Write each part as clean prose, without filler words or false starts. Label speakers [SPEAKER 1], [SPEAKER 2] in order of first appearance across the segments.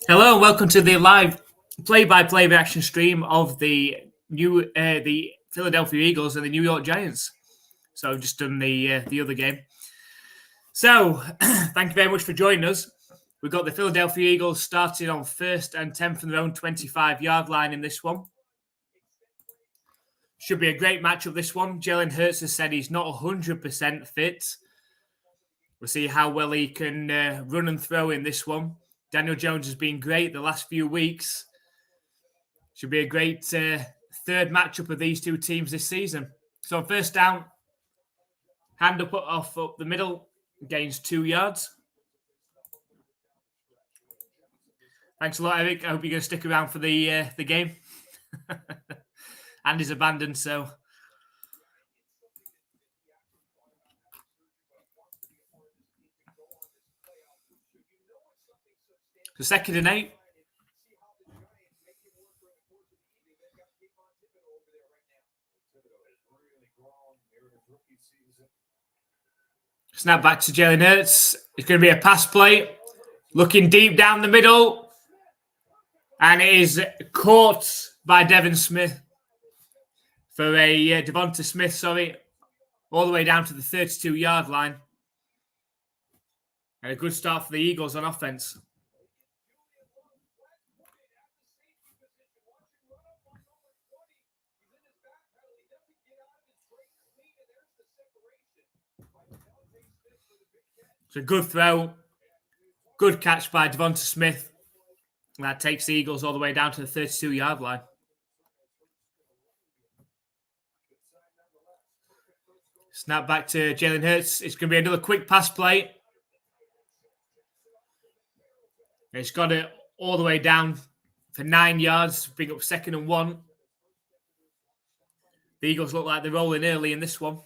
[SPEAKER 1] Hello and welcome to the live play-by-play reaction stream of the Philadelphia Eagles and the New York Giants. So I've just done the other game. So thank you very much for joining us. We've got the Philadelphia Eagles starting on 1st and 10 from their own 25-yard line in this one. Should be a great matchup, this one. Jalen Hurts has said he's not 100% fit. We'll see how well he can run and throw in this one. Daniel Jones has been great the last few weeks. Should be a great third matchup of these two teams this season. So first down, hand up the middle, gains 2 yards. Thanks a lot, Eric. I hope you're going to stick around for the game. Andy's abandoned, so... So 2nd and 8. Snap back to Jalen Hurts. It's going to be a pass play. Looking deep down the middle. And it is caught by Devin Smith. For a Devonta Smith, all the way down to the 32-yard line. And a good start for the Eagles on offense. It's a good throw. Good catch by Devonta Smith. And that takes the Eagles all the way down to the 32-yard line. Snap back to Jalen Hurts. It's going to be another quick pass play. It's got it all the way down for 9 yards. Bring up 2nd and 1. The Eagles look like they're rolling early in this one.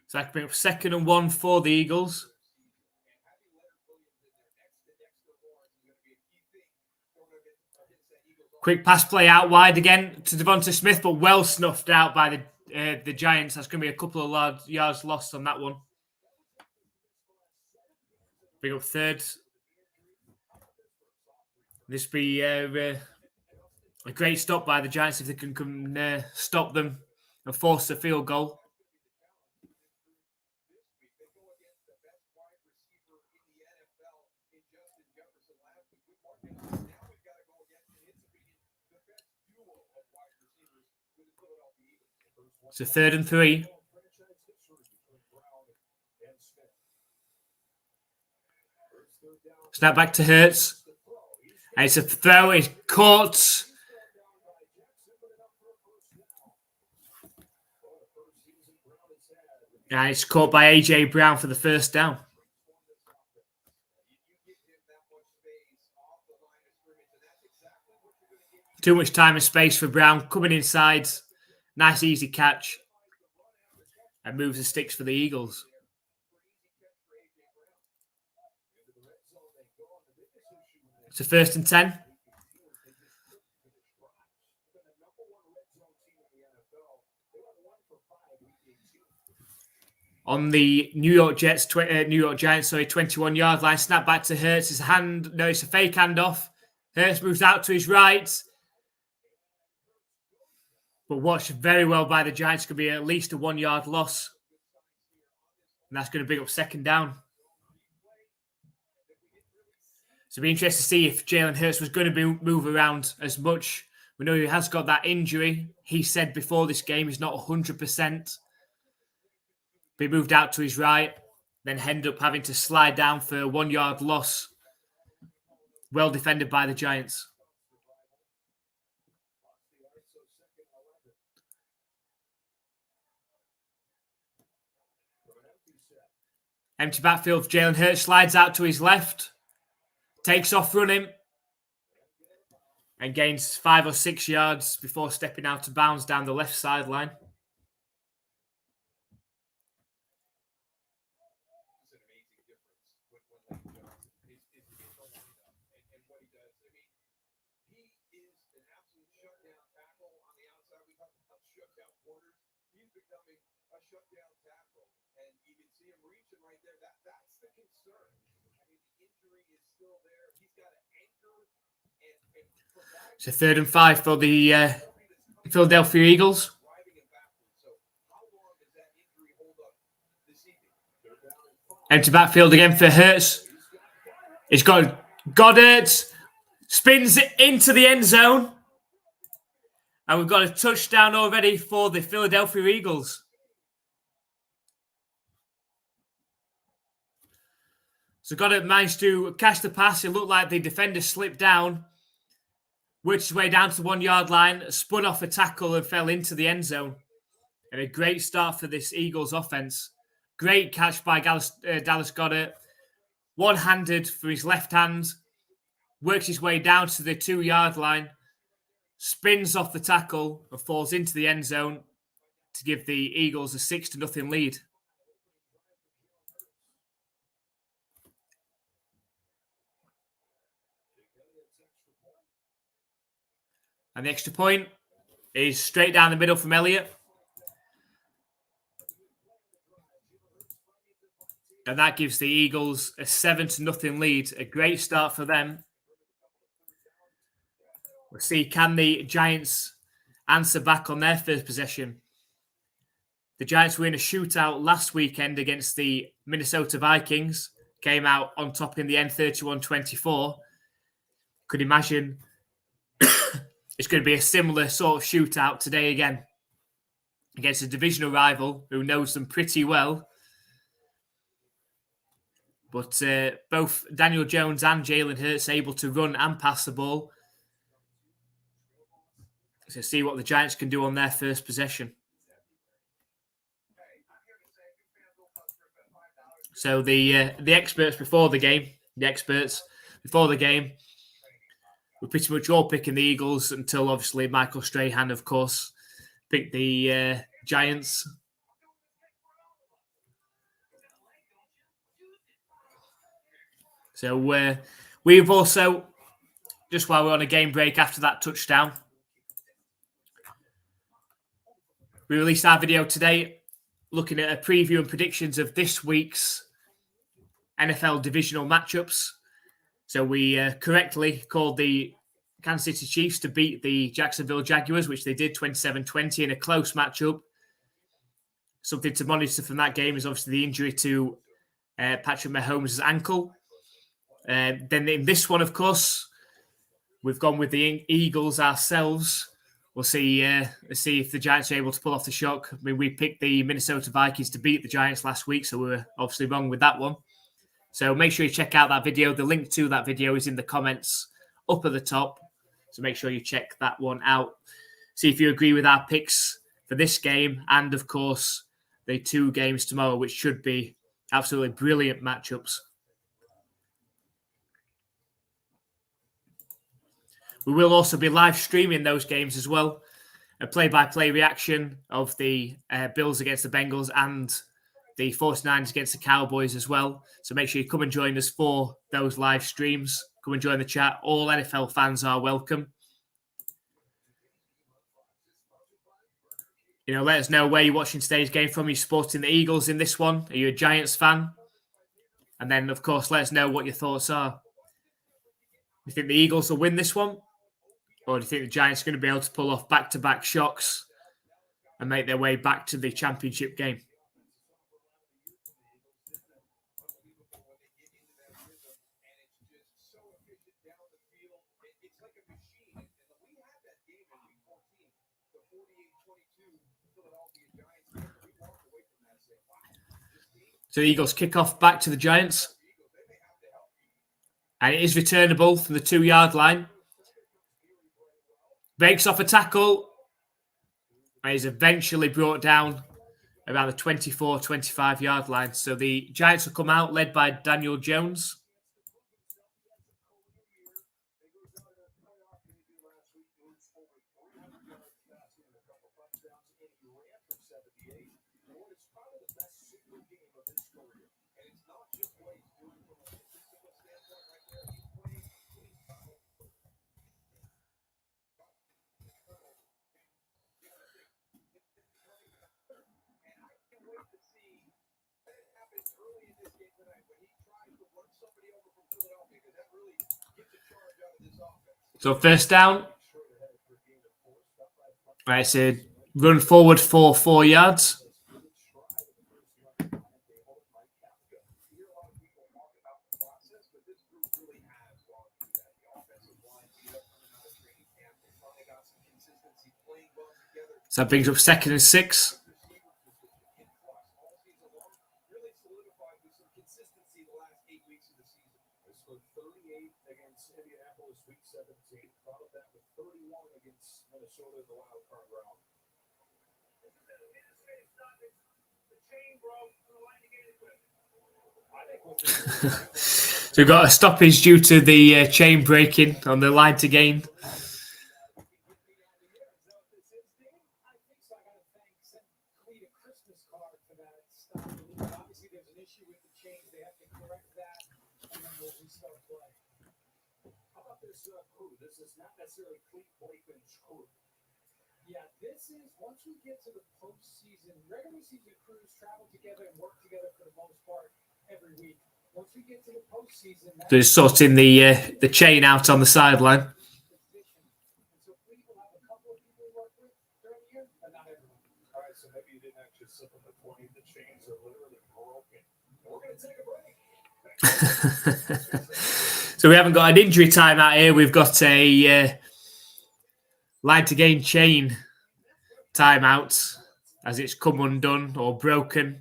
[SPEAKER 1] So I can bring up 2nd and 1 for the Eagles. Quick pass play out wide again to Devonta Smith, but well snuffed out by the Giants. That's going to be a couple of yards lost on that one. Bring up 3rd. This be a great stop by the Giants if they can stop them and force a field goal. So 3rd and 3. Snap back to Hurts. And it's a throw. It's caught. And it's caught by A.J. Brown for the first down. Too much time and space for Brown. Coming inside. Nice, easy catch. And moves the sticks for the Eagles. So 1st and 10. On the New York Giants, 21-yard line. Snap back to Hurts. It's a fake handoff. Hurts moves out to his right. But watched very well by the Giants. Could be at least a 1-yard loss. And that's going to bring up 2nd down. So it'll be interesting to see if Jalen Hurts was going to move around as much. We know he has got that injury. He said before this game he's not 100%. Be moved out to his right, then end up having to slide down for a 1 yard loss. Well defended by the Giants. Empty backfield. Jalen Hurts slides out to his left, takes off running, and gains 5 or 6 yards before stepping out of bounds down the left sideline. It's a 3rd and 5 for the Philadelphia Eagles. Empty backfield again for Hurts. It's got Goddard. Spins it into the end zone. And we've got a touchdown already for the Philadelphia Eagles. So Goddard managed to catch the pass. It looked like the defender slipped down, worked his way down to the 1 yard line, spun off a tackle and fell into the end zone. And a great start for this Eagles offense. Great catch by Dallas Goedert. One-handed for his left hand. Works his way down to the 2 yard line. Spins off the tackle and falls into the end zone to give the Eagles a 6-0 lead. And the extra point is straight down the middle from Elliott. And that gives the Eagles a 7-0 lead. A great start for them. We'll see, can the Giants answer back on their first possession? The Giants were in a shootout last weekend against the Minnesota Vikings. Came out on top in the end 31-24. Could imagine it's going to be a similar sort of shootout today again against a divisional rival who knows them pretty well. But both Daniel Jones and Jalen Hurts able to run and pass the ball. So see what the Giants can do on their first possession. So the experts before the game, we're pretty much all picking the Eagles until obviously Michael Strahan, of course, picked the Giants. So we've also, just while we're on a game break after that touchdown, we released our video today looking at a preview and predictions of this week's NFL divisional matchups. So we correctly called the Kansas City Chiefs to beat the Jacksonville Jaguars, which they did 27-20 in a close matchup. Something to monitor from that game is obviously the injury to Patrick Mahomes' ankle. Then in this one, of course, we've gone with the Eagles ourselves. We'll see if the Giants are able to pull off the shock. I mean, we picked the Minnesota Vikings to beat the Giants last week, so we were obviously wrong with that one. So make sure you check out that video. The link to that video is in the comments up at the top. So make sure you check that one out. See if you agree with our picks for this game and, of course, the 2 games tomorrow, which should be absolutely brilliant matchups. We will also be live streaming those games as well. A play-by-play reaction of the Bills against the Bengals and the 49ers against the Cowboys as well. So make sure you come and join us for those live streams. Come and join the chat. All NFL fans are welcome. You know, let us know where you're watching today's game from. Are you supporting the Eagles in this one? Are you a Giants fan? And then, of course, let us know what your thoughts are. Do you think the Eagles will win this one? Or do you think the Giants are going to be able to pull off back-to-back shocks and make their way back to the championship game? So the Eagles kick off back to the Giants. And it is returnable from the 2-yard line. Breaks off a tackle. And is eventually brought down around the 24, 25-yard line. So the Giants will come out led by Daniel Jones. So first down. Right, it's a run forward for 4 yards. So that brings up 2nd and 6. So we've got a stoppage due to the chain breaking on the line to gain. They're sorting the chain out on the sideline. So we haven't got an injury timeout here. We've got a line to gain chain timeout as it's come undone or broken.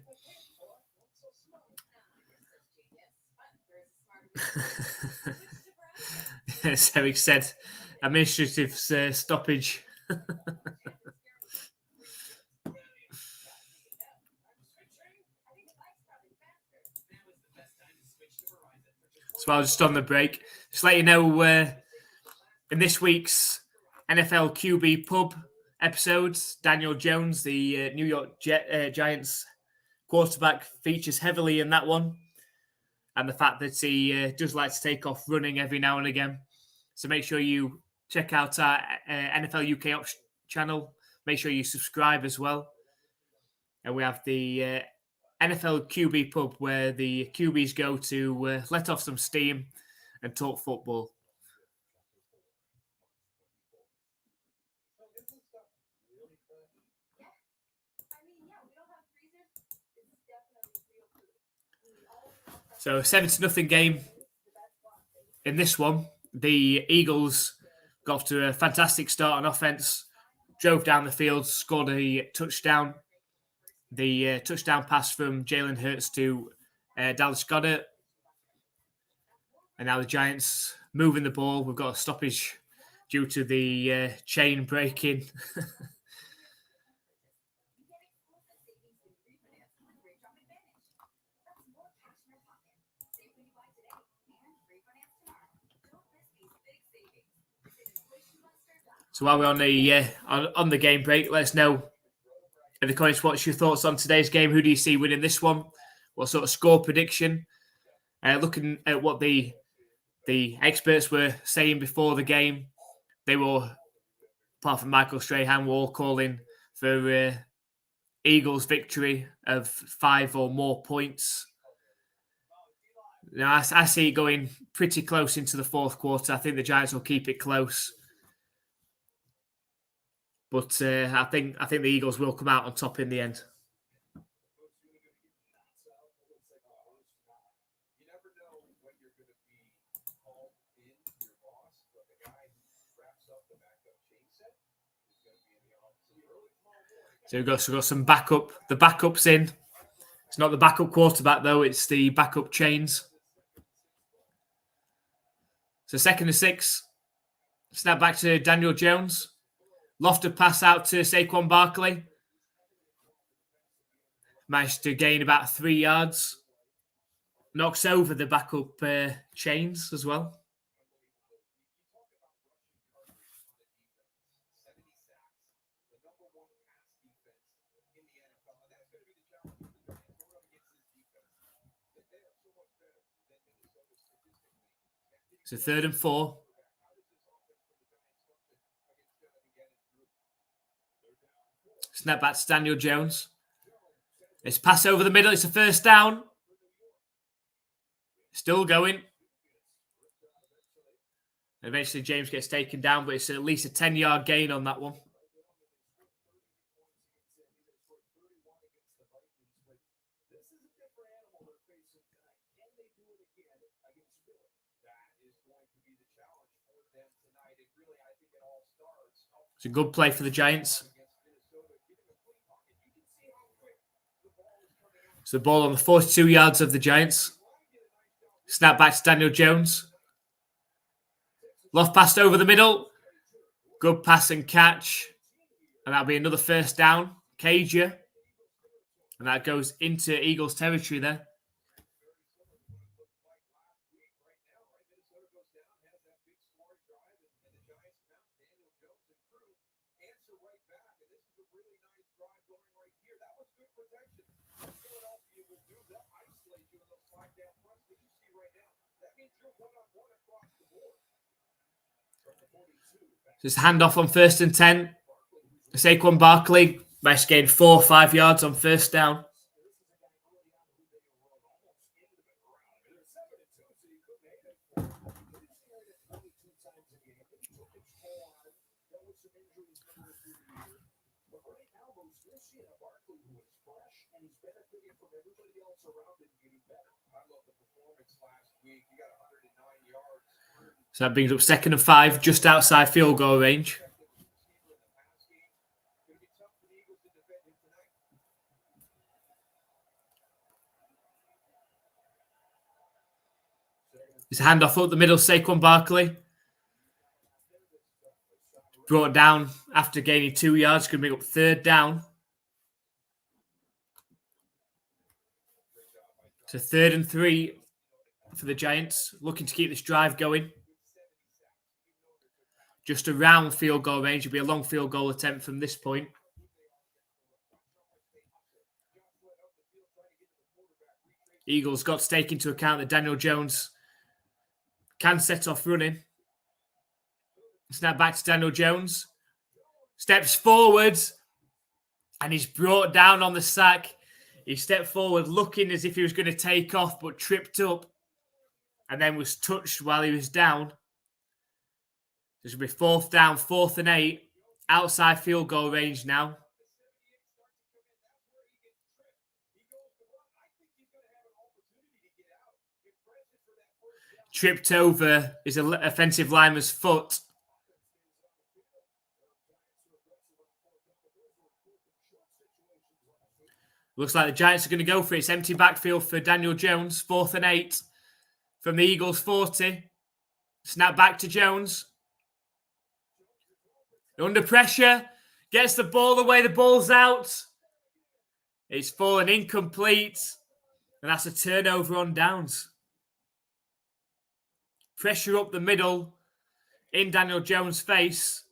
[SPEAKER 1] As Eric said, administrative stoppage. So I was just on the break. Just let you know, in this week's NFL QB Pub episodes, Daniel Jones, the New York Giants quarterback, features heavily in that one. And the fact that he does like to take off running every now and again. So make sure you check out our NFL UK Ops channel. Make sure you subscribe as well. And we have the NFL QB Pub where the QBs go to let off some steam and talk football. So 7-0 game in this one. The Eagles got off to a fantastic start on offense, drove down the field, scored a touchdown. The touchdown pass from Jalen Hurts to Dallas Goedert. And now the Giants moving the ball. We've got a stoppage due to the chain breaking. So while we're on the game break, let us know in the comments what's your thoughts on today's game. Who do you see winning this one? What sort of score prediction? Looking at what the experts were saying before the game, they were, apart from Michael Strahan, were all calling for Eagles victory of 5 or more points. Now, I see it going pretty close into the fourth quarter. I think the Giants will keep it close. But I think the Eagles will come out on top in the end. So we've got some backup. The backup's in. It's not the backup quarterback, though. It's the backup chains. So 2nd and 6. Snap back to Daniel Jones. Lofted pass out to Saquon Barkley. Managed to gain about 3 yards. Knocks over the backup chains as well. So 3rd and 4. Snap back to Daniel Jones. It's pass over the middle. It's a 1st down. Still going. Eventually, James gets taken down, but it's at least a 10-yard gain on that one. It's a good play for the Giants. So the ball on the 42 yards of the Giants. Snap back to Daniel Jones. Loft passed over the middle. Good pass and catch. And that'll be another 1st down. Cager. And that goes into Eagles territory there. Just handoff on 1st and 10. Saquon Barkley managed to gain 4 or 5 yards on 1st down. So that brings up 2nd and 5, just outside field goal range. It's a handoff up the middle, Saquon Barkley. Brought down after gaining 2 yards. Going to bring up 3rd down. So 3rd and 3 for the Giants. Looking to keep this drive going. Just around field goal range. It'll be a long field goal attempt from this point. Eagles got to take into account that Daniel Jones can set off running. Snap back to Daniel Jones. Steps forward. And he's brought down on the sack. He stepped forward looking as if he was going to take off, but tripped up. And then was touched while he was down. This will be 4th down, 4th and 8. Outside field goal range now. Tripped over his offensive lineman's foot. Looks like the Giants are going to go for it. It's empty backfield for Daniel Jones. 4th and 8 from the Eagles 40. Snap back to Jones. Under pressure. Gets the ball away. The ball's out. It's fallen incomplete. And that's a turnover on downs. Pressure up the middle in Daniel Jones' face.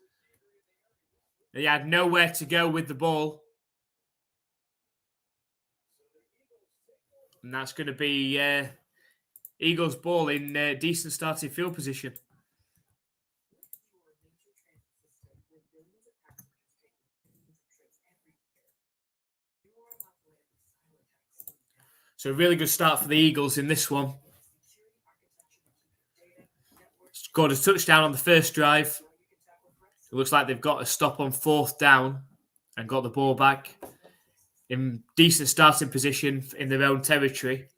[SPEAKER 1] He had nowhere to go with the ball. And that's going to be Eagles ball in decent starting field position. So a really good start for the Eagles in this one. Scored a touchdown on the first drive. It looks like they've got a stop on 4th down and got the ball back in decent starting position in their own territory.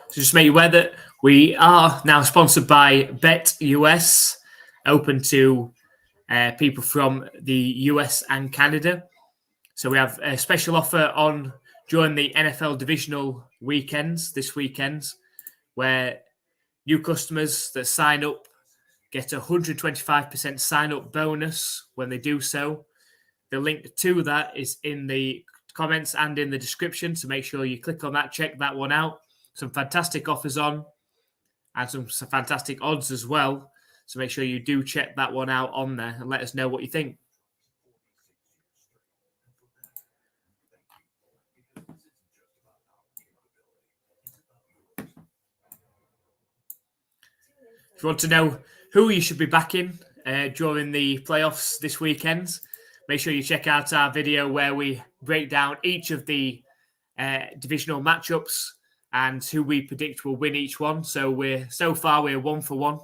[SPEAKER 1] So just make you aware that we are now sponsored by Bet US, open to people from the US and Canada. So we have a special offer on during the NFL divisional weekends, this weekend, where new customers that sign up get a 125% sign-up bonus when they do so. The link to that is in the comments and in the description, so make sure you click on that, check that one out. Some fantastic offers on and some fantastic odds as well. So make sure you do check that one out on there and let us know what you think. If you want to know who you should be backing during the playoffs this weekend, make sure you check out our video where we break down each of the divisional matchups and who we predict will win each one. So far we're 1 for 1.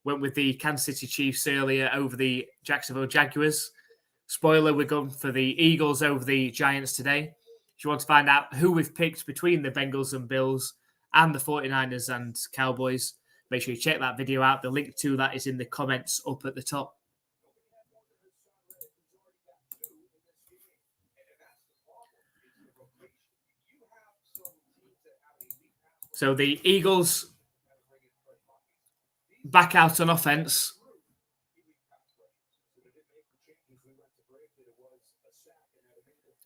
[SPEAKER 1] Went with the Kansas City Chiefs earlier over the Jacksonville Jaguars. Spoiler, we're going for the Eagles over the Giants today. If you want to find out who we've picked between the Bengals and Bills and the 49ers and Cowboys, make sure you check that video out. The link to that is in the comments up at the top. So the Eagles back out on offense.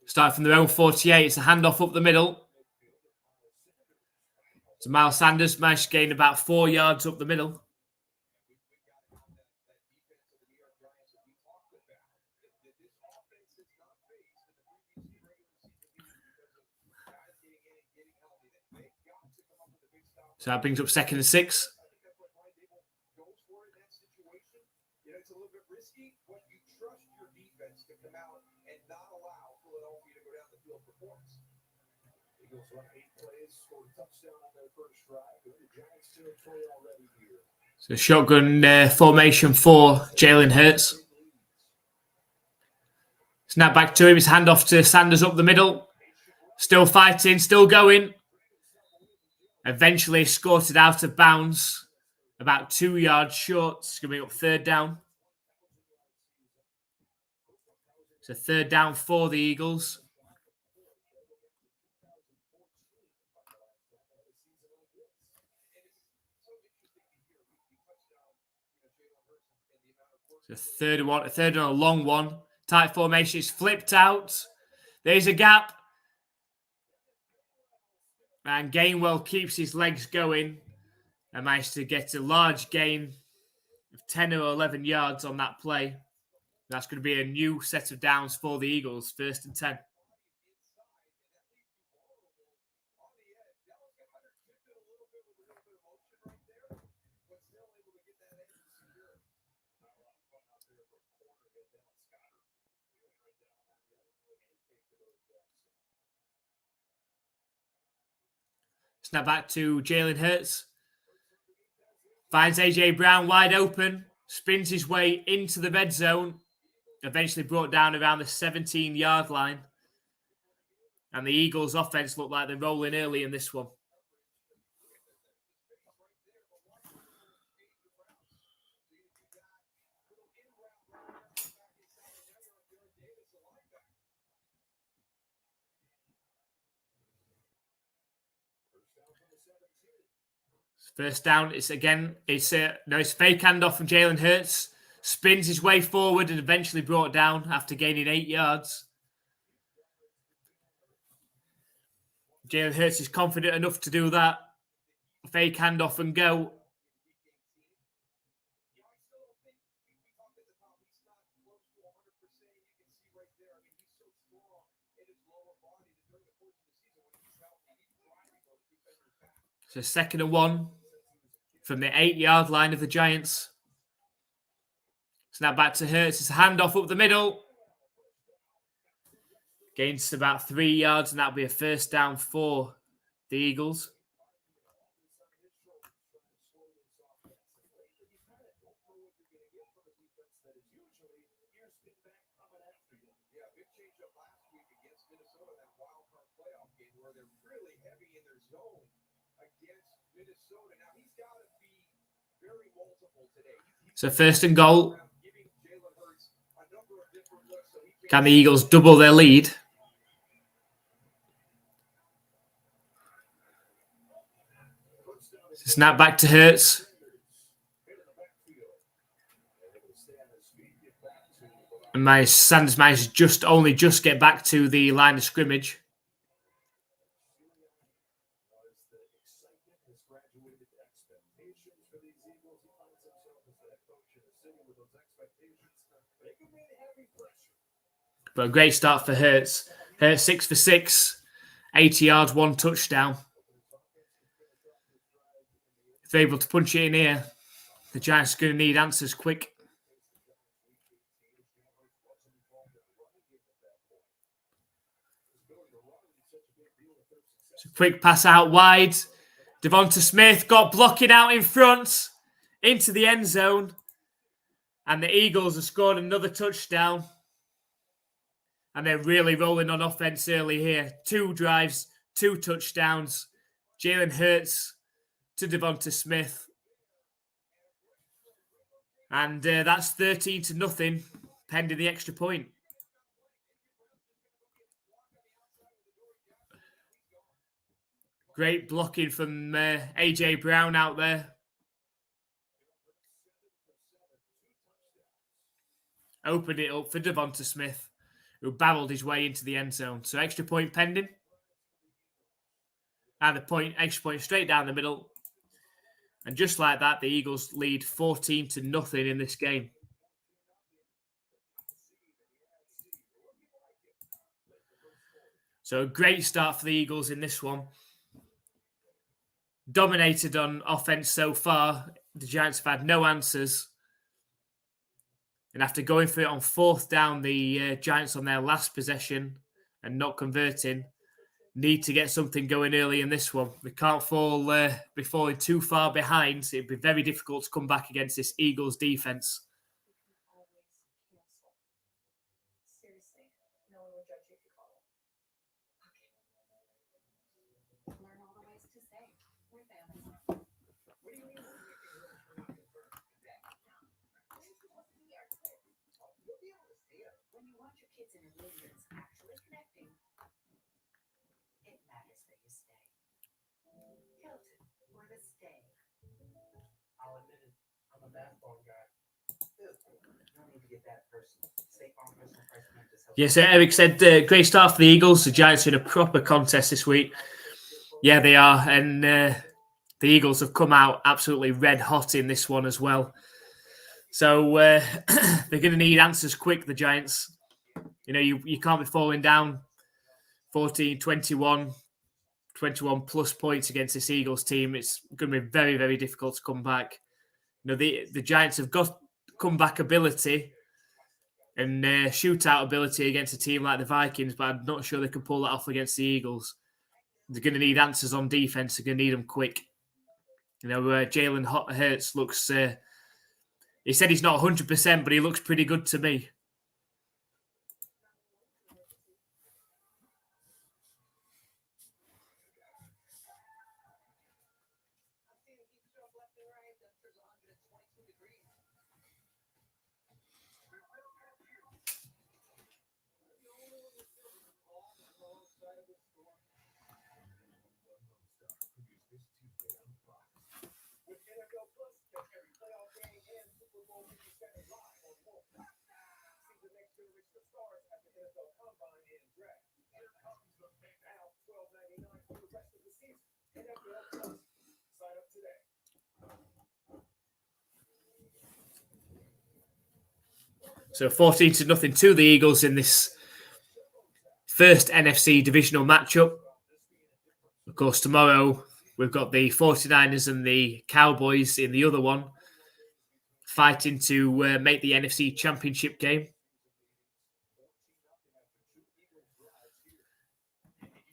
[SPEAKER 1] Start from their own 48. It's a handoff up the middle. So Miles Sanders managed to gain about 4 yards up the middle. So that brings up 2nd and 6. So shotgun formation for Jalen Hurts. Snap back to him. His handoff to Sanders up the middle. Still fighting, still going. Eventually escorted out of bounds. About 2 yards short. It's going to be up 3rd down. So 3rd down for the Eagles. So third and a long one. Tight formation is flipped out. There's a gap. And Gainwell keeps his legs going and managed to get a large gain of 10 or 11 yards on that play. That's going to be a new set of downs for the Eagles, 1st and 10. Snap back to Jalen Hurts. Finds A.J. Brown wide open. Spins his way into the red zone. Eventually brought down around the 17-yard line. And the Eagles' offense looked like they're rolling early in this one. First down, it's fake handoff from Jalen Hurts. Spins his way forward and eventually brought down after gaining 8 yards. Jalen Hurts is confident enough to do that. Fake handoff and go. So 2nd and 1 from the 8-yard line of the Giants. Snap back to Hurts. It's a handoff up the middle. Gains about 3 yards, and that'll be a first down for the Eagles. So first and goal. Can the Eagles double their lead? Snap back to Hurts. And Sanders managed to just get back to the line of scrimmage. But a great start for Hurts. Hurts 6 for 6, 80 yards, 1 touchdown. If they're able to punch it in here, the Giants are going to need answers quick. So quick pass out wide. Devonta Smith got blocking out in front into the end zone. And the Eagles have scored another touchdown. And they're really rolling on offense early here. 2 drives, 2 touchdowns. Jalen Hurts to Devonta Smith. And that's 13-0, pending the extra point. Great blocking from A.J. Brown out there. Opened it up for Devonta Smith, who barreled his way into the end zone. So extra point pending. And the extra point straight down the middle. And just like that, the Eagles lead 14-0 in this game. So a great start for the Eagles in this one. Dominated on offense so far. The Giants have had no answers. And after going for it on 4th down, the Giants on their last possession and not converting, need to get something going early in this one. They can't be falling too far behind. It'd be very difficult to come back against this Eagles defense. Yes, Eric said great start for the Eagles. The Giants are in a proper contest this week. Yeah, they are. And the Eagles have come out absolutely red hot in this one as well. So they're going to need answers quick, the Giants. You know, you can't be falling down 14, 21 plus points against this Eagles team. It's going to be very, very difficult to come back. You know, the Giants have got comeback ability and shootout ability against a team like the Vikings, but I'm not sure they can pull that off against the Eagles. They're going to need answers on defense. They're going to need them quick. You know, Jalen Hurts looks... he said he's not 100%, but he looks pretty good to me. So 14-0 to the Eagles in this first NFC divisional matchup. Of course, tomorrow we've got the 49ers and the Cowboys in the other one. fighting to make the NFC Championship game.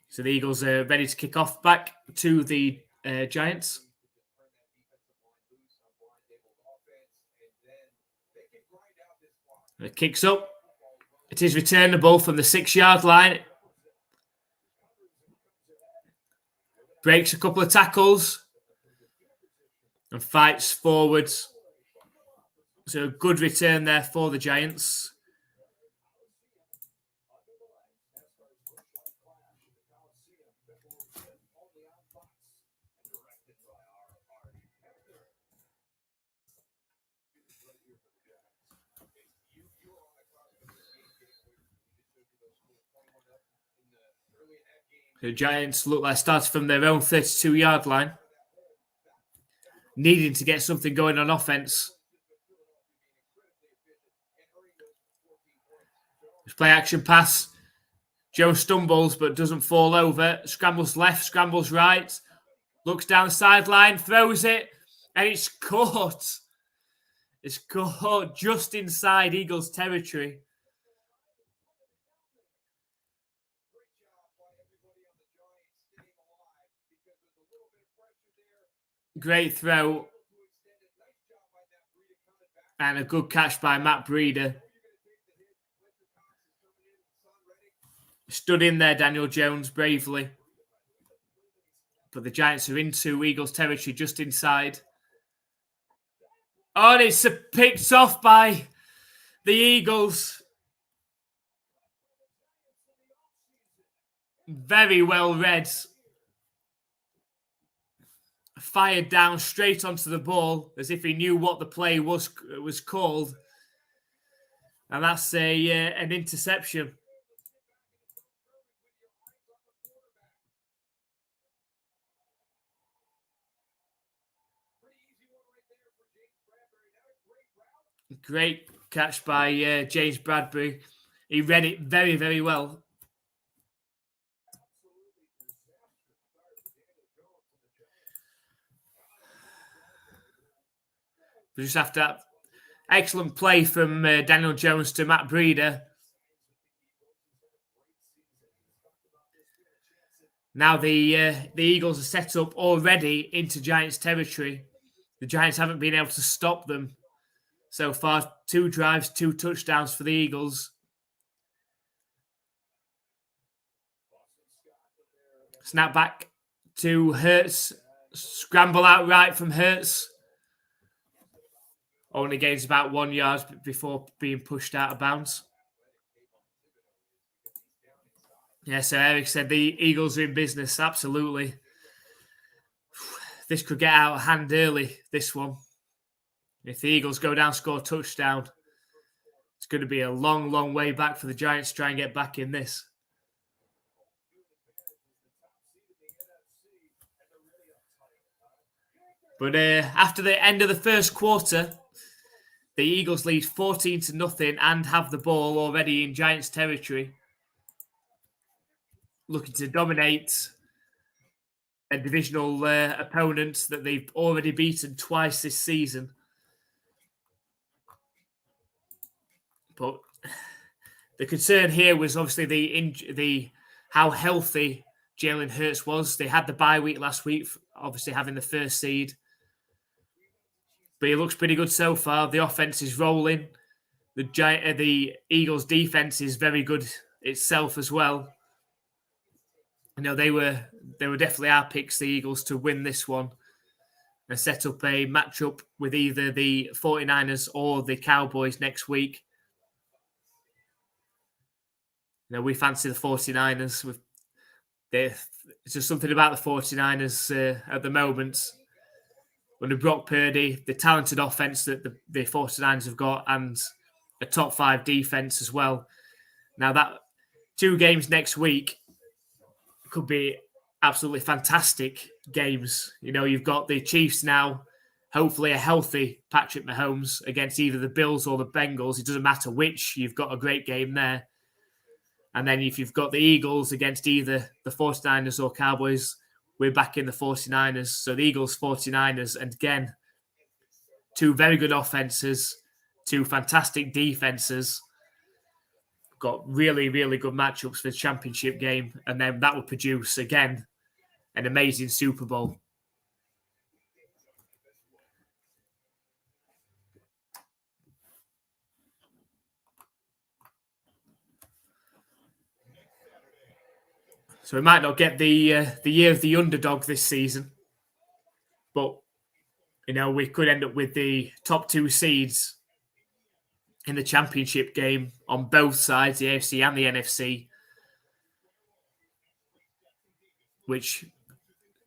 [SPEAKER 1] So the Eagles are ready to kick off back to the Giants. It kicks up. It is returnable from the 6-yard line. Breaks a couple of tackles and fights forwards. So a good return there for the Giants. The Giants look like starting from their own 32-yard line, needing to get something going on offense. Play action pass. Joe stumbles but doesn't fall over. Scrambles left, scrambles right. Looks down the sideline, throws it, and it's caught. It's caught just inside Eagles territory. Great throw. And a good catch by Matt Breida. Stood in there, Daniel Jones, bravely. But the Giants are into Eagles territory just inside. Oh, and it's picked off by the Eagles. Very well read. Fired down straight onto the ball as if he knew what the play was called. And that's an interception. Great catch by James Bradbury. He read it very, very well. We just have to excellent play from Daniel Jones to Matt Breida. Now the Eagles are set up already into Giants territory. The Giants haven't been able to stop them so far. 2 drives, 2 touchdowns for the Eagles. Snap back to Hurts. Scramble out right from Hurts. Only gains about 1 yard before being pushed out of bounds. Yeah, so Eric said the Eagles are in business. Absolutely. This could get out of hand early, this one. If the Eagles go down, score a touchdown, it's going to be a long, long way back for the Giants to try and get back in this. But after the end of the first quarter, the Eagles lead 14-0 and have the ball already in Giants territory, looking to dominate a divisional opponent that they've already beaten twice this season. But the concern here was obviously the how healthy Jalen Hurts was. They had the bye week last week, obviously having the first seed. But he looks pretty good so far. The offense is rolling. The Eagles' defense is very good itself as well. You know, they were definitely our picks, the Eagles, to win this one and set up a matchup with either the 49ers or the Cowboys next week. You know, we fancy the 49ers. There's just something about the 49ers at the moment. Under Brock Purdy, the talented offense that the 49ers have got, and a top 5 defense as well. Now, that 2 games next week could be absolutely fantastic games. You know, you've got the Chiefs now, hopefully a healthy Patrick Mahomes against either the Bills or the Bengals. It doesn't matter which, you've got a great game there. And then if you've got the Eagles against either the 49ers or Cowboys, we're back in the 49ers. So the Eagles, 49ers, and again, two very good offenses, two fantastic defenses. Got really, really good matchups for the championship game, and then that will produce, again, an amazing Super Bowl. So we might not get the year of the underdog this season, but we could end up with the top two seeds in the championship game on both sides, the AFC and the NFC. Which,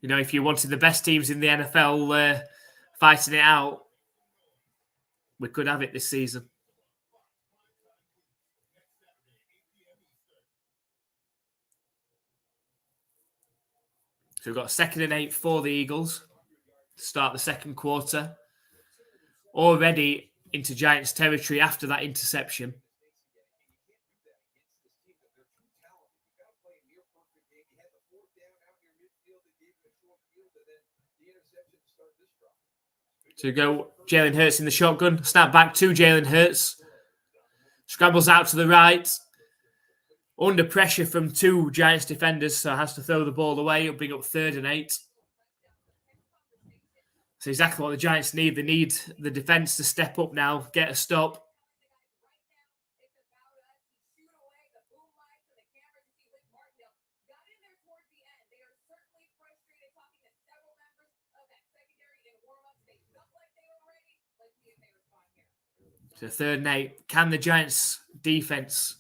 [SPEAKER 1] if you wanted the best teams in the NFL fighting it out, we could have it this season. So we've got 2nd and 8 for the Eagles to start the second quarter. Already into Giants territory after that interception. So go Jalen Hurts in the shotgun. Snap back to Jalen Hurts. Scrambles out to the right. Under pressure from two Giants defenders, so has to throw the ball away. It'll bring up 3rd and 8. So exactly what the Giants need. They need the defense to step up now, get a stop. So 3rd and 8. Can the Giants defense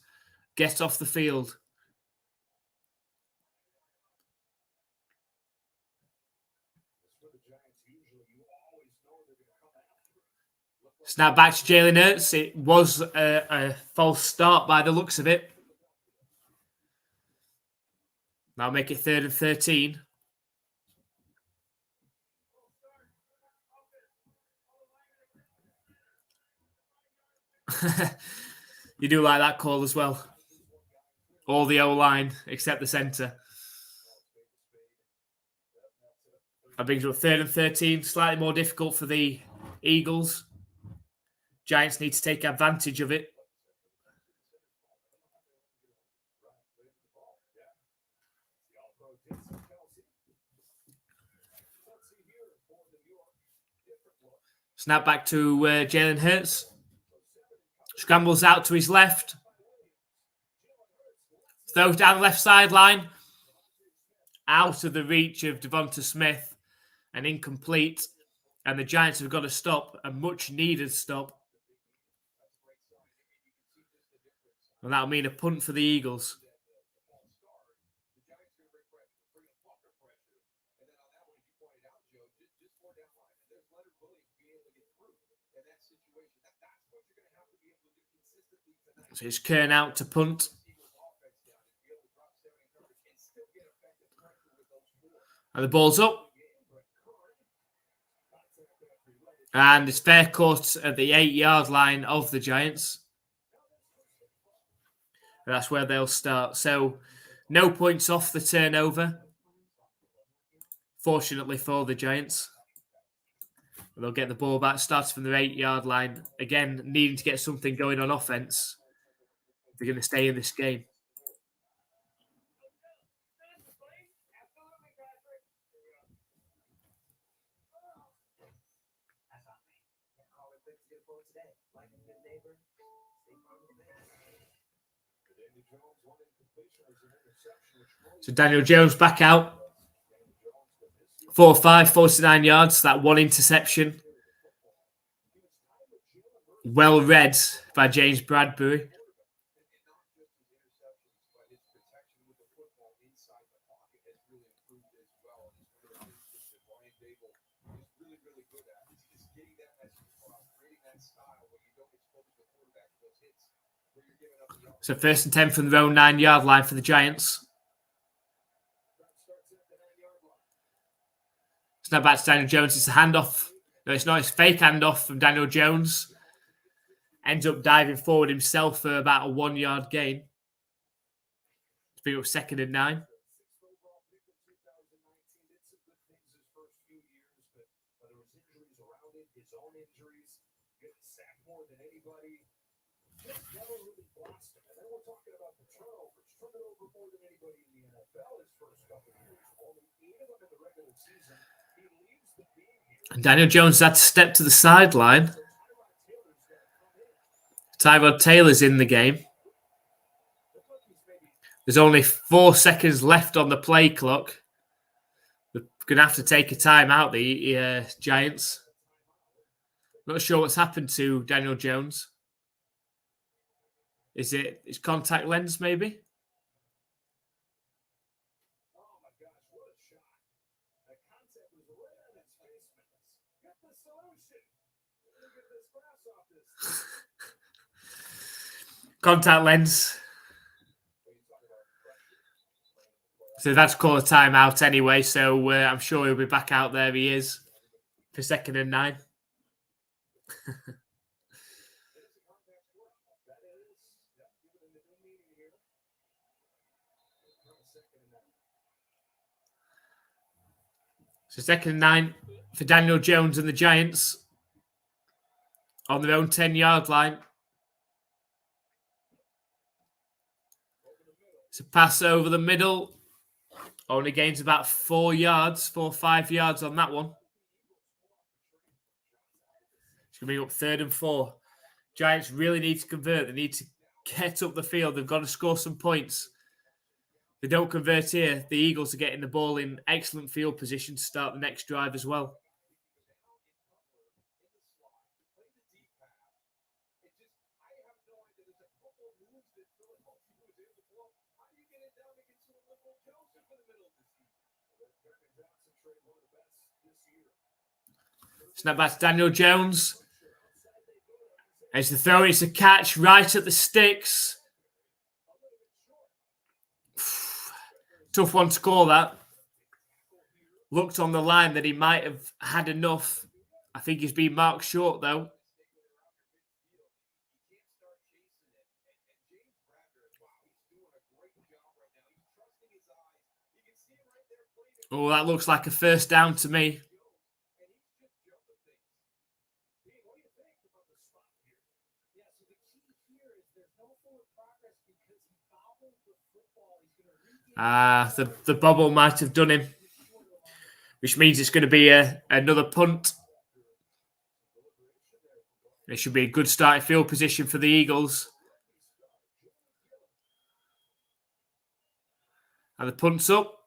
[SPEAKER 1] get off the field? Snap back to Jalen Hurts. It was a false start by the looks of it. That'll make it 3rd and 13. You do like that call as well. All the O-line except the centre. That brings up 3rd and 13. Slightly more difficult for the Eagles. Giants need to take advantage of it. Snap back to Jalen Hurts. Scrambles out to his left. Throws down the left sideline. Out of the reach of Devonta Smith. And incomplete. And the Giants have got to stop. A much-needed stop. And that'll mean a punt for the Eagles. So it's Kern out to punt. And the ball's up. And it's fair caught at the 8-yard line of the Giants. And that's where they'll start. So no points off the turnover. Fortunately for the Giants. They'll get the ball back. Starts from the 8-yard line. Again, needing to get something going on offense. They're going to stay in this game. So Daniel Jones back out. 4-5, 49 yards. That one interception. Well read by James Bradbury. So 1st and 10 from their own 9-yard line for the Giants. Snap back to Daniel Jones. It's a handoff. No, it's not. It's a fake handoff from Daniel Jones. Ends up diving forward himself for about a 1-yard gain. It's been up 2nd and 9. Daniel Jones had to step to the sideline. Tyrod Taylor's in the game. There's only 4 seconds left on the play clock. They're going to have to take a timeout, the Giants. Not sure what's happened to Daniel Jones. Is it his contact lens, maybe? Contact lens. So that's call a timeout anyway. So I'm sure he'll be back out there. He is for 2nd and 9. So 2nd and 9 for Daniel Jones and the Giants on their own 10-yard line. It's a pass over the middle. Only gains about 4 or 5 yards on that one. It's going to be up 3rd and 4. Giants really need to convert. They need to get up the field. They've got to score some points. If they don't convert here, the Eagles are getting the ball in excellent field position to start the next drive as well. Snap back to Daniel Jones. As the throw, it's a catch right at the sticks. Tough one to call that. Looked on the line that he might have had enough. I think he's been marked short, though. Oh, that looks like a first down to me. The bobble might have done him, which means it's going to be another punt. It should be a good starting field position for the Eagles. And the punt's up.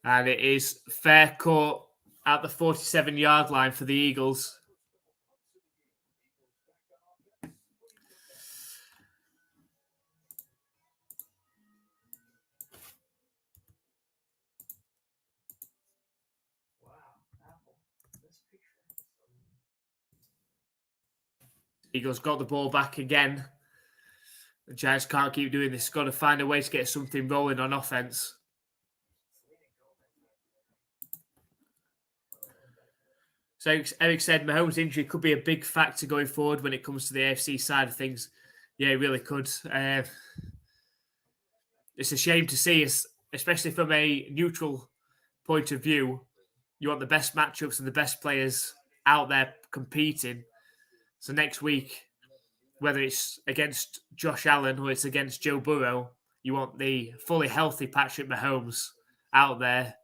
[SPEAKER 1] And it is fair caught at the 47-yard line for the Eagles. Eagles got the ball back again. The Giants can't keep doing this. Got to find a way to get something rolling on offense. So Eric said Mahomes' injury could be a big factor going forward when it comes to the AFC side of things. Yeah, it really could. It's a shame to see, especially from a neutral point of view. You want the best matchups and the best players out there competing. So next week, whether it's against Josh Allen or it's against Joe Burrow, you want the fully healthy Patrick Mahomes out there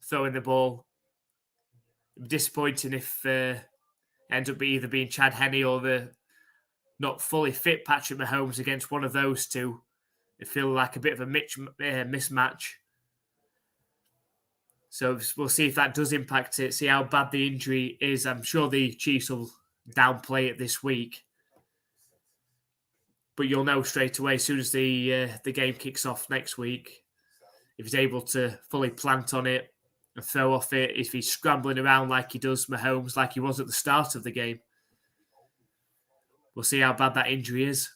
[SPEAKER 1] throwing the ball. It'd be disappointing if ends up either being Chad Henne or the not fully fit Patrick Mahomes against one of those two. It feels like a bit of a mismatch. So we'll see if that does impact it, see how bad the injury is. I'm sure the Chiefs will downplay it this week. But you'll know straight away as soon as the game kicks off next week, if he's able to fully plant on it and throw off it, if he's scrambling around like he does Mahomes, like he was at the start of the game. We'll see how bad that injury is.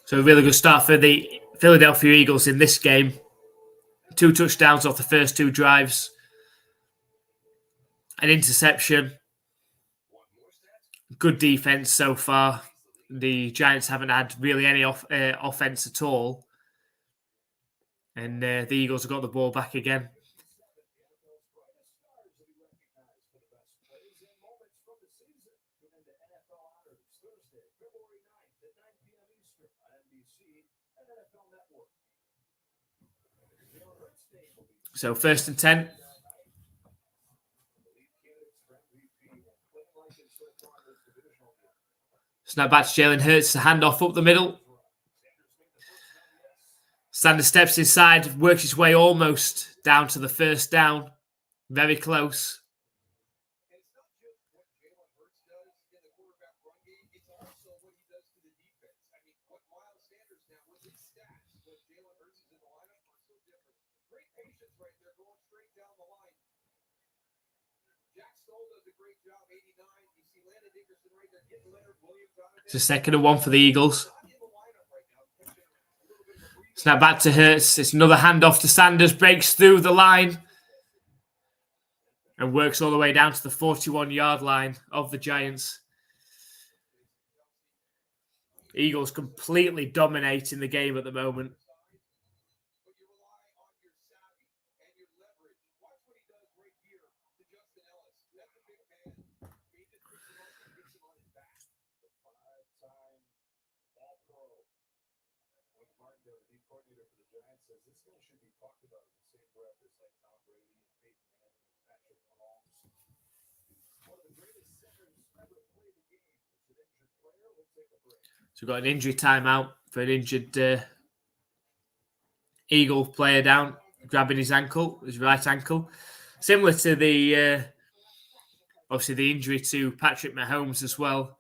[SPEAKER 1] So a really good start for the Philadelphia Eagles in this game. 2 touchdowns off the first 2 drives. An interception. Good defense so far. The Giants haven't had really any offense at all. And the Eagles have got the ball back again. So 1st and 10. Snap back to Jalen Hurts. The handoff up the middle. Sanders steps inside, works his way almost down to the 1st down. Very close. It's a 2nd and 1 for the Eagles. Snap back to Hurts. It's another handoff to Sanders. Breaks through the line. And works all the way down to the 41-yard line of the Giants. Eagles completely dominating the game at the moment. So we've got an injury timeout for an injured Eagle player down, grabbing his ankle, his right ankle. Similar to the, obviously, the injury to Patrick Mahomes as well,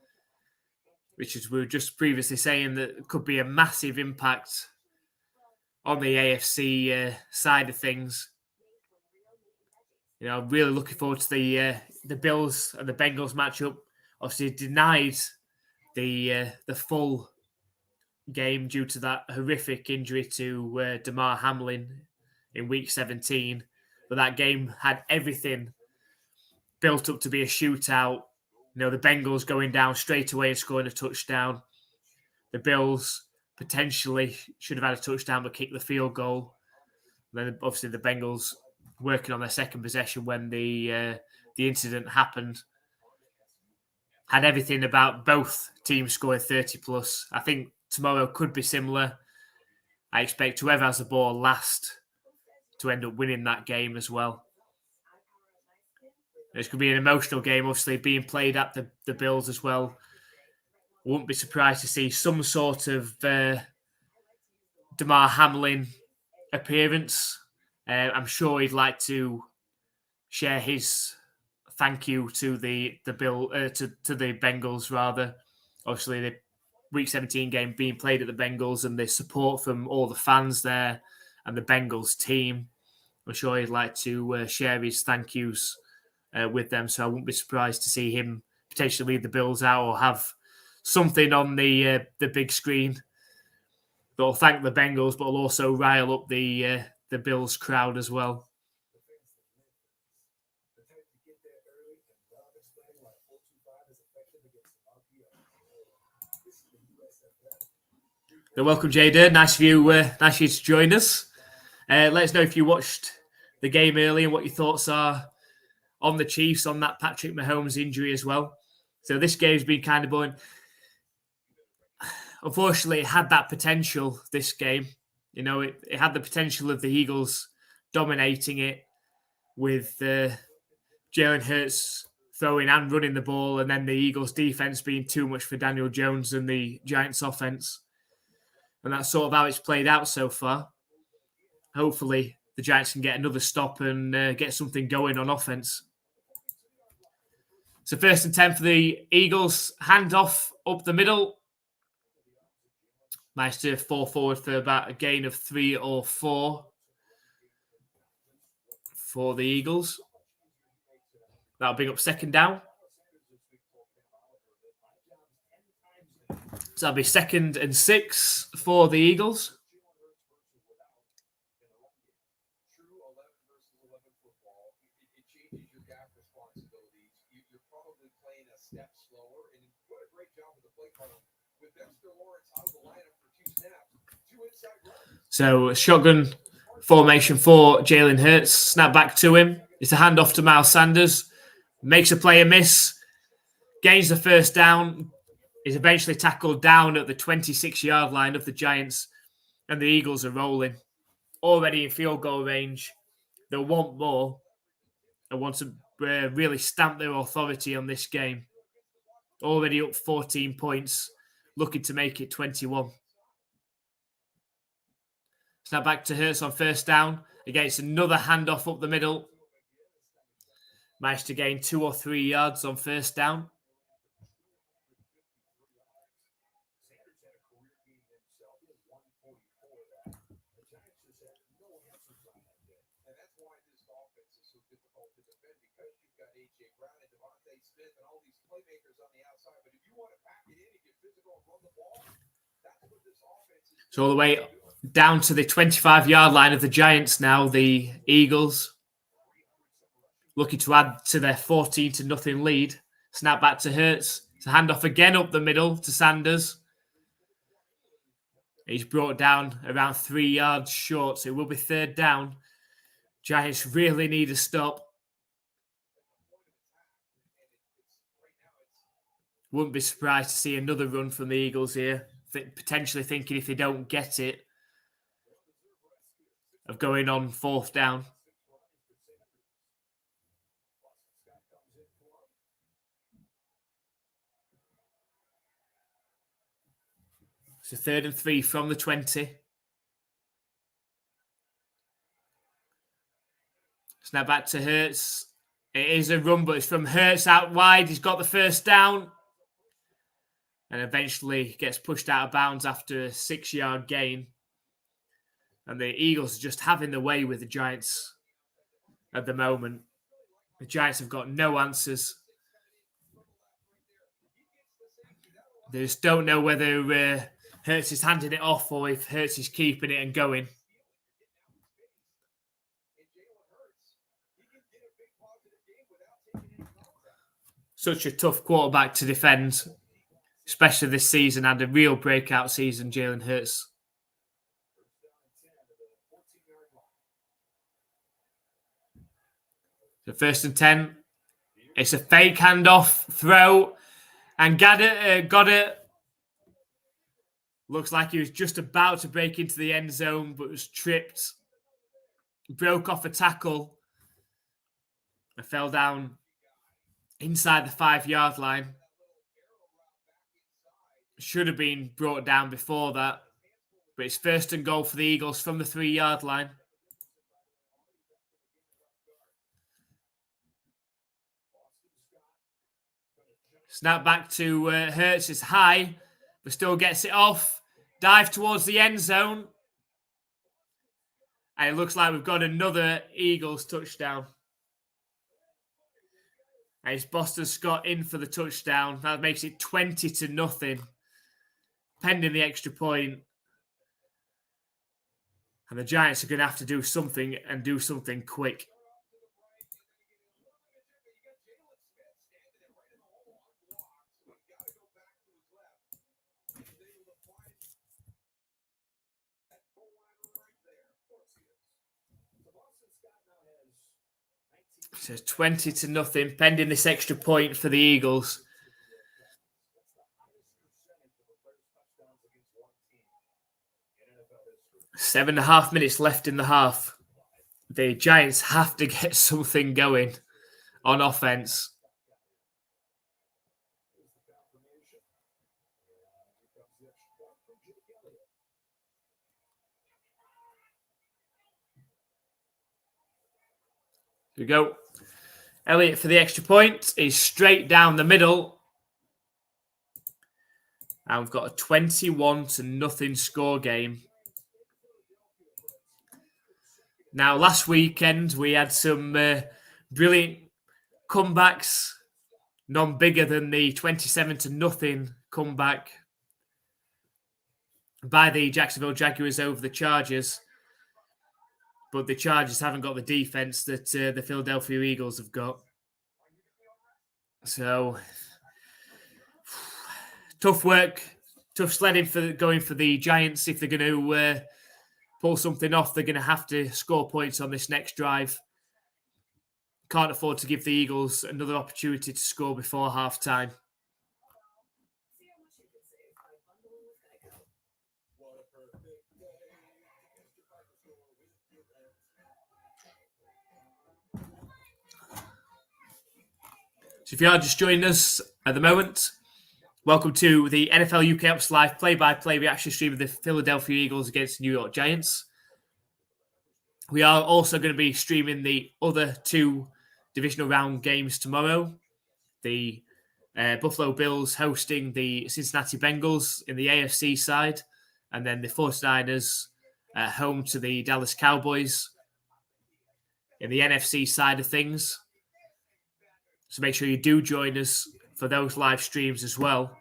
[SPEAKER 1] which is we were just previously saying that could be a massive impact on the AFC side of things. You know, I'm really looking forward to the Bills and the Bengals matchup. Obviously, denied the full game due to that horrific injury to Damar Hamlin in Week 17. But that game had everything built up to be a shootout. You know, the Bengals going down straight away and scoring a touchdown. The Bills potentially should have had a touchdown but kicked the field goal. Then obviously the Bengals working on their second possession when the incident happened. Had everything about both teams scoring 30 plus. I think tomorrow could be similar. I expect whoever has the ball last to end up winning that game as well. It's going to be an emotional game, obviously, being played at the Bills as well. Wouldn't be surprised to see some sort of Damar Hamlin appearance. I'm sure he'd like to share his thank you to the Bengals rather. Obviously, the Week 17 game being played at the Bengals and the support from all the fans there and the Bengals team. I'm sure he'd like to share his thank yous with them. So I wouldn't be surprised to see him potentially lead the Bills out or have something on the big screen that'll thank the Bengals, but will also rile up the Bills crowd as well. So welcome, Jada. Nice of you to join us. Let us know if you watched the game early and what your thoughts are on the Chiefs, on that Patrick Mahomes injury as well. So this game's been kind of boring. Unfortunately, it had that potential, this game. You know, it had the potential of the Eagles dominating it with Jalen Hurts throwing and running the ball, and then the Eagles' defense being too much for Daniel Jones and the Giants' offense. And that's sort of how it's played out so far. Hopefully, the Giants can get another stop and get something going on offense. So 1st and 10 for the Eagles. Handoff up the middle. Managed to fall forward for about a gain of 3 or 4 for the Eagles. That'll bring up second down. So that'll be 2nd and 6 for the Eagles. So shotgun formation for Jalen Hurts. Snap back to him. It's a handoff to Miles Sanders. Makes a player miss. Gains the first down. Is eventually tackled down at the 26-yard line of the Giants. And the Eagles are rolling. Already in field goal range. They'll want more. They want to really stamp their authority on this game. Already up 14 points. Looking to make it 21. Snap back to Hurts on first down against another handoff up the middle. Managed to gain 2 or 3 yards on first down. So all the way down to the 25-yard line of the Giants now, the Eagles looking to add to their 14-0 lead. Snap back to Hurts. It's a handoff again up the middle to Sanders. He's brought down around 3 yards short, so it will be third down. Giants really need a stop. Wouldn't be surprised to see another run from the Eagles here. Potentially thinking if they don't get it, of going on fourth down. So 3rd and 3 from the 20. Snap back to Hurts. It is a run, but it's from Hurts out wide. He's got the first down. And eventually gets pushed out of bounds after a 6-yard gain. And the Eagles are just having the way with the Giants at the moment. The Giants have got no answers. They just don't know whether Hurts is handing it off or if Hurts is keeping it and going. Such a tough quarterback to defend, especially this season, and a real breakout season, Jalen Hurts. So 1st and 10. It's a fake handoff, throw, and got it. Looks like he was just about to break into the end zone, but was tripped. Broke off a tackle and fell down inside the 5-yard line. Should have been brought down before that. But it's 1st and goal for the Eagles from the 3-yard line. Snap back to Hurts. It's high, but still gets it off. Dive towards the end zone. And it looks like we've got another Eagles touchdown. And it's Boston Scott in for the touchdown. That makes it 20-0. Pending the extra point. And the Giants are going to have to do something and do something quick. So 20-0, pending this extra point for the Eagles. 7.5 minutes left in the half. The Giants have to get something going on offense. Here we go. Elliott for the extra point is straight down the middle. And we've got a 21-0 score game. Now, last weekend, we had some brilliant comebacks, none bigger than the 27-0 comeback by the Jacksonville Jaguars over the Chargers. But the Chargers haven't got the defense that the Philadelphia Eagles have got. So, tough work, tough sledding for going for the Giants. If they're going to pull something off, they're going to have to score points on this next drive. Can't afford to give the Eagles another opportunity to score before halftime. So if you are just joining us at the moment, welcome to the NFL UK Ops Live play-by-play reaction stream of the Philadelphia Eagles against the New York Giants. We are also going to be streaming the other two divisional round games tomorrow. The Buffalo Bills hosting the Cincinnati Bengals in the AFC side, and then the 49ers home to the Dallas Cowboys in the NFC side of things. So make sure you do join us for those live streams as well.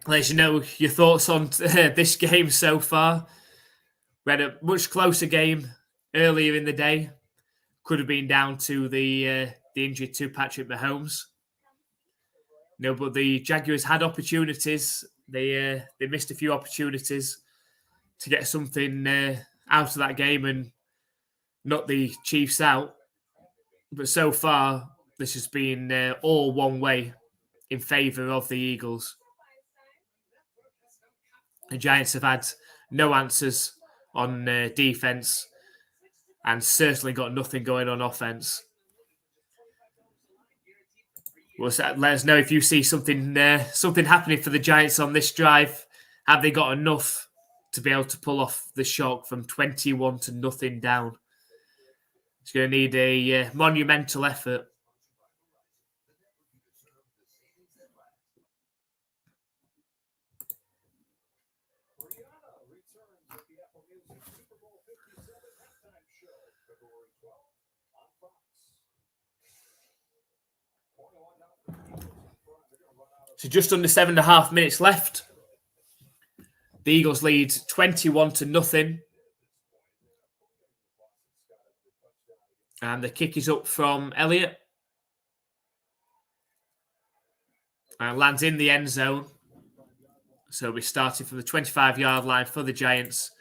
[SPEAKER 1] Let us know your thoughts on this game so far. We had a much closer game earlier in the day. Could have been down to the injury to Patrick Mahomes. No, but the Jaguars had opportunities. They missed a few opportunities to get something out of that game and knock the Chiefs out. But so far, this has been all one way in favour of the Eagles. The Giants have had no answers on defence and certainly got nothing going on offence. Well, let us know if you see something happening for the Giants on this drive. Have they got enough to be able to pull off the shock from 21-0 down? It's going to need a monumental effort. So just under 7.5 minutes left. The Eagles lead 21-0. And the kick is up from Elliott. And lands in the end zone. So we're starting from the 25-yard line for the Giants,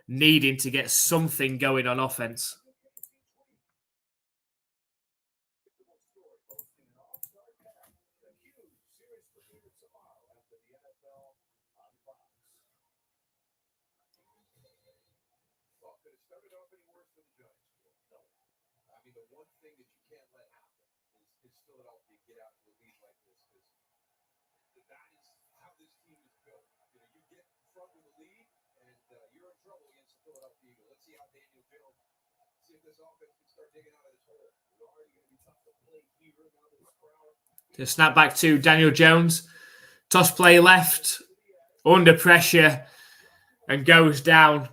[SPEAKER 1] needing to get something going on offense. To snap back to Daniel Jones. Toss play left. Under pressure. And goes down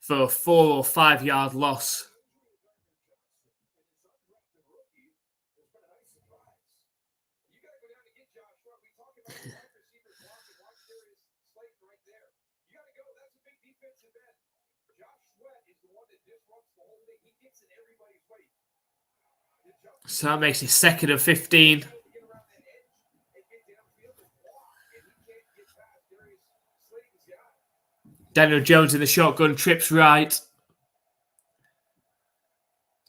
[SPEAKER 1] for a 4 or 5 yard loss. So that makes it 2nd and 15. Daniel Jones in the shotgun, trips right.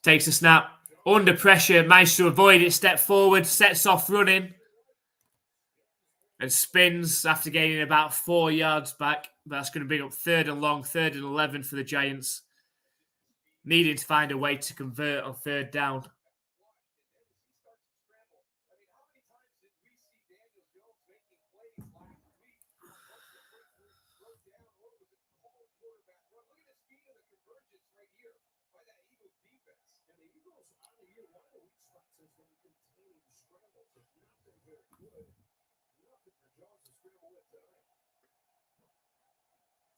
[SPEAKER 1] Takes a snap. Under pressure, managed to avoid it, step forward, sets off running. And spins after gaining about 4 yards back. But that's going to bring up 3rd and long, 3rd and 11 for the Giants. Needing to find a way to convert on 3rd down.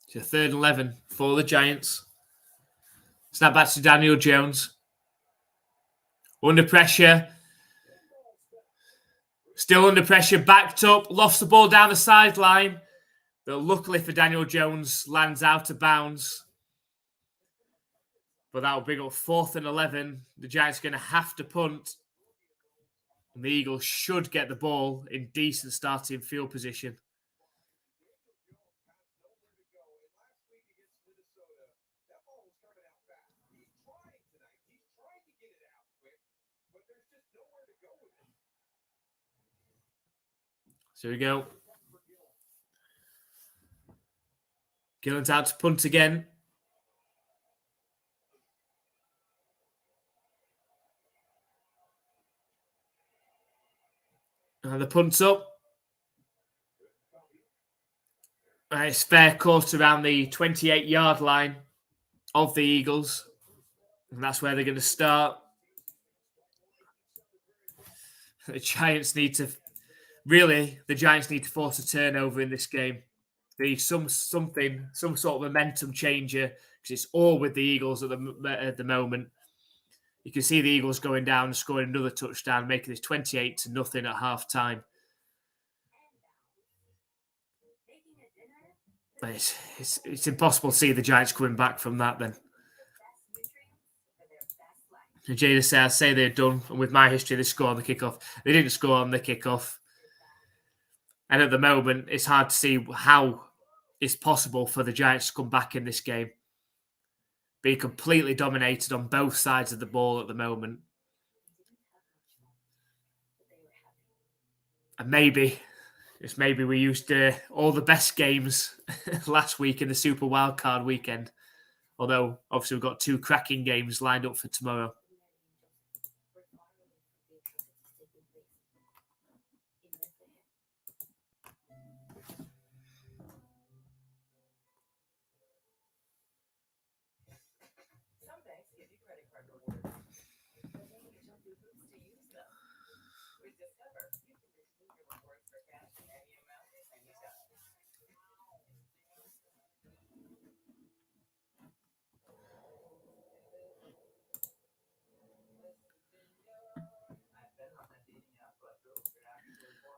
[SPEAKER 1] So 3rd and 11 for the Giants. Snap back to Daniel Jones. Under pressure. Still under pressure, backed up, lost the ball down the sideline. But luckily for Daniel Jones, lands out of bounds. But that will bring up 4th and 11. The Giants are going to have to punt. And the Eagles should get the ball in decent starting field position. So here we go. Gillen's out to punt again. And the punt's up. It's fair court around the 28-yard line of the Eagles. And that's where they're going to start. The Giants need to force a turnover in this game. They need some sort of momentum changer, because it's all with the Eagles at the moment. You can see the Eagles going down and scoring another touchdown, making this 28-0 at half time. It's impossible to see the Giants coming back from that then. Jada says, I say they're done. And with my history, they score on the kickoff. They didn't score on the kickoff. And at the moment, it's hard to see how it's possible for the Giants to come back in this game. Being completely dominated on both sides of the ball at the moment. And maybe we used all the best games last week in the Super Wildcard weekend. Although, obviously, we've got 2 cracking games lined up for tomorrow.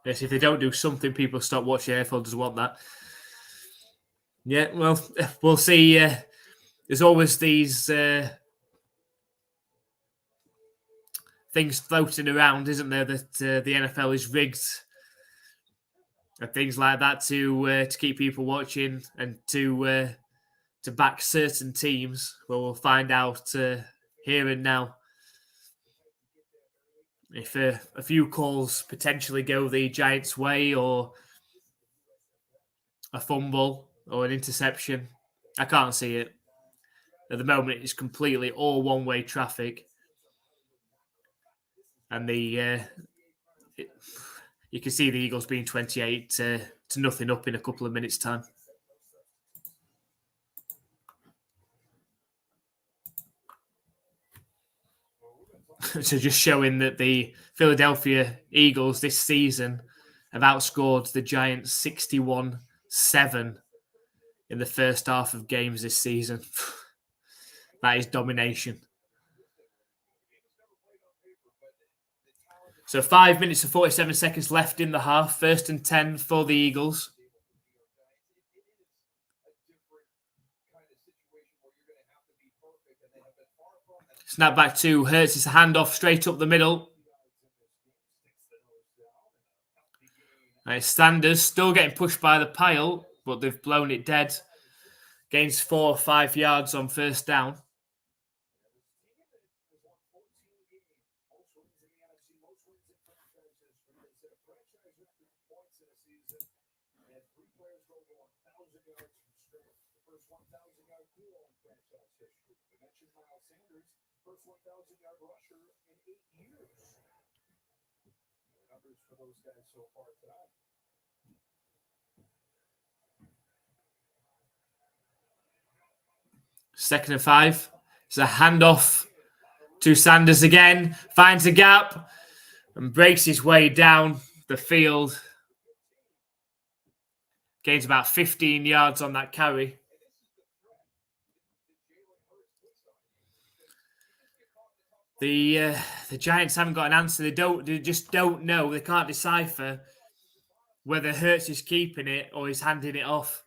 [SPEAKER 1] Yes, if they don't do something, people stop watching. AFL doesn't want that. Yeah, well, we'll see. There's always these things floating around, isn't there, that the NFL is rigged and things like that to keep people watching and to back certain teams. Well, we'll find out here and now. If a few calls potentially go the Giants' way, or a fumble or an interception, I can't see it. At the moment, it's completely all one-way traffic. And you can see the Eagles being 28-0 up in a couple of minutes' time. So just showing that the Philadelphia Eagles this season have outscored the Giants 61-7 in the first half of games this season. That is domination. So 5 minutes and 47 seconds left in the half. 1st and 10 for the Eagles. Snap back to Hurts. It's a handoff straight up the middle. Sanders still getting pushed by the pile, but they've blown it dead. Gains 4 or 5 yards on 1st down. Second and 5. It's a handoff to Sanders again. Finds a gap and breaks his way down the field. Gains about 15 yards on that carry. The Giants haven't got an answer. They just don't know. They can't decipher whether Hurts is keeping it or he's handing it off.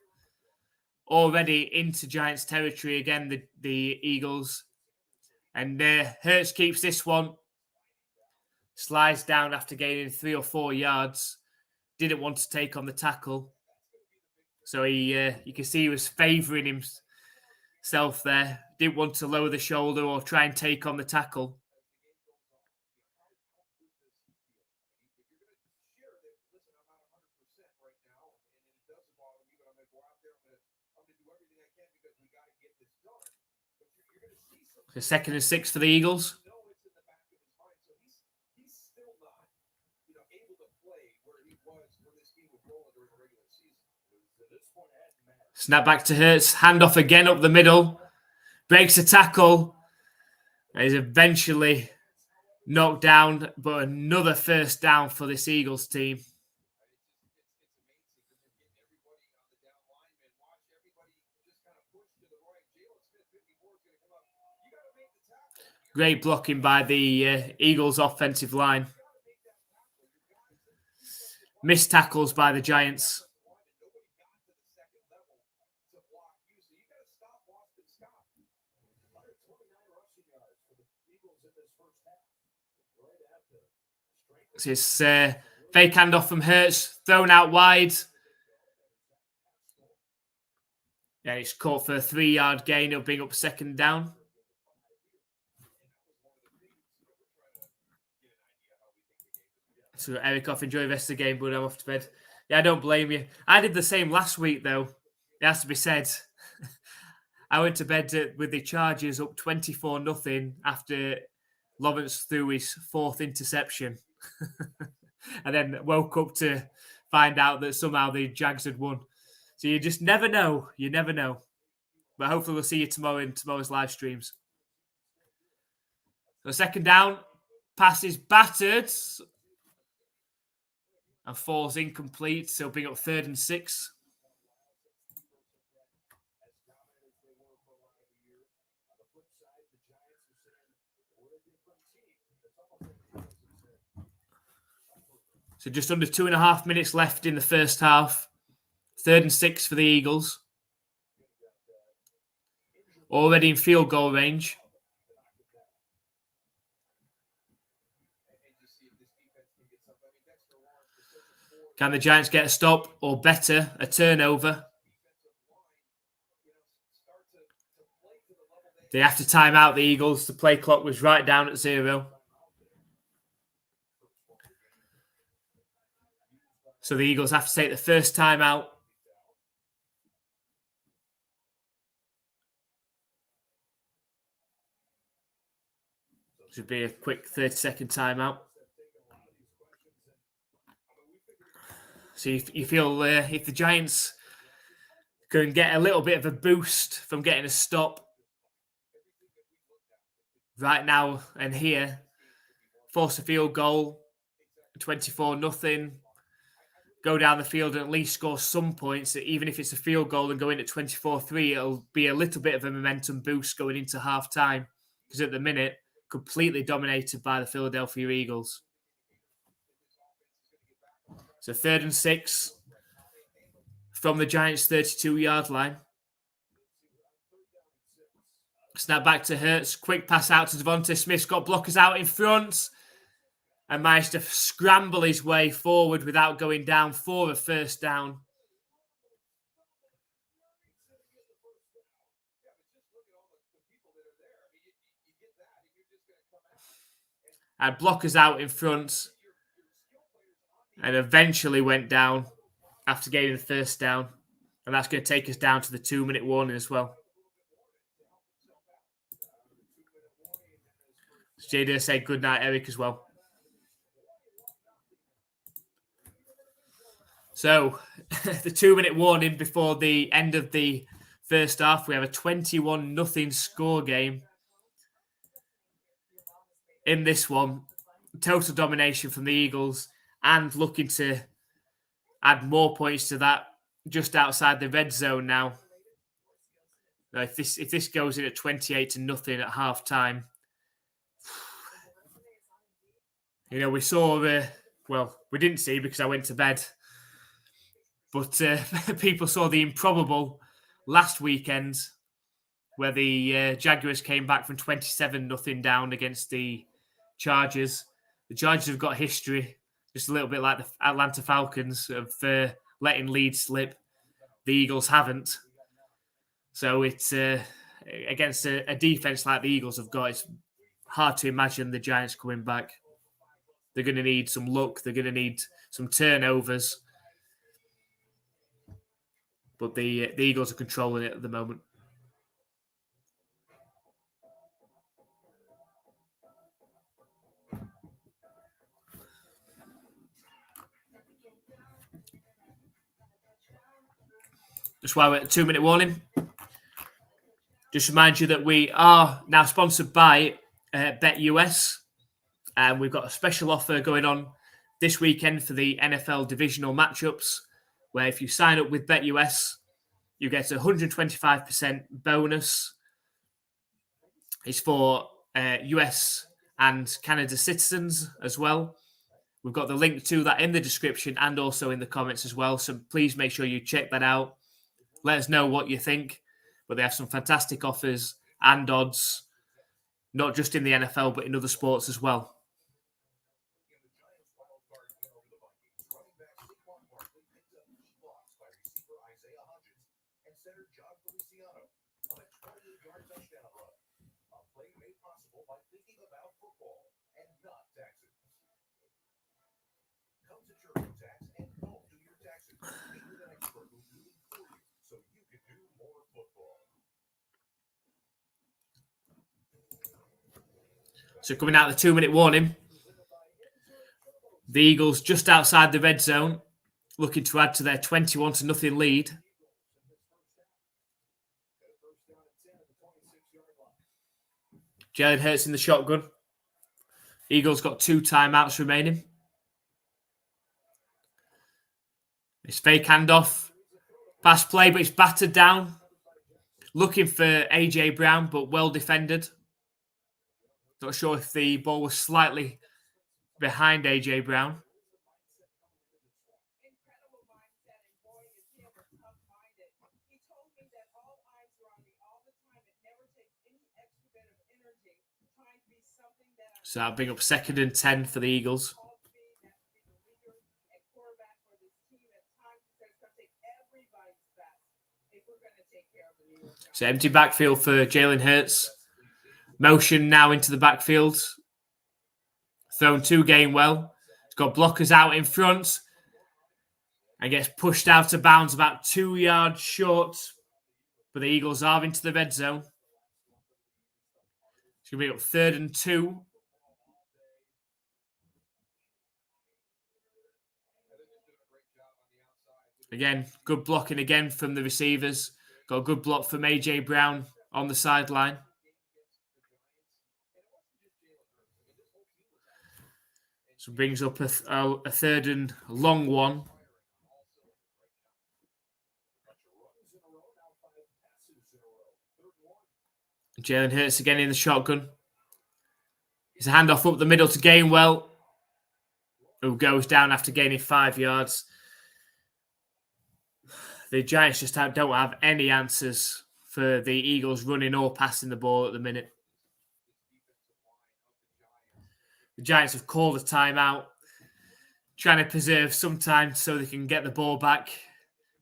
[SPEAKER 1] Already into Giants territory again, the Eagles. And Hurts keeps this one. Slides down after gaining 3 or 4 yards. Didn't want to take on the tackle. So you can see he was favouring himself there. Didn't want to lower the shoulder or try and take on the tackle. So 2nd and 6 for the Eagles. Snap back to Hurts. Handoff again up the middle. Breaks a tackle. And is eventually knocked down, but another first down for this Eagles team. Great blocking by the Eagles offensive line. Missed tackles by the Giants. This fake handoff from Hurts, thrown out wide. Yeah, it's caught for a 3-yard gain. It'll bring up 2nd down. So Eric off, enjoy the rest of the game, but I'm off to bed. Yeah, I don't blame you. I did the same last week, though. It has to be said. I went to bed with the Chargers up 24-0 after Lawrence threw his 4th interception. And then woke up to find out that somehow the Jags had won. So you just never know. You never know. But hopefully we'll see you tomorrow in tomorrow's live streams. So 2nd down. Pass is battered. And falls incomplete. So bring up 3rd and 6. So just under 2.5 minutes left in the first half. 3rd and 6 for the Eagles. Already in field goal range. Can the Giants get a stop or better, a turnover? They have to time out the Eagles. The play clock was right down at 0. So the Eagles have to take the first time out. Should be a quick 30-second timeout. So you feel if the Giants can get a little bit of a boost from getting a stop right now and here, force a field goal, 24-0, go down the field and at least score some points, even if it's a field goal and go in at 24-3, it'll be a little bit of a momentum boost going into halftime, because at the minute, completely dominated by the Philadelphia Eagles. So 3rd and 6 from the Giants' 32-yard line. Snap back to Hurts. Quick pass out to Devontae Smith. Got blockers out in front and managed to scramble his way forward without going down for a first down. Had blockers out in front and eventually went down after getting the first down. And that's going to take us down to the 2-minute warning as well. Jada said good night, Eric, as well. So, the 2-minute warning before the end of the first half. We have a 21-0 score game in this one. Total domination from the Eagles and looking to add more points to that just outside the red zone now. If this goes in at 28-0 at half time, We saw, we didn't see because I went to bed, but people saw the improbable last weekend where the Jaguars came back from 27-0 down against the Chargers. The Chargers have got history, just a little bit like the Atlanta Falcons, of letting leads slip. The Eagles haven't. So it's against a defense like the Eagles have got, it's hard to imagine the Giants coming back. They're going to need some luck. They're going to need some turnovers. But the Eagles are controlling it at the moment. Just while we're at 2-minute warning, just remind you that we are now sponsored by BetUS. And we've got a special offer going on this weekend for the NFL divisional matchups, where if you sign up with BetUS, you get a 125% bonus. It's for US and Canada citizens as well. We've got the link to that in the description and also in the comments as well. So please make sure you check that out. Let us know what you think. But they have some fantastic offers and odds, not just in the NFL, but in other sports as well. So coming out of the 2-minute warning, the Eagles just outside the red zone, looking to add to their 21-0 lead. Jalen Hurts in the shotgun. Eagles got 2 timeouts remaining. It's fake handoff. Pass play, but it's battered down. Looking for A.J. Brown, but well defended. Not sure if the ball was slightly behind A.J. Brown. So I'll bring up 2nd and 10 for the Eagles. So empty backfield for Jalen Hurts. Motion now into the backfield. Thrown to Gainwell. He's got blockers out in front. And gets pushed out of bounds about 2 yards short. But the Eagles are into the red zone. It's going to be up 3rd and 2. Again, good blocking again from the receivers. Got a good block from A.J. Brown on the sideline. So brings up a 3rd and long one. Jalen Hurts again in the shotgun. It's a handoff up the middle to Gainwell, who goes down after gaining 5 yards. The Giants just don't have any answers for the Eagles running or passing the ball at the minute. The Giants have called a timeout, trying to preserve some time so they can get the ball back,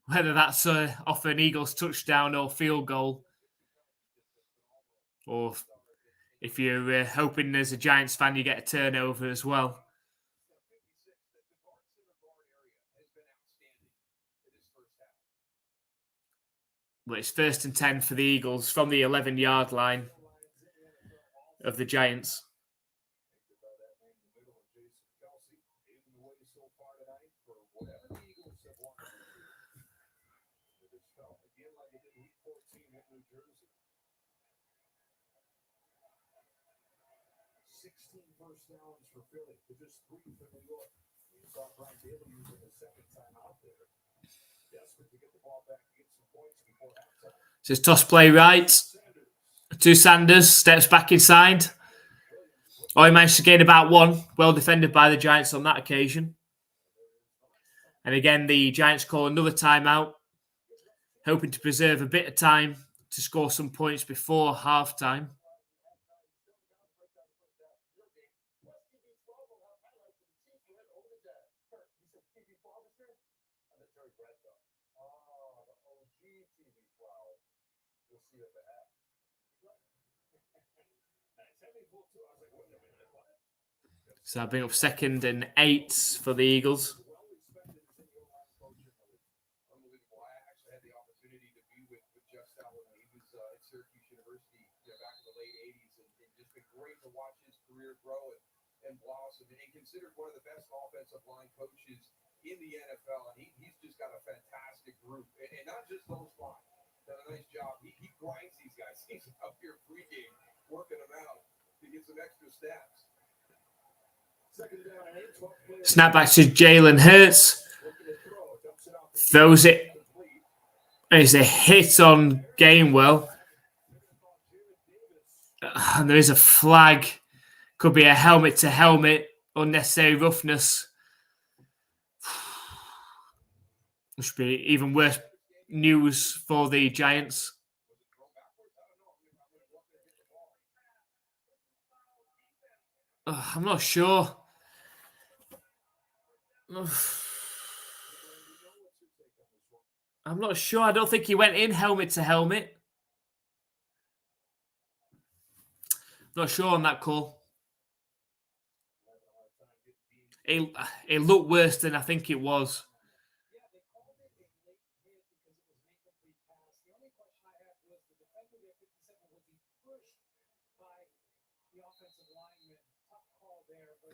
[SPEAKER 1] whether that's off an Eagles touchdown or field goal. Or if you're hoping as a Giants fan you get a turnover as well. But it's 1st and 10 for the Eagles from the 11-yard line of the Giants. Says toss play right to Sanders, steps back inside. Oh, he managed to gain about one. Well defended by the Giants on that occasion. And again, the Giants call another timeout, hoping to preserve a bit of time to score some points before halftime. So I'll bring up 2nd and 8 for the Eagles.
[SPEAKER 2] And blossom, and considered one of the best offensive line coaches in the NFL, and he's just got a fantastic group, and not just those five. Done a nice job. He grinds these guys. He's up here pregame working them out to get some extra steps.
[SPEAKER 1] Snap back to Jalen Hurts. Throws it. It's a hit on Gainwell. And there is a flag. Could be a helmet to helmet. Unnecessary roughness. Which should be even worse news for the Giants. I'm not sure. I'm not sure. I don't think he went in helmet to helmet. Not sure on that call. It looked worse than I think it was.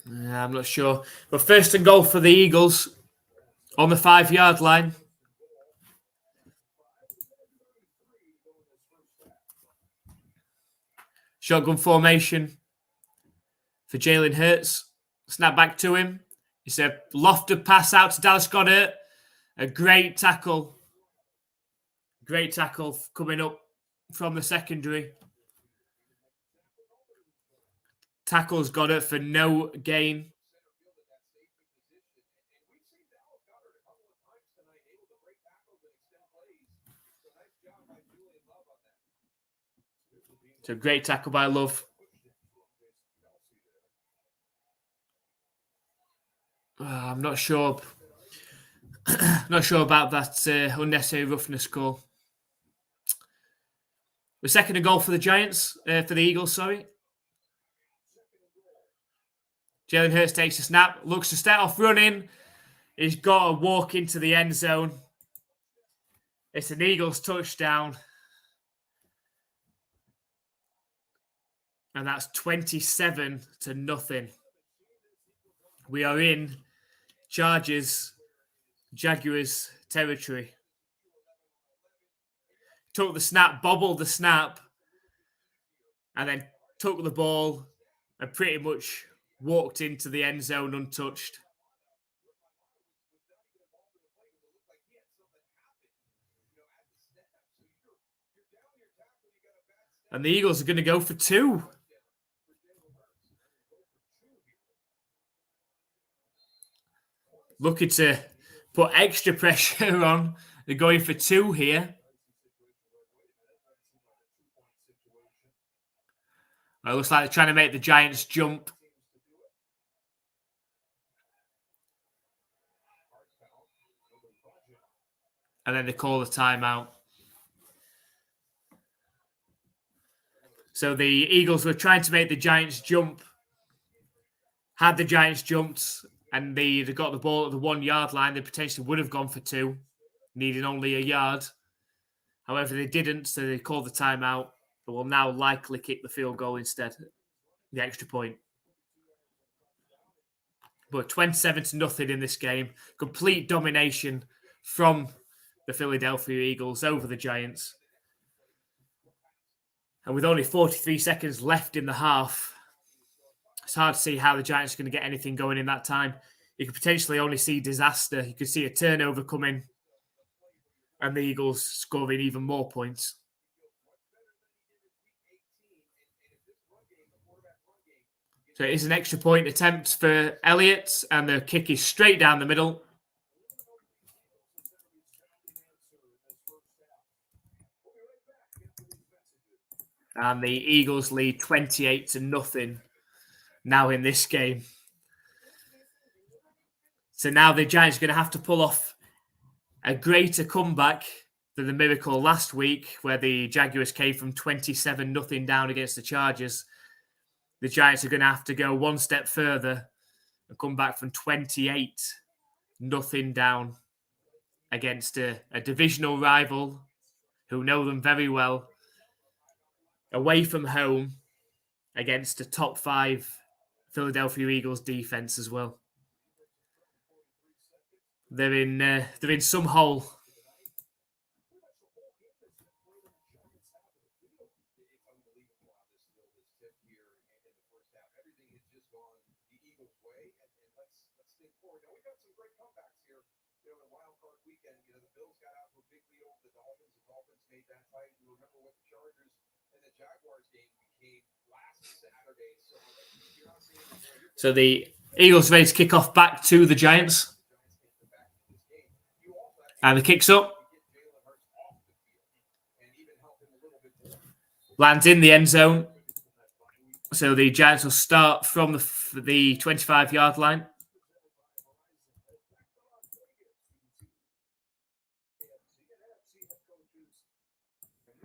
[SPEAKER 1] I'm not sure. But 1st and goal for the Eagles on the 5-yard line. Shotgun formation for Jalen Hurts. Snap back to him. It's a lofted pass out to Dallas Goedert. A great tackle. Great tackle coming up from the secondary. Tackles Goedert for no gain. So great tackle by Love. I'm not sure. Not sure about that unnecessary roughness call. The 2nd and goal for the Giants, for the Eagles, sorry. Jalen Hurts takes a snap, looks to start off running. He's got to walk into the end zone. It's an Eagles touchdown. And that's 27-0. We are in Jaguars territory. Took the snap, bobbled the snap, and then took the ball and pretty much walked into the end zone untouched. And the Eagles are going to go for 2. Looking to put extra pressure on. They're going for 2 here. It looks like they're trying to make the Giants jump. And then they call the timeout. So the Eagles were trying to make the Giants jump. Had the Giants jumped and they got the ball at the 1-yard line, they potentially would have gone for 2, needing only a yard. However, they didn't, so they called the timeout. They will now likely kick the field goal instead, the extra point. But 27-0 in this game. Complete domination from the Philadelphia Eagles over the Giants. And with only 43 seconds left in the half, it's hard to see how the Giants are going to get anything going in that time. You could potentially only see disaster. You could see a turnover coming and the Eagles scoring even more points. So it is an extra point attempt for Elliott, and the kick is straight down the middle. And the Eagles lead 28-0 now in this game. So now the Giants are going to have to pull off a greater comeback than the miracle last week, where the Jaguars came from 27-0 down against the Chargers. The Giants are going to have to go one step further and come back from 28-0 down against a divisional rival who know them very well, away from home against a top 5 Philadelphia Eagles defense as well. They're in some hole. So the Eagles ready to kick off back to the Giants. And the kick's up. Lands in the end zone. So the Giants will start from the 25-yard line.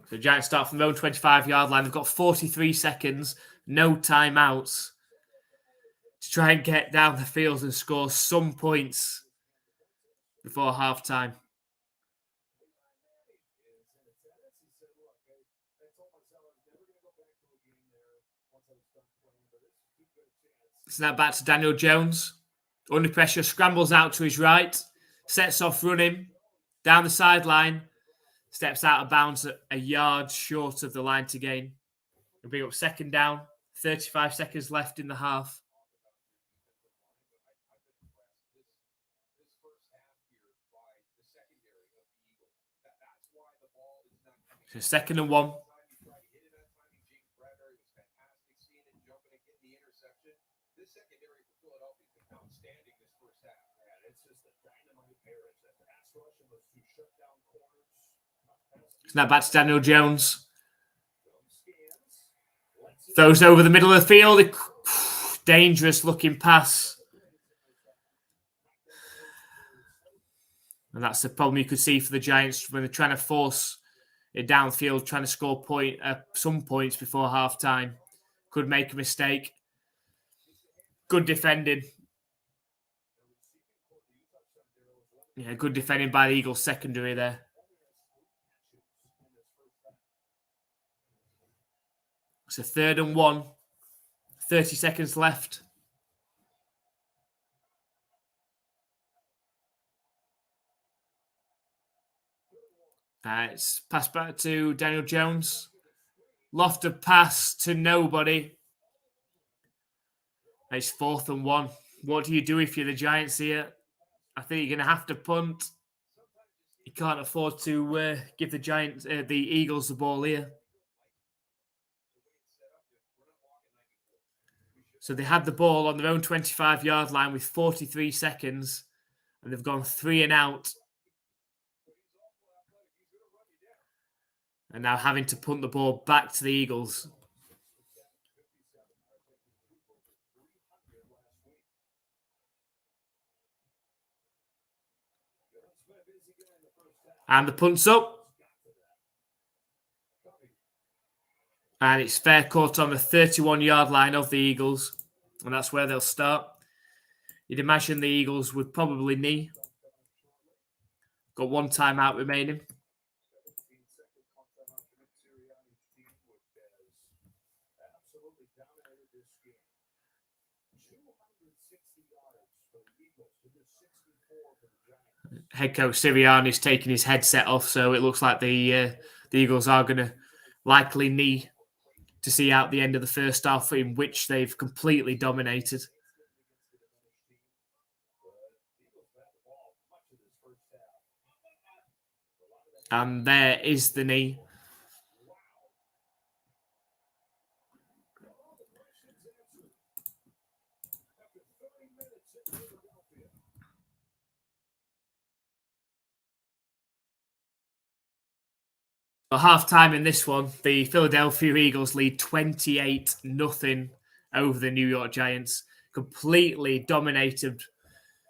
[SPEAKER 1] So the Giants start from their own 25-yard line. They've got 43 seconds, no timeouts, to try and get down the field and score some points before halftime. Snap back to Daniel Jones. Under pressure, scrambles out to his right, sets off running down the sideline, steps out of bounds a yard short of the line to gain. We'll bring up second down, 35 seconds left in the half. So 2nd and 1. Snap back to Daniel Jones. Throws over the middle of the field. Dangerous looking pass. And that's the problem you could see for the Giants when they're trying to force it downfield, trying to score some points before halftime. Could make a mistake. Good defending. Yeah, good defending by the Eagles secondary there. So 3rd and 1. 30 seconds left. It's passed back to Daniel Jones. Lofted pass to nobody. It's 4th and 1. What do you do if you're the Giants here? I think you're going to have to punt. You can't afford to give the Eagles the ball here. So they had the ball on their own 25-yard line with 43 seconds, and they've gone 3 and out. And now having to punt the ball back to the Eagles. And the punt's up. And it's fair caught on the 31-yard line of the Eagles. And that's where they'll start. You'd imagine the Eagles would probably knee. Got 1 timeout remaining. Head coach Sirianni's taking his headset off, so it looks like the Eagles are going to likely knee to see out the end of the first half, in which they've completely dominated. And there is the knee. At half time in this one, the Philadelphia Eagles lead 28-0 over the New York Giants. Completely dominated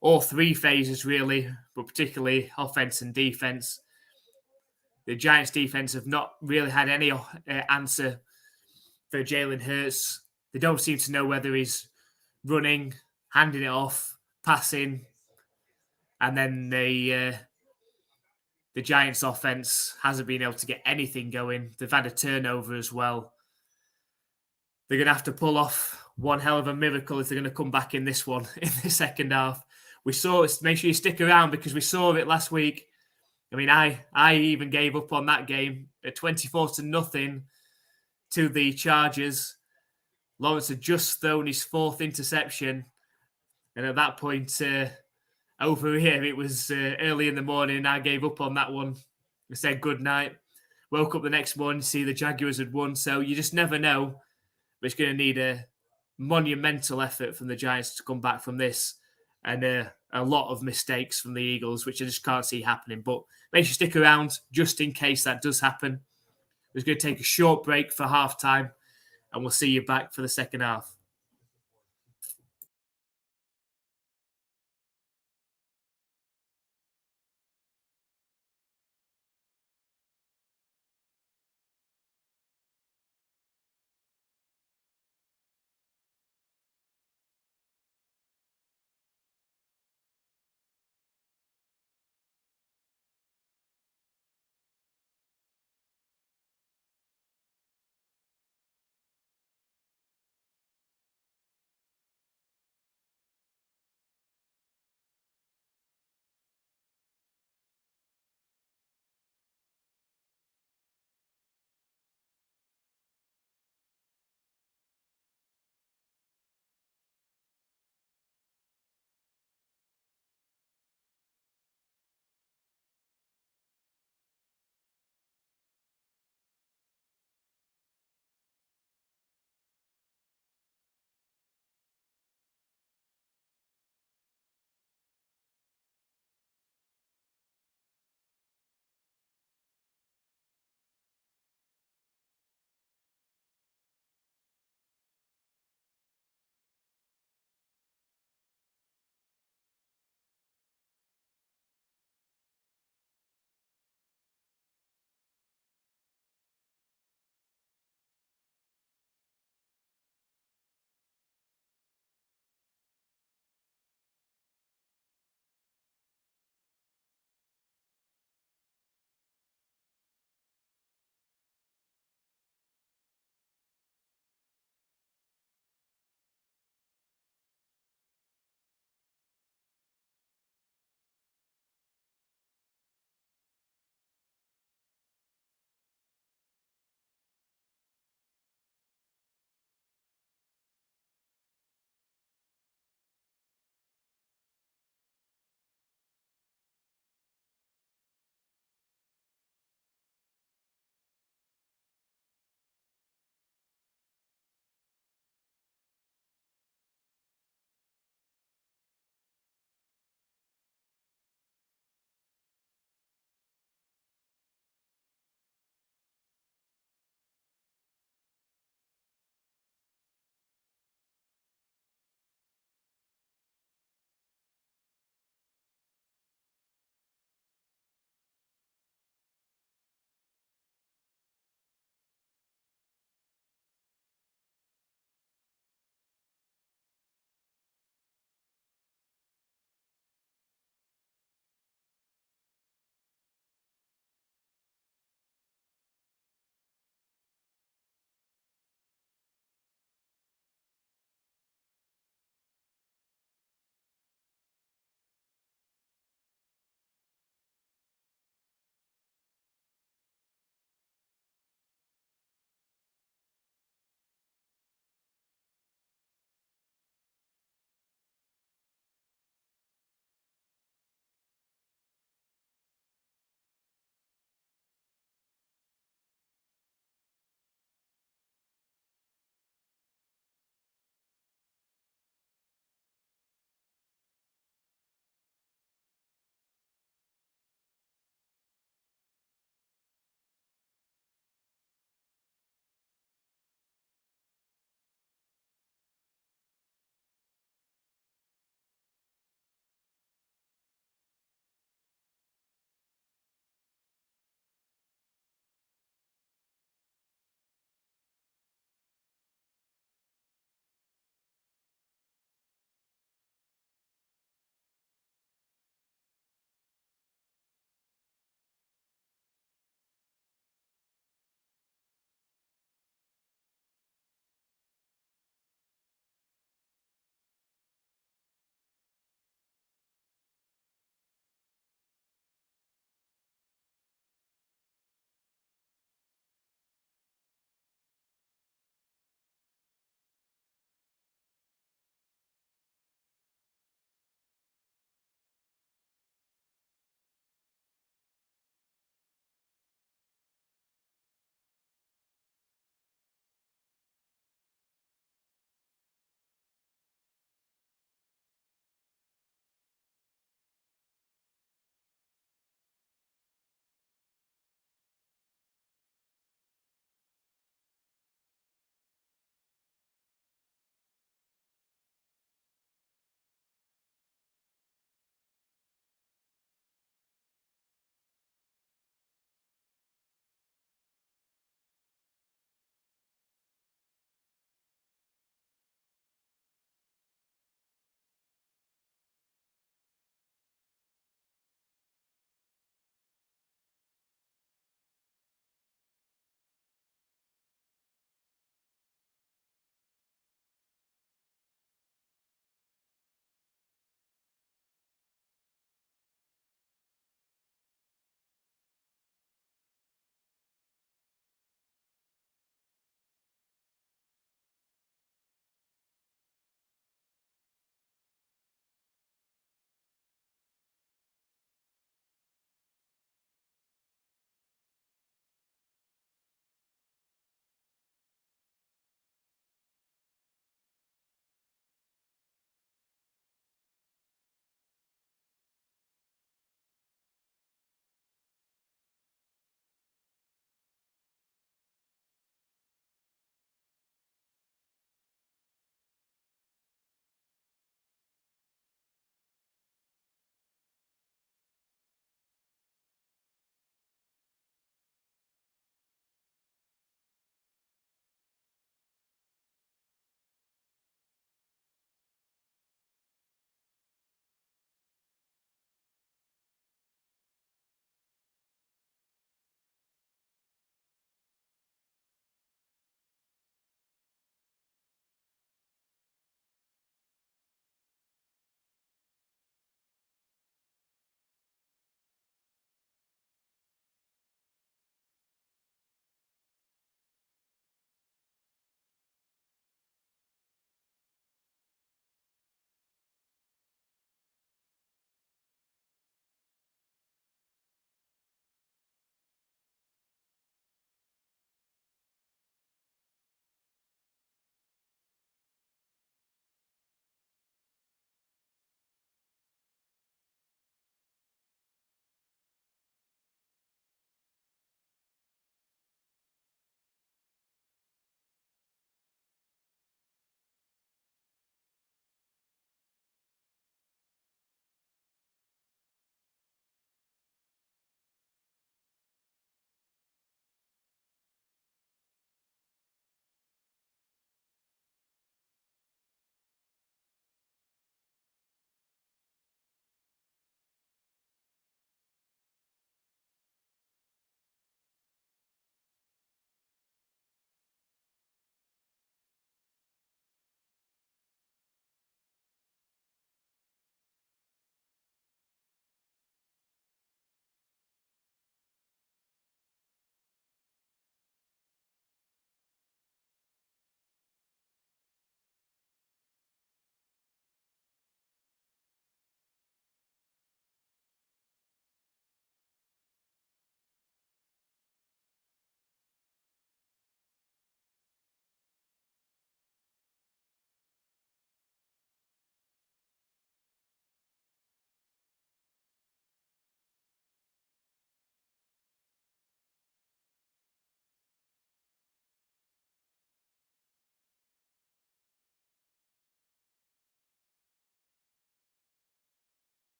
[SPEAKER 1] all three phases, really, but particularly offense and defense. The Giants' defense have not really had any answer for Jalen Hurts. They don't seem to know whether he's running, handing it off, passing, and then the Giants' offense hasn't been able to get anything going. They've had a turnover as well. They're going to have to pull off one hell of a miracle if they're going to come back in this one in the second half. We saw it. Make sure you stick around because we saw it last week. I mean, I even gave up on that game at 24-0 to the Chargers. Lawrence had just thrown his fourth interception. And at that point, over here, it was early in the morning. I gave up on that one. I said good night. Woke up the next morning to see the Jaguars had won. So you just never know. But it's going to need a monumental effort from the Giants to come back from this. And a lot of mistakes from the Eagles, which I just can't see happening. But make sure you stick around just in case that does happen. We're going to take a short break for halftime. And we'll see you back for the second half.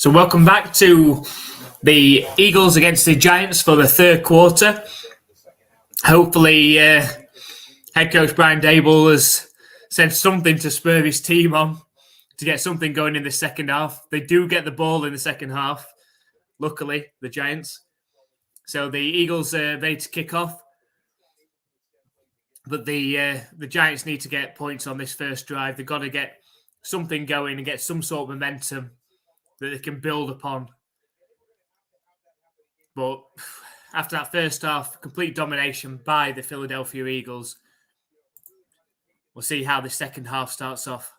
[SPEAKER 1] So welcome back to the Eagles against the Giants for the third quarter. Hopefully, head coach Brian Dable has said something to spur his team on to get something going in the second half. They do get the ball in the second half, luckily, the Giants. So the Eagles are ready to kick off. But the Giants need to get points on this first drive. They've got to get something going and get some sort of momentum that they can build upon. But after that first half, complete domination by the Philadelphia Eagles, we'll see how the second half starts off.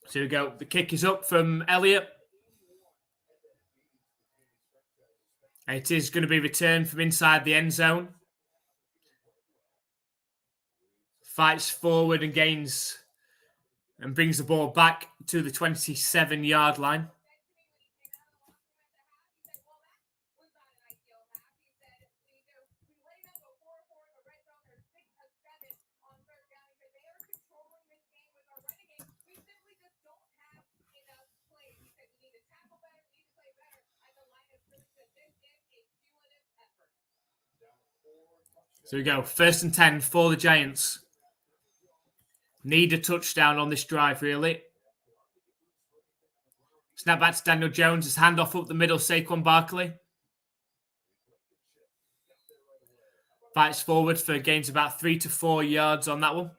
[SPEAKER 1] So here we go. The kick is up from Elliott. And it is going to be returned from inside the end zone. Fights forward and gains and brings the ball back to the 27-yard line. So we go. 1st and 10 for the Giants. Need a touchdown on this drive, really. Snap back to Daniel Jones. His handoff up the middle, Saquon Barkley. Fights forward for gains about 3 to 4 yards on that one.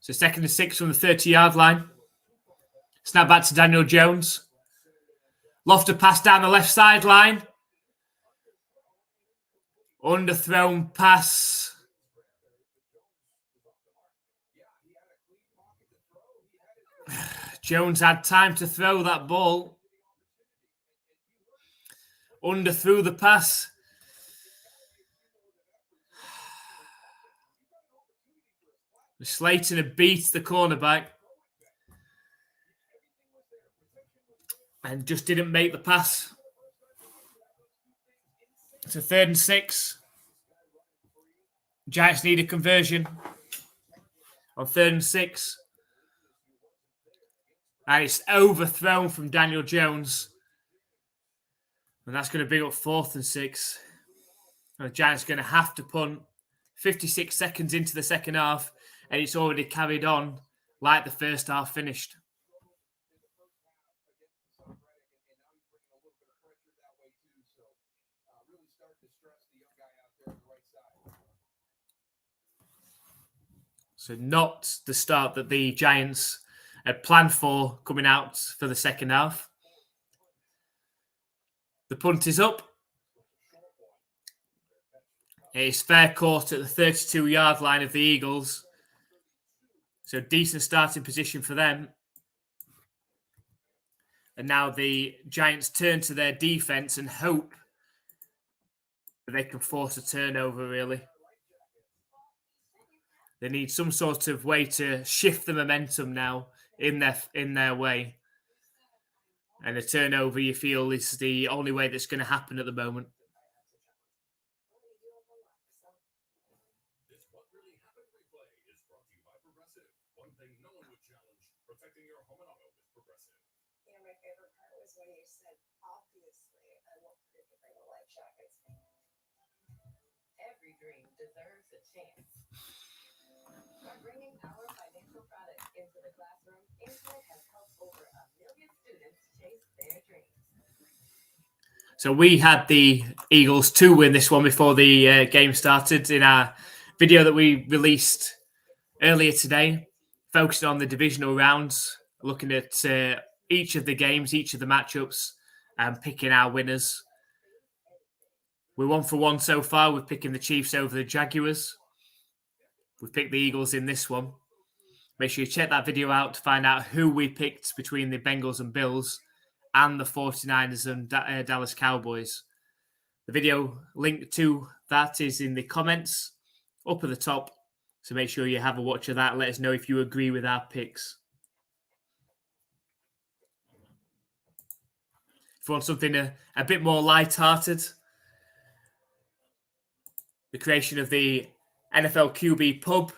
[SPEAKER 1] So 2nd and 6 from the 30-yard line. Snap back to Daniel Jones. Lofted pass down the left sideline. Underthrown pass. Jones had time to throw that ball. Underthrew the pass. Slayton had beat the cornerback and just didn't make the pass. It's a 3rd and 6. Giants need a conversion on 3rd and 6. And it's overthrown from Daniel Jones. And that's going to bring up 4th and 6. And the Giants are going to have to punt 56 seconds into the second half. And it's already carried on like the first half finished. So not the start that the Giants had planned for coming out for the second half. The punt is up. It's fair caught at the 32-yard line of the Eagles. So decent starting position for them. And now the Giants turn to their defense and hope that they can force a turnover, really. They need some sort of way to shift the momentum now in their way. And a turnover, you feel, is the only way that's going to happen at the moment.
[SPEAKER 3] Every dream deserves a chance. By bringing our financial products into the classroom, Insight has helped over 1 million students chase their dreams.
[SPEAKER 1] So we had the Eagles to win this one before the game started in our video that we released earlier today, focusing on the divisional rounds, looking at each of the games, each of the matchups, and picking our winners. We're 1 for 1 so far. We're picking the Chiefs over the Jaguars. We've picked the Eagles in this one. Make sure you check that video out to find out who we picked between the Bengals and Bills. and the 49ers and Dallas Cowboys. The video link to that is in the comments up at the top. So make sure you have a watch of that. Let us know if you agree with our picks. If you want something a bit more light-hearted, the creation of the NFL QB Pub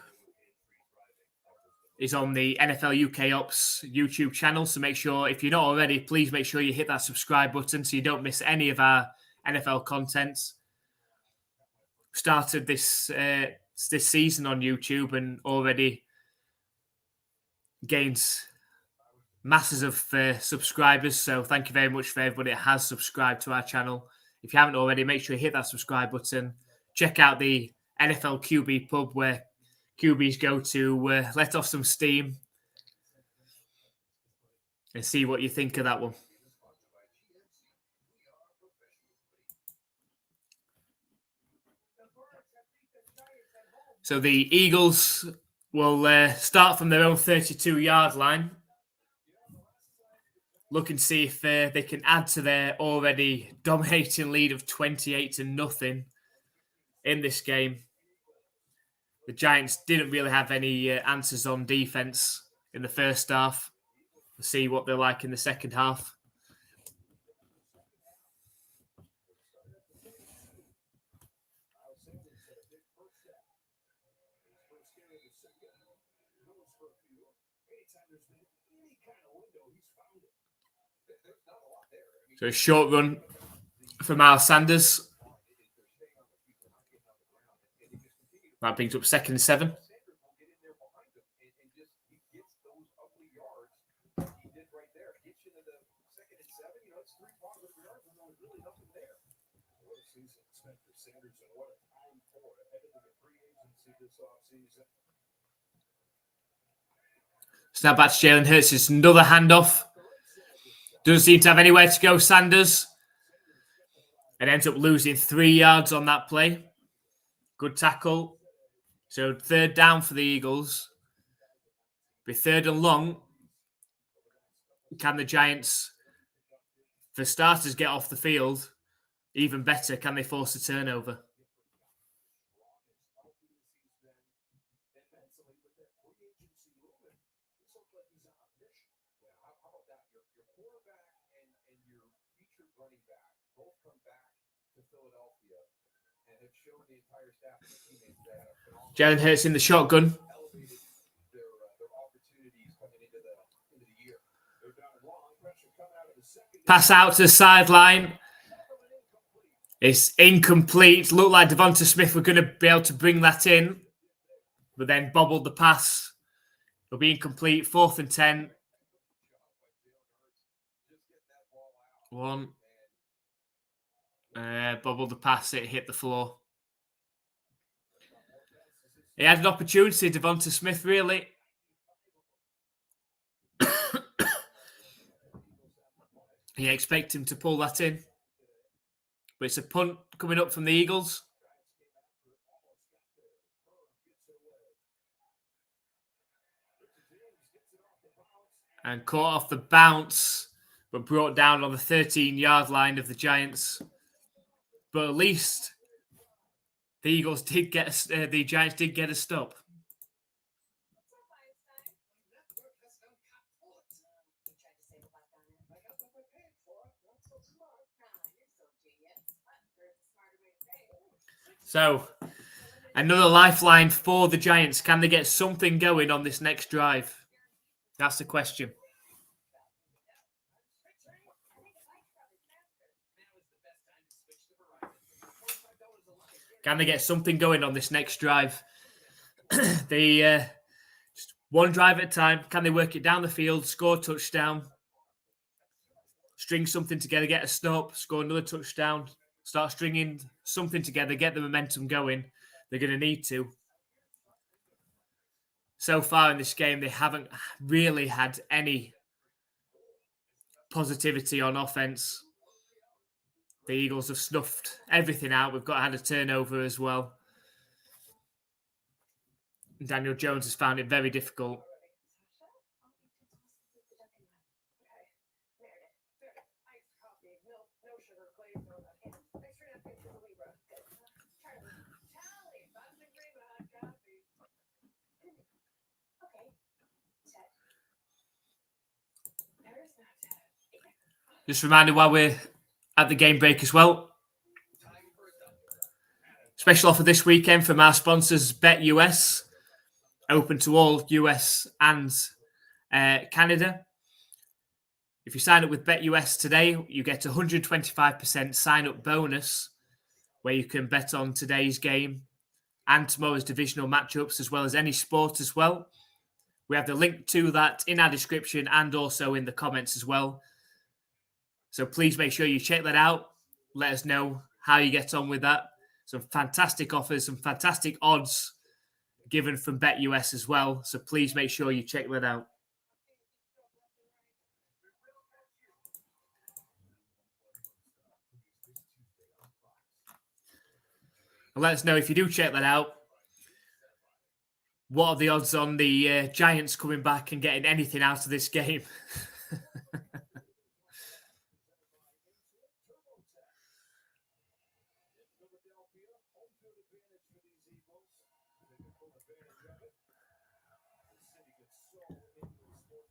[SPEAKER 1] is on the NFL UK Ops YouTube channel. So make sure, if you're not already, please make sure you hit that subscribe button so you don't miss any of our NFL content. Started this season on YouTube and already gained masses of subscribers. So thank you very much for everybody that has subscribed to our channel. If you haven't already, make sure you hit that subscribe button. Check out the NFL QB Pub where QBs go to let off some steam and see what you think of that one. So the Eagles will start from their own 32-yard line. Looking to see if they can add to their already dominating lead of 28-0 in this game. The Giants didn't really have any answers on defense in the first half. We'll see what they're like in the second half. So a short run for Miles Sanders. That brings up 2nd and 7. Snap back to Jalen Hurts. It's another handoff. Doesn't seem to have anywhere to go, Sanders. And ends up losing 3 yards on that play. Good tackle. So 3rd down for the Eagles. Be 3rd and long. Can the Giants, for starters, get off the field? Even better, can they force a turnover? Jalen Hurts in the shotgun. Pass out to the sideline. It's incomplete. Looked like Devonta Smith were going to be able to bring that in, but then bobbled the pass. It'll be incomplete. 4th and 10. 1. Bobbled the pass. It hit the floor. He had an opportunity, Devonta Smith, really. You expect him to pull that in. But it's a punt coming up from the Eagles. And caught off the bounce, but brought down on the 13-yard line of the Giants. But at least the Eagles did get the Giants did get a stop. So, another lifeline for the Giants. Can they get something going on this next drive? That's the question. Can they get something going on this next drive? They just one drive at a time. Can they work it down the field, score a touchdown, string something together, get a stop, score another touchdown, start stringing something together, get the momentum going? They're going to need to. So far in this game, they haven't really had any positivity on offense. The Eagles have snuffed everything out. We've had a turnover as well. Daniel Jones has found it very difficult. Just a reminder while we're at the game break as well. Special offer this weekend from our sponsors, Bet US, open to all US and Canada. If you sign up with Bet US today, you get 125% sign-up bonus where you can bet on today's game and tomorrow's divisional matchups, as well as any sport as well. We have the link to that in our description and also in the comments as well. So please make sure you check that out. Let us know how you get on with that. Some fantastic offers, some fantastic odds given from Bet US as well. So please make sure you check that out. And let us know if you do check that out. What are the odds on the Giants coming back and getting anything out of this game?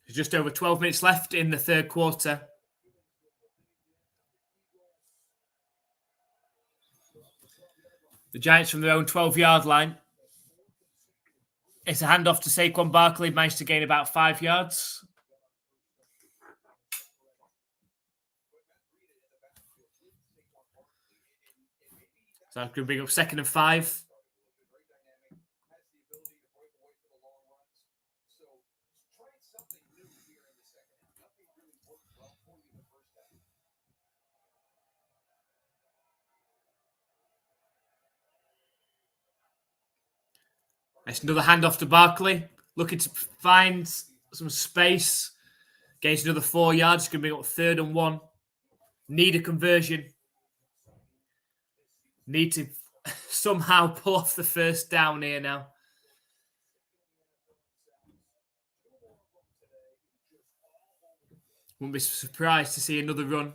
[SPEAKER 1] There's just over 12 minutes left in the third quarter. The Giants from their own 12-yard line. It's a handoff to Saquon Barkley, managed to gain about 5 yards. So that's going to bring up 2nd and 5. It's another handoff to Barkley. Looking to find some space. Gains another 4 yards. It's going to bring up 3rd and 1. Need a conversion. Need to somehow pull off the first down here now. Wouldn't be surprised to see another run.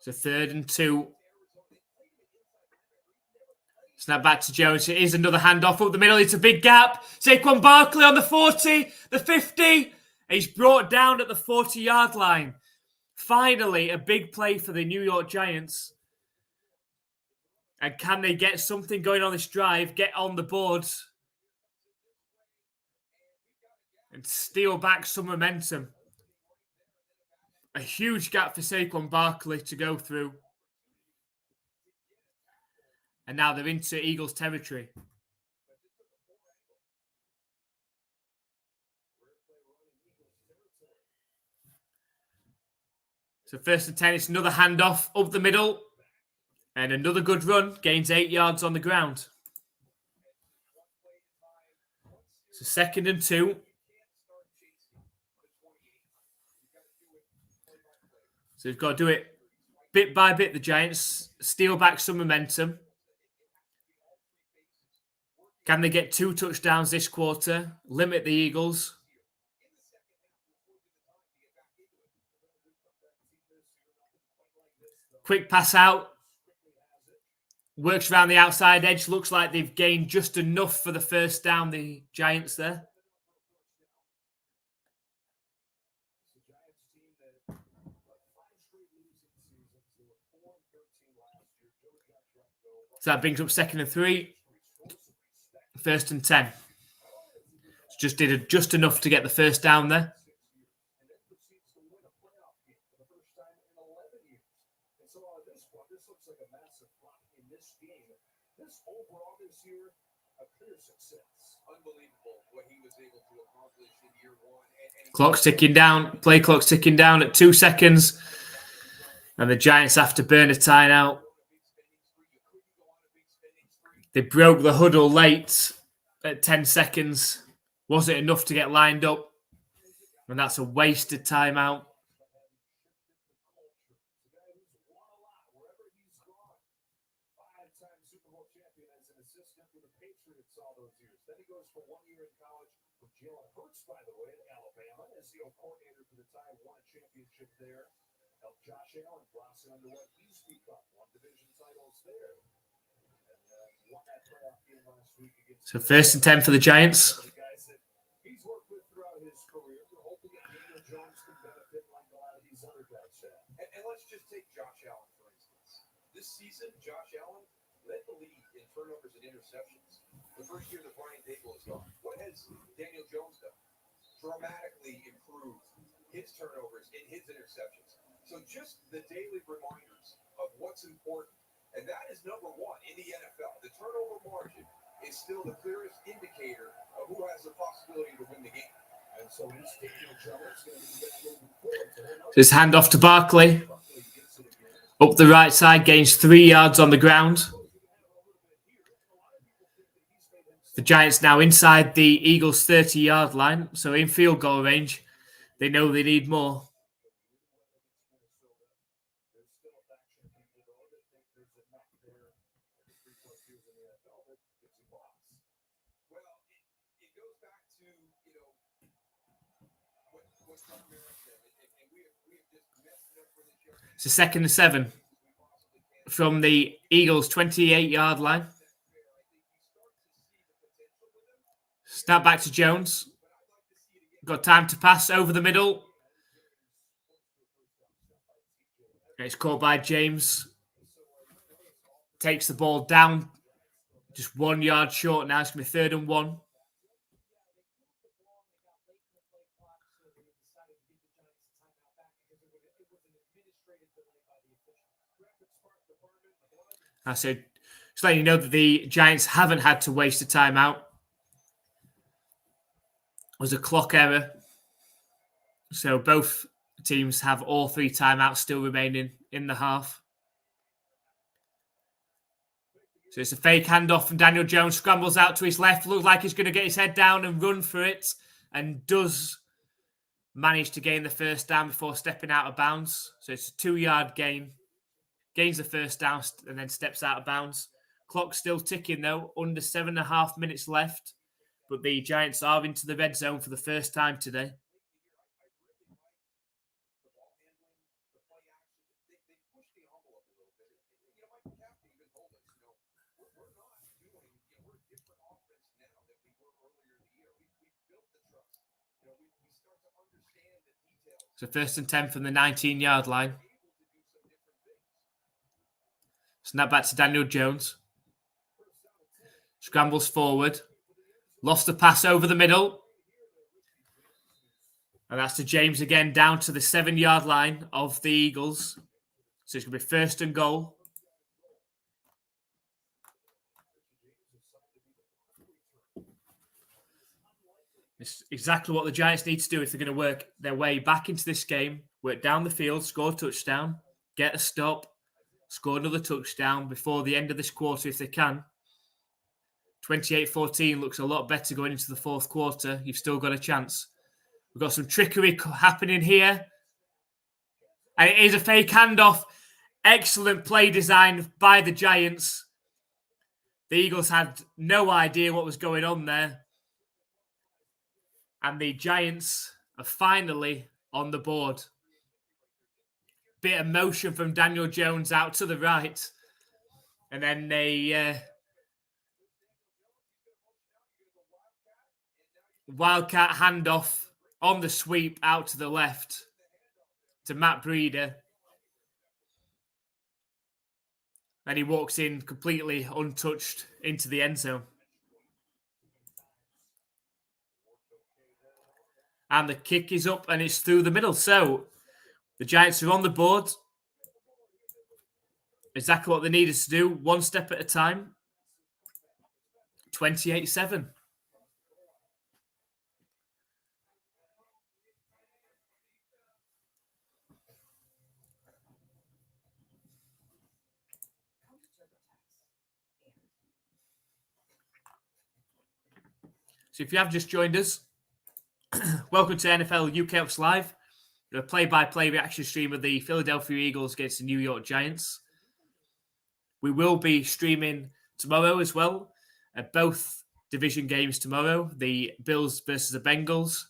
[SPEAKER 1] It's a 3rd and 2. Snap back to Jones. It is another handoff up the middle. It's a big gap. Saquon Barkley on the 40, the 50. He's brought down at the 40-yard line. Finally, a big play for the New York Giants. And can they get something going on this drive, get on the board, and steal back some momentum? A huge gap for Saquon Barkley to go through. And now they're into Eagles territory. So 1st and 10, it's another handoff up the middle. And another good run, gains 8 yards on the ground. So 2nd and 2. So they've got to do it bit by bit, the Giants. Steal back some momentum. Can they get 2 touchdowns this quarter? Limit the Eagles. Quick pass out. Works around the outside edge. Looks like they've gained just enough for the first down, the Giants there. So that brings up 2nd and 3. 1st and 10. Just did just enough to get the first down there. Clock's ticking down. Play clock's ticking down at 2 seconds. And the Giants have to burn a timeout. They broke the huddle late at 10 seconds. Wasn't enough to get lined up. And that's a wasted timeout. So 1st and 10 for the Giants.
[SPEAKER 2] He's worked with throughout his career. We're hoping that Daniel Jones can benefit like a lot of these other guys have. And let's just take Josh Allen, for instance. This season, Josh Allen led the league in turnovers and interceptions. The first year that Brian Dable is gone. What has Daniel Jones done? Dramatically improved his turnovers and his interceptions. So just the daily reminders of what's important. And that is number one in the NFL. The turnover margin is still the clearest indicator of who has the possibility to win the game. And so is Daniel Jones going to get moving forward.
[SPEAKER 1] His hand off to Barkley. Up the right side, gains 3 yards on the ground. The Giants now inside the Eagles' 30-yard line, so in field goal range. They know they need more. It's a 2nd and 7 from the Eagles' 28-yard line. Snap back to Jones. Got time to pass over the middle. It's caught by James. Takes the ball down. Just 1 yard short now. It's going to be 3rd and 1. I said, just letting you know that the Giants haven't had to waste a timeout. It was a clock error. So both teams have all 3 timeouts still remaining in the half. So it's a fake handoff from Daniel Jones. Scrambles out to his left. Looks like he's going to get his head down and run for it. And does manage to gain the 1st down before stepping out of bounds. So it's a 2-yard gain. Gains the 1st down and then steps out of bounds. Clock still ticking though. Under 7.5 minutes left. But the Giants are into the red zone for the first time today. So 1st and 10 from the 19-yard line. Snap back to Daniel Jones. Scrambles forward. Lost the pass over the middle. And that's to James again, down to the 7-yard line of the Eagles. So it's going to be 1st and goal. It's exactly what the Giants need to do if they're going to work their way back into this game. Work down the field, score a touchdown, get a stop, score another touchdown before the end of this quarter if they can. 28-14 looks a lot better going into the 4th quarter. You've still got a chance. We've got some trickery happening here. And it is a fake handoff. Excellent play design by the Giants. The Eagles had no idea what was going on there. And the Giants are finally on the board. Bit of motion from Daniel Jones out to the right. And then they wildcat handoff on the sweep out to the left to Matt Breida. And he walks in completely untouched into the end zone. And the kick is up and it's through the middle. So the Giants are on the board. Exactly what they needed to do. 1 step at a time. 28-7. So if you have just joined us, welcome to NFL UK Ups Live, a play-by-play reaction stream of the Philadelphia Eagles against the New York Giants. We will be streaming tomorrow as well, both division games tomorrow, the Bills versus the Bengals,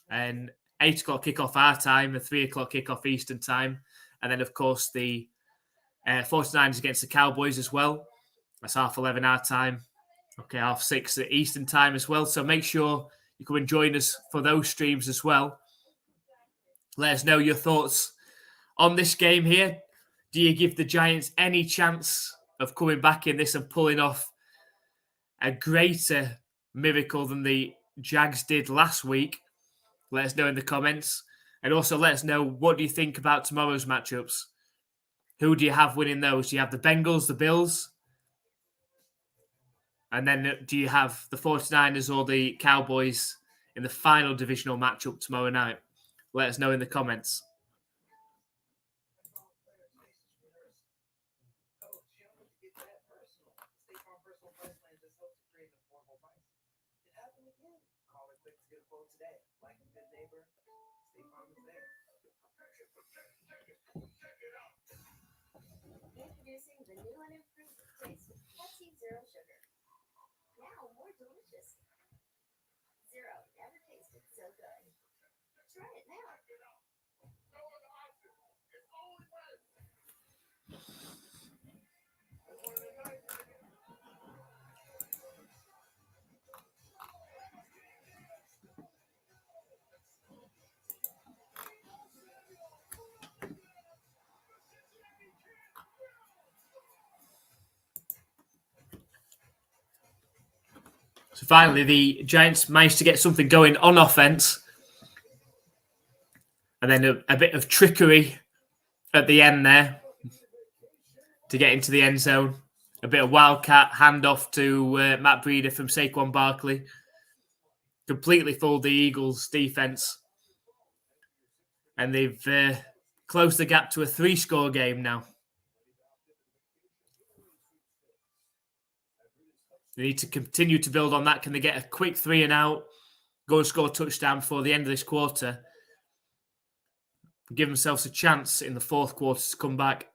[SPEAKER 1] and 8 o'clock kickoff our time, a 3 o'clock kickoff Eastern time, and then, of course, the 49ers against the Cowboys as well. That's 11:30 our time. Okay, 6:30 at Eastern time as well. So make sure you come and join us for those streams as well. Let us know your thoughts on this game here. Do you give the Giants any chance of coming back in this and pulling off a greater miracle than the Jags did last week? Let us know in the comments. And also let us know, what do you think about tomorrow's matchups? Who do you have winning those? Do you have the Bengals, the Bills? And then do you have the 49ers or the Cowboys in the final divisional matchup tomorrow night? Let us know in the comments.
[SPEAKER 3] Introducing the new and improved taste with Pepsi Zero Sugar. Now more delicious. Zero never tasted so good. Try it now.
[SPEAKER 1] So finally, the Giants managed to get something going on offense. And then a bit of trickery at the end there to get into the end zone. A bit of wildcat handoff to Matt Breida from Saquon Barkley. Completely fooled the Eagles' defense. And they've closed the gap to a 3-score game now. They need to continue to build on that. Can they get a quick 3 and out, go and score a touchdown before the end of this quarter? Give themselves a chance in the fourth quarter to come back.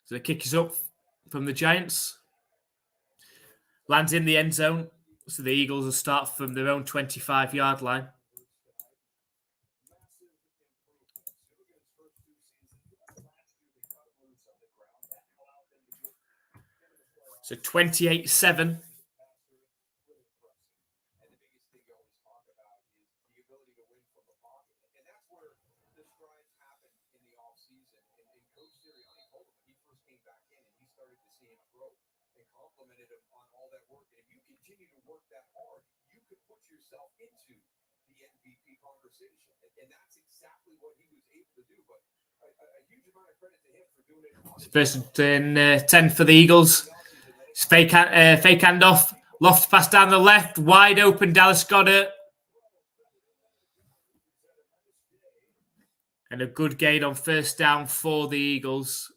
[SPEAKER 1] So the kick is up from the Giants. Lands in the end zone. So the Eagles will start from their own 25-yard line. So 28-7.
[SPEAKER 2] Into the MVP conversation. And that's exactly what he was able to do. But a huge amount of credit to him for doing it.
[SPEAKER 1] First and 10 for the Eagles. It's fake handoff. Loft pass down the left. Wide open Dallas Goedert. And a good gain on first down for the Eagles.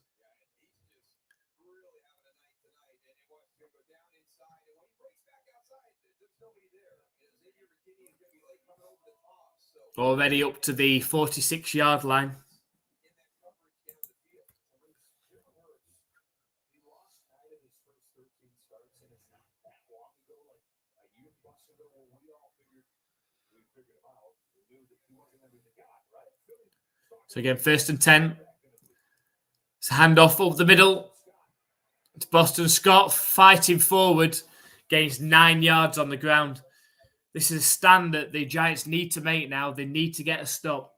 [SPEAKER 1] Already up to the 46-yard line. So again, first and 10. It's a handoff up the middle. It's Boston Scott fighting forward. Gains 9 yards on the ground. This is a stand that the Giants need to make now. They need to get a stop.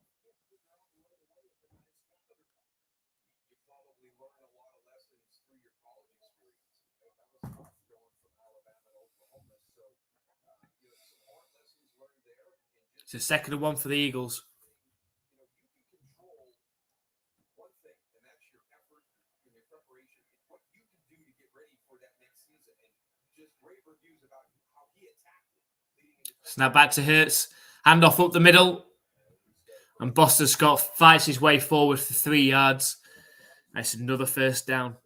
[SPEAKER 1] It's a 2nd and 1 for the Eagles. Snap back to Hurts. Handoff up the middle. And Boston Scott fights his way forward for 3 yards. That's another first down.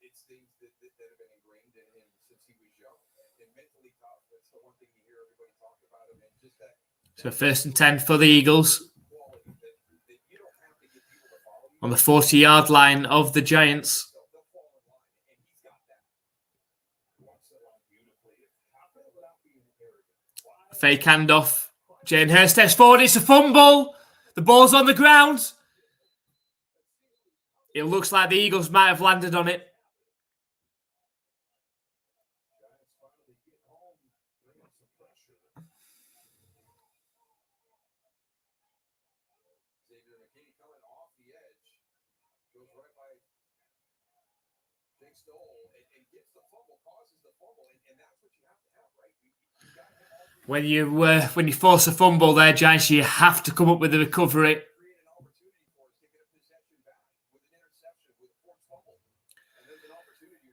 [SPEAKER 2] It's things that have been ingrained in him since he was young and mentally tough. That's the one thing you hear everybody talk about him. And just that
[SPEAKER 1] So 1st and 10 for the Eagles. On the 40-yard line of the Giants. Fake handoff. Jalen Hurts steps forward. It's a fumble. The ball's on the ground. It looks like the Eagles might have landed on it. When you force a fumble there, Giants, you have to come up with a recovery.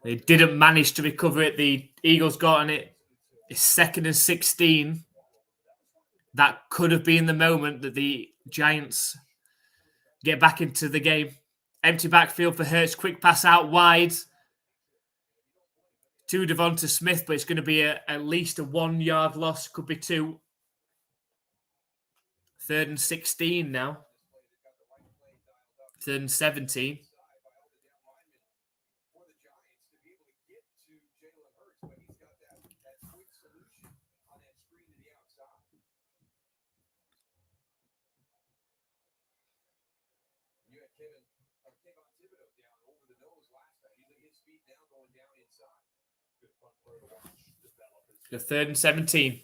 [SPEAKER 1] They didn't manage to recover it. The Eagles got on it. It's 2nd and 16. That could have been the moment that the Giants get back into the game. Empty backfield for Hurts. Quick pass out wide to Devonta Smith, but it's going to be at least a 1-yard loss. Could be 2. 3rd and 16 now. 3rd and 17. The 3rd and 17.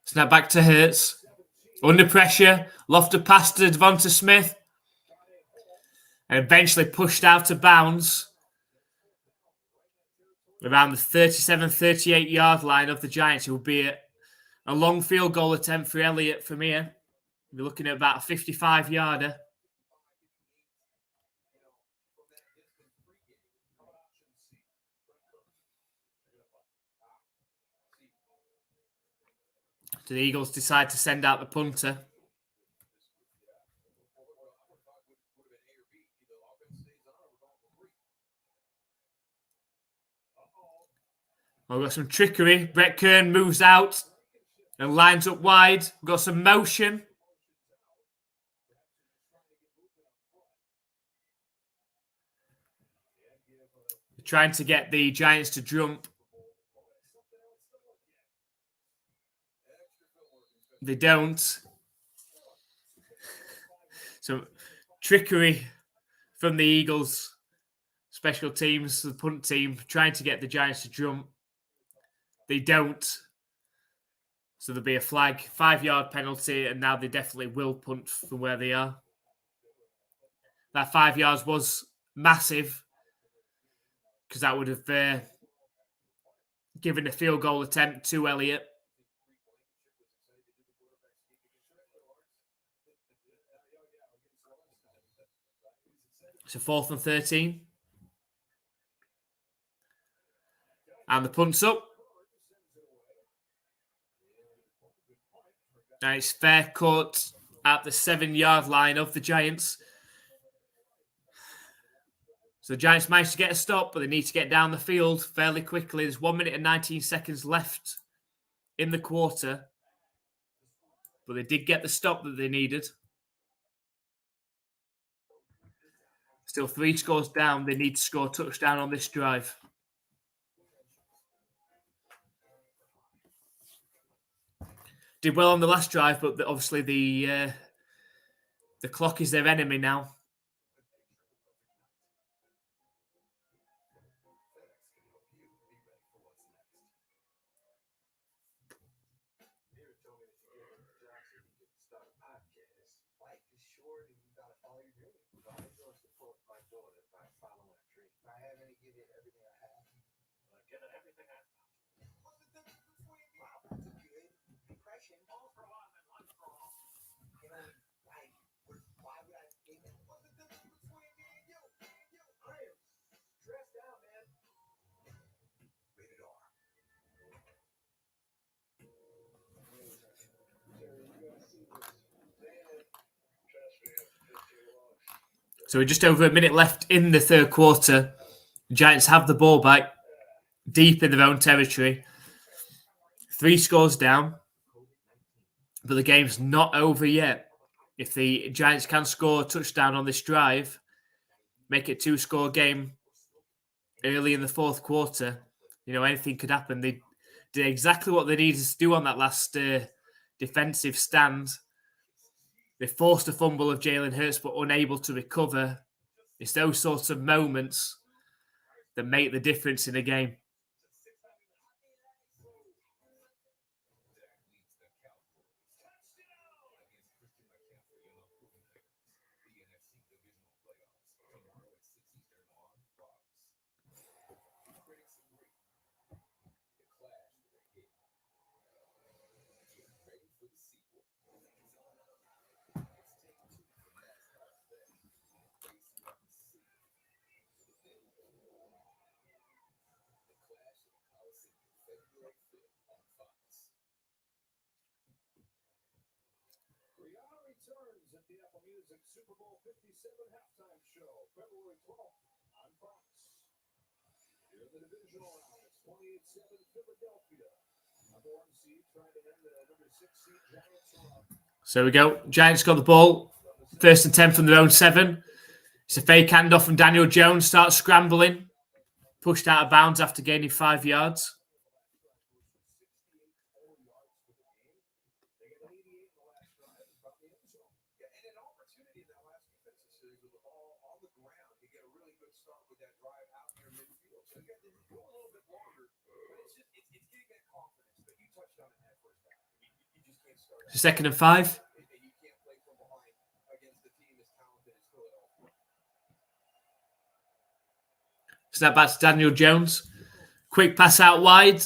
[SPEAKER 1] Snap back to Hurts. Under pressure. Lofted pass to Devonta Smith. And eventually pushed out of bounds. Around the 37-38 yard line of the Giants. It will be a long field goal attempt for Elliott from here. We're looking at about a 55-yarder. So the Eagles decide to send out the punter. We've got some trickery. Brett Kern moves out and lines up wide. We've got some motion. They're trying to get the Giants to jump. They don't. So trickery from the Eagles special teams, the punt team, trying to get the Giants to jump. They don't. So there'll be a flag, 5-yard penalty, and now they definitely will punt from where they are. That 5 yards was massive because that would have given a field goal attempt to Elliott. So 4th and 13. And the punt's up. And it's fair cut at the 7-yard line of the Giants. So the Giants managed to get a stop, but they need to get down the field fairly quickly. There's 1 minute and 19 seconds left in the quarter. But they did get the stop that they needed. Still 3 scores down. They need to score a touchdown on this drive. Did well on the last drive, but obviously the clock is their enemy now. So we're just over a minute left in the third quarter. The Giants have the ball back deep in their own territory. 3 scores down, but the game's not over yet. If the Giants can score a touchdown on this drive, make it a 2-score game early in the fourth quarter, anything could happen. They did exactly what they needed to do on that last defensive stand. They forced a fumble of Jalen Hurts, but unable to recover. It's those sorts of moments that make the difference in a game.
[SPEAKER 2] Returns at the Apple Music Super Bowl 57 halftime show, February 12th on Fox. Here in the divisional round, it's 28-7 Philadelphia. Number 1 seed trying to end the number 6 seed Giants run.
[SPEAKER 1] So we go. Giants got the ball. 1st and 10 from their own 7. It's a fake handoff from Daniel Jones. Starts scrambling. Pushed out of bounds after gaining 5 yards. It's 2nd and 5. Snap back to Daniel Jones. Quick pass out wide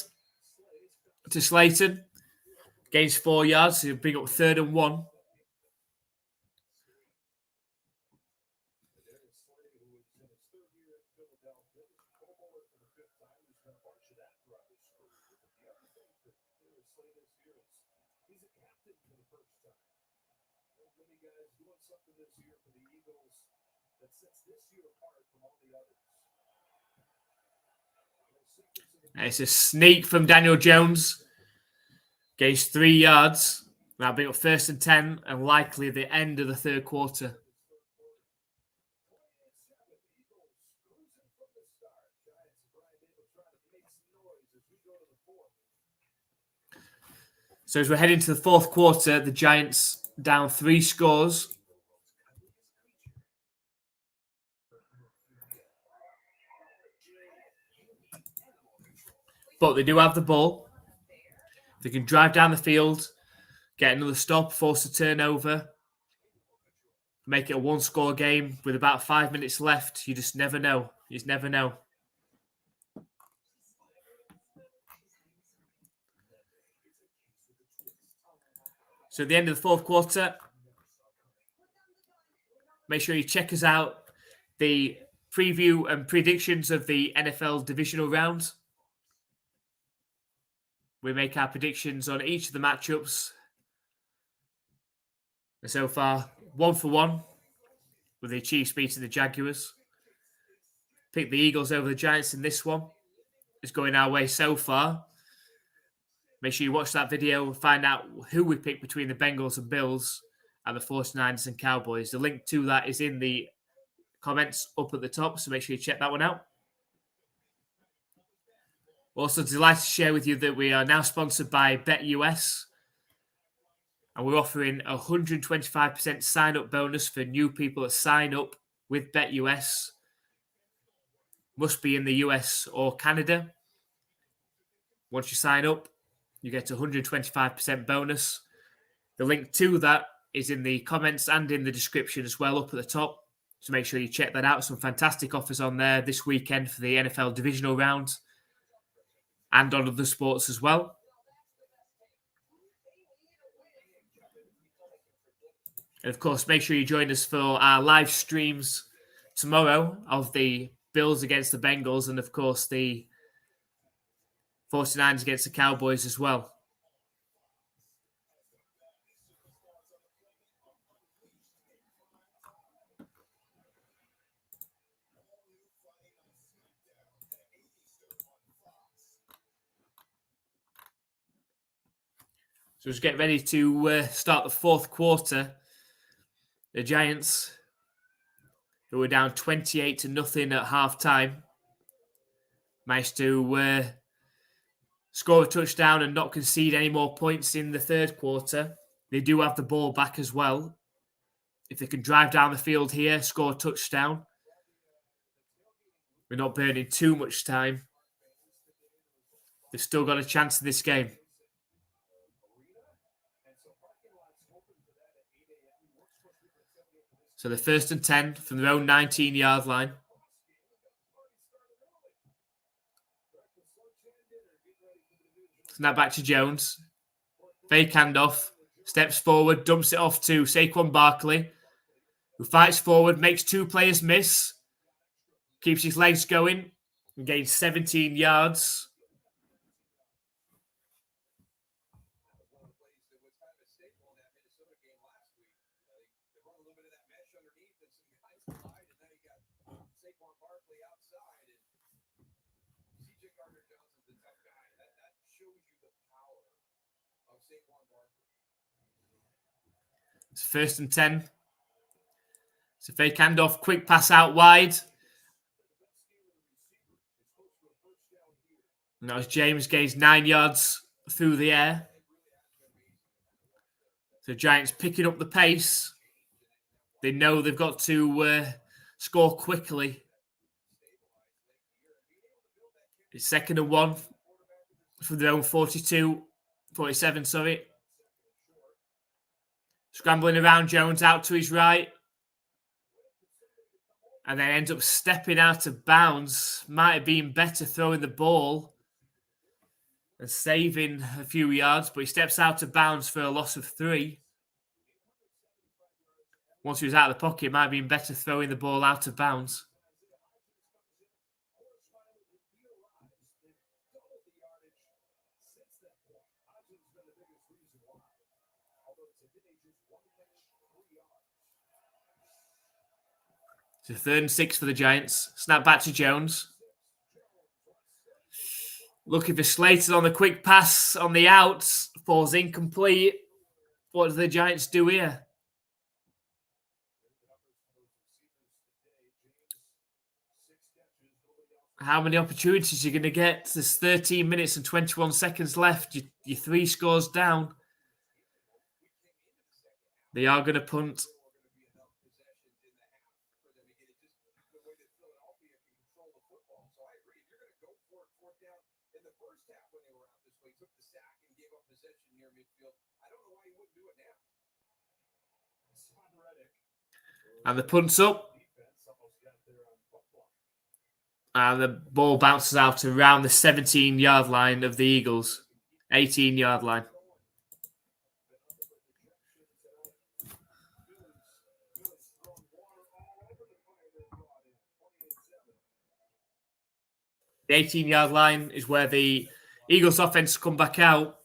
[SPEAKER 1] to Slayton. Gains 4 yards. So he'll bring up 3rd and 1. It's a sneak from Daniel Jones. Gains 3 yards. That'll be up 1st and 10 and likely the end of the 3rd quarter. So as we're heading to the 4th quarter, the Giants down 3 scores. But they do have the ball. They can drive down the field, get another stop, force a turnover, make it a 1-score game with about 5 minutes left. You just never know. You just never know. So at the end of the 4th quarter, make sure you check us out. The preview and predictions of the NFL divisional round. We make our predictions on each of the matchups. And so far, 1-for-1 with the Chiefs beating the Jaguars. Pick the Eagles over the Giants in this one. It's going our way so far. Make sure you watch that video and find out who we pick between the Bengals and Bills and the 49ers and Cowboys. The link to that is in the comments up at the top, so make sure you check that one out. Also delighted to share with you that we are now sponsored by BetUS, and we're offering a 125% sign-up bonus for new people that sign up with BetUS. Must be in the US or Canada. Once you sign up, you get a 125% bonus. The link to that is in the comments and in the description as well up at the top. So make sure you check that out. Some fantastic offers on there this weekend for the NFL divisional round and on other sports as well. And of course, make sure you join us for our live streams tomorrow of the Bills against the Bengals and of course the 49ers against the Cowboys as well. So let's get ready to start the fourth quarter. The Giants, who were down 28-0 at half-time, managed to score a touchdown and not concede any more points in the third quarter. They do have the ball back as well. If they can drive down the field here, score a touchdown, we're not burning too much time. They've still got a chance in this game. So the 1st and 10 from their own 19-yard line. Snap back to Jones. Fake handoff. Steps forward, dumps it off to Saquon Barkley, who fights forward, makes two players miss. Keeps his legs going and gains 17 yards. It's 1st and 10. It's a fake handoff, quick pass out wide. And that was James, gains 9 yards through the air. So Giants picking up the pace. They know they've got to score quickly. It's 2nd and 1 from their own 47, sorry. Scrambling around, Jones out to his right. And then ends up stepping out of bounds. Might have been better throwing the ball and saving a few yards, but he steps out of bounds for a loss of 3. Once he was out of the pocket, it might have been better throwing the ball out of bounds. So 3rd and 6 for the Giants. Snap back to Jones. Looking for Slater on the quick pass on the outs. Falls incomplete. What do the Giants do here? How many opportunities are you going to get? There's 13 minutes and 21 seconds left. You're 3 scores down. They are going to punt. And the punt's up. And the ball bounces out around the 17-yard line of the Eagles. 18-yard line. The 18-yard line is where the Eagles offense come back out.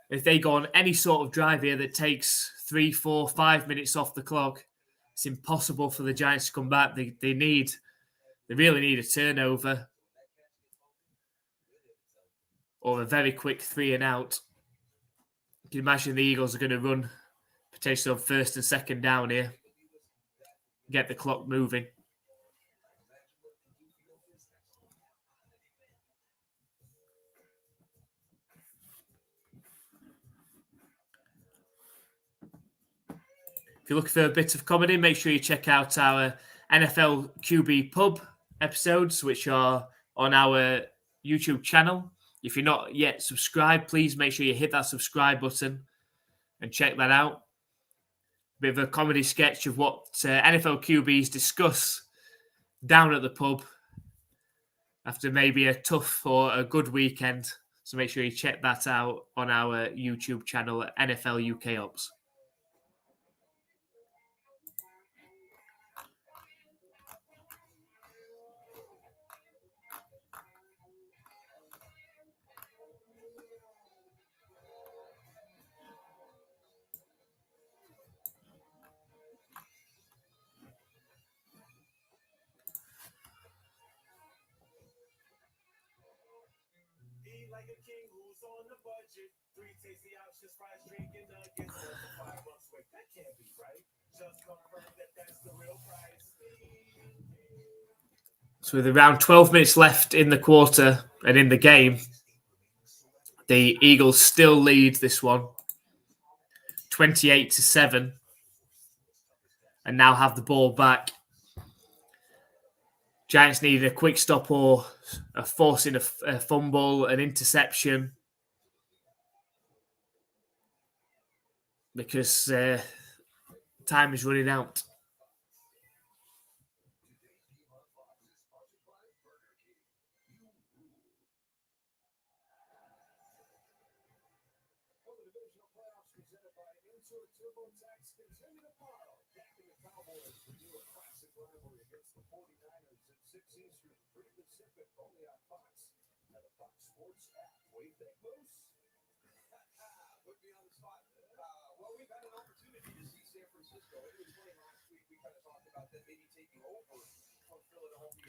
[SPEAKER 1] If they go on any sort of drive here that takes 3, 4, 5 minutes off the clock, it's impossible for the Giants to come back. They really need a turnover or a very quick 3 and out. You can imagine the Eagles are going to run potentially on 1st and 2nd down here. Get the clock moving. If you're looking for a bit of comedy, make sure you check out our NFL QB Pub episodes, which are on our YouTube channel. If you're not yet subscribed, please make sure you hit that subscribe button and check that out. A bit of a comedy sketch of what NFL QBs discuss down at the pub after maybe a tough or a good weekend. So make sure you check that out on our YouTube channel at NFL UK Ops.
[SPEAKER 4] Like a king who's on the budget. 3 tasty options.
[SPEAKER 1] So with around 12 minutes left in the quarter and in the game, the Eagles still lead this one 28-7 and now have the ball back. Giants needed a quick stop or forcing a fumble, an interception, because time is running out.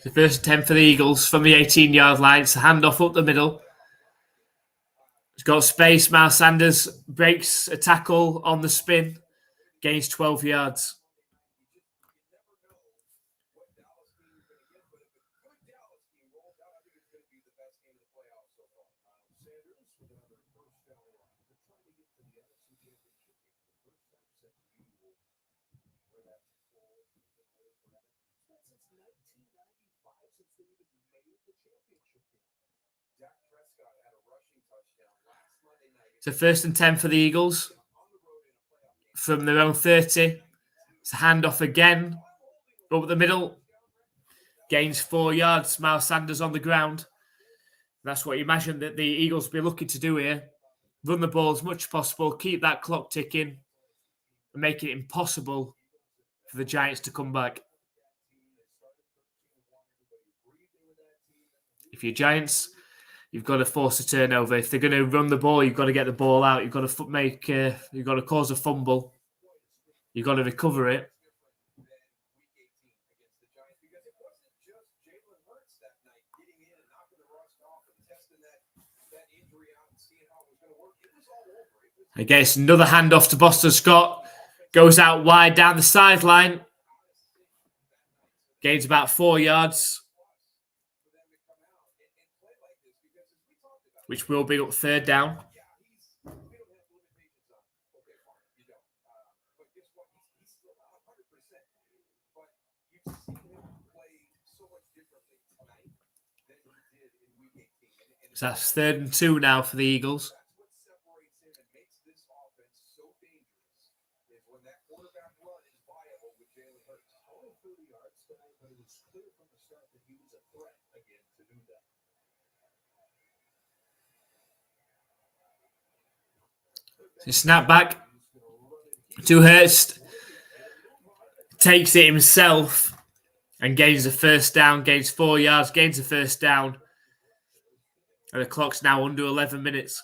[SPEAKER 1] The first 10 for the Eagles from the 18-yard line. It's a handoff up the middle. It's got space. Miles Sanders breaks a tackle on the spin, gains 12 yards. So first and 10 for the Eagles from their own 30. It's a handoff again up the middle. Gains 4 yards. Miles Sanders on the ground. That's what you imagine that the Eagles will be looking to do here. Run the ball as much as possible, keep that clock ticking, and make it impossible for the Giants to come back. If you're Giants, you've got to force a turnover. If they're going to run the ball, you've got to get the ball out. You've got to you've got to cause a fumble. You've got to recover it. I guess another handoff to Boston Scott. Goes out wide down the sideline. Gains about 4 yards. Which will be up third down. So that's 3rd and 2 now for the Eagles. So snap back to Hurst. Takes it himself and gains a first down. Gains 4 yards. Gains a first down. And the clock's now under 11 minutes.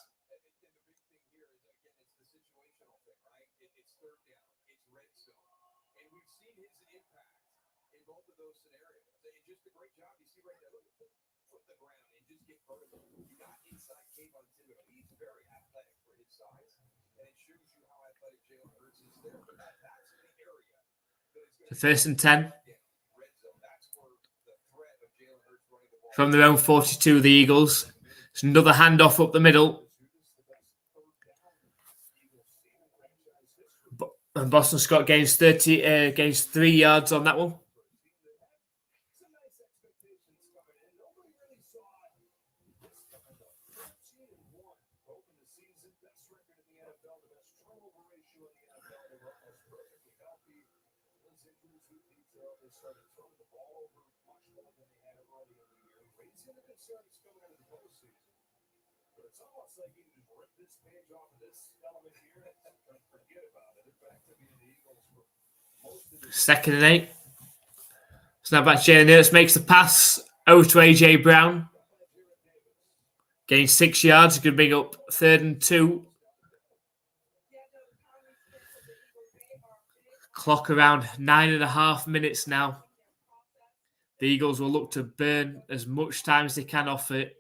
[SPEAKER 1] So 1st and 10. From their own 42, the Eagles. It's another handoff up the middle. And Boston Scott gains 3 yards on that one. Second and 8. Snap back to Jalen Hurts, makes the pass over to AJ Brown. Gains 6 yards. Going to bring up 3rd and 2. Clock around 9.5 minutes now. The Eagles will look to burn as much time as they can off it.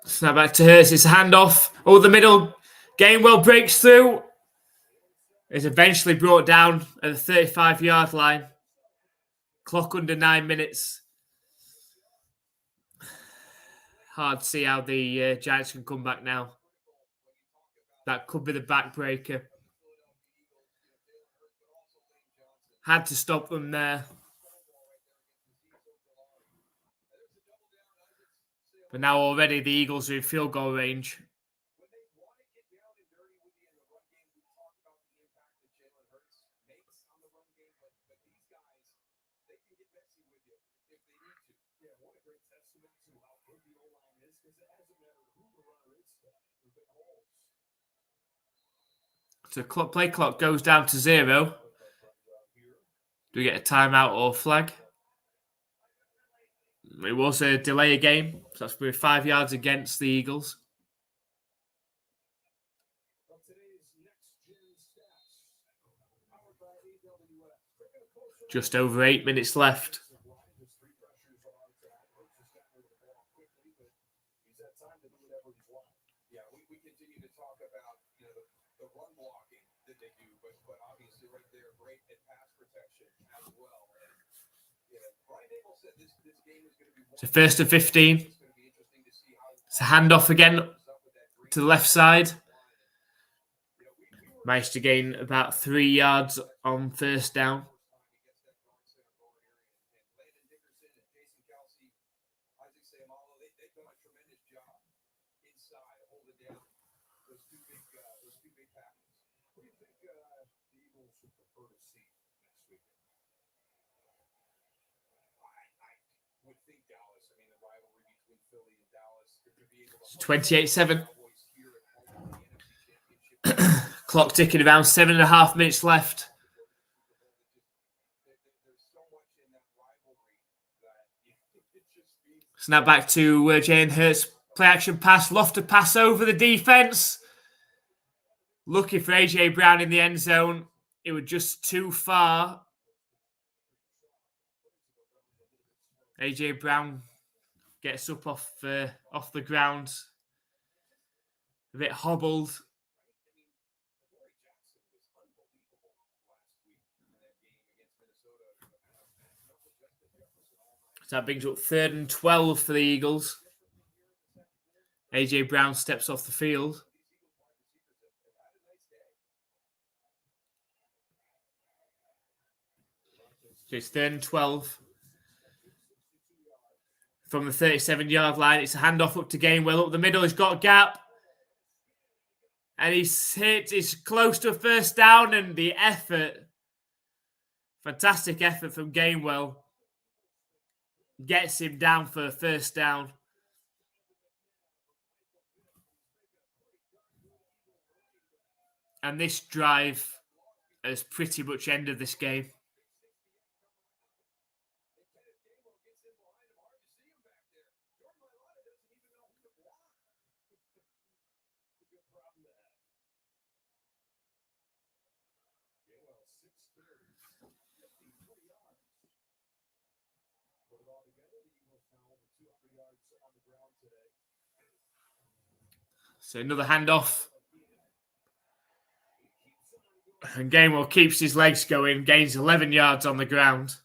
[SPEAKER 1] Snap back to Hurts. It's a handoff. Oh, the middle. Gainwell breaks through. Is eventually brought down at the 35-yard line. Clock under 9 minutes. Hard to see how the Giants can come back now. That could be the backbreaker. Had to stop them there. But now already the Eagles are in field goal range. So play clock goes down to 0. Do we get a timeout or flag? It was a delay a game. So that's with 5 yards against the Eagles. Just over 8 minutes left.
[SPEAKER 2] Yeah, we continue to talk about the run blocking that they do, but obviously right there, great at pass protection as well. And Brian Dable said this game is going to be.
[SPEAKER 1] So first and 15. It's a handoff again to the left side. Managed to gain about 3 yards on first down. It's 28-7. Clock ticking, around 7.5 minutes left. Snap back to Jalen Hurts. Play action pass. Lofted pass over the defense. Lucky for AJ Brown in the end zone. It was just too far. AJ Brown gets up off the ground. A bit hobbled. So that brings up 3rd and 12 for the Eagles. AJ Brown steps off the field. So it's 3rd and 12. From the 37-yard line, it's a handoff up to Gainwell. Up the middle, he's got a gap. And he's hit. He's close to a first down, and the effort, fantastic effort from Gainwell, gets him down for a first down. And this drive has pretty much ended this game. So another handoff. And Gainwell keeps his legs going, gains 11 yards on the ground.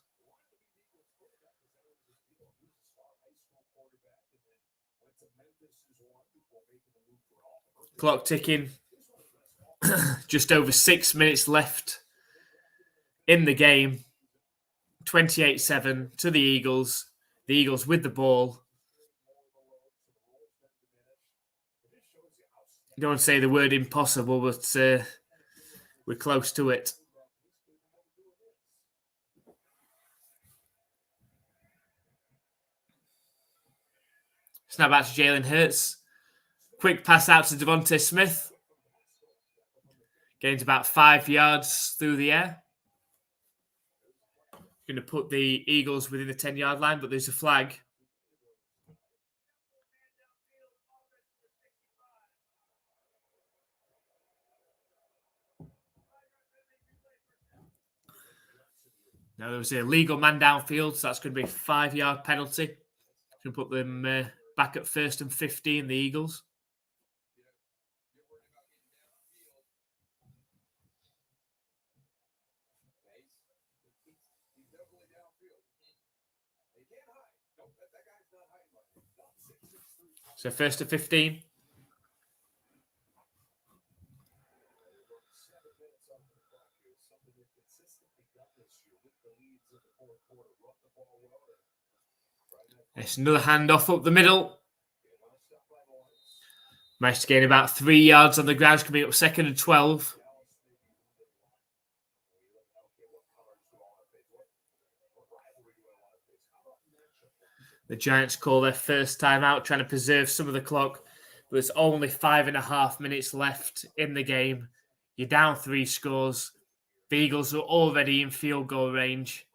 [SPEAKER 1] Clock ticking. Just over 6 minutes left in the game. 28-7 to the Eagles. The Eagles with the ball. I don't want to say the word impossible, but we're close to it. Snap back to Jalen Hurts. Quick pass out to Devontae Smith. Gains about 5 yards through the air. Going to put the Eagles within the 10-yard line, but there's a flag. Now, there was a legal man downfield, so that's going to be a 5-yard penalty. Going to put them back at 1st and 15, the Eagles. So 1st and 15. It's another handoff up the middle. Managed to gain about 3 yards on the ground, coming up 2nd and 12. The Giants call their first time out, trying to preserve some of the clock. There's only 5.5 minutes left in the game. You're down 3 scores. The Eagles are already in field goal range.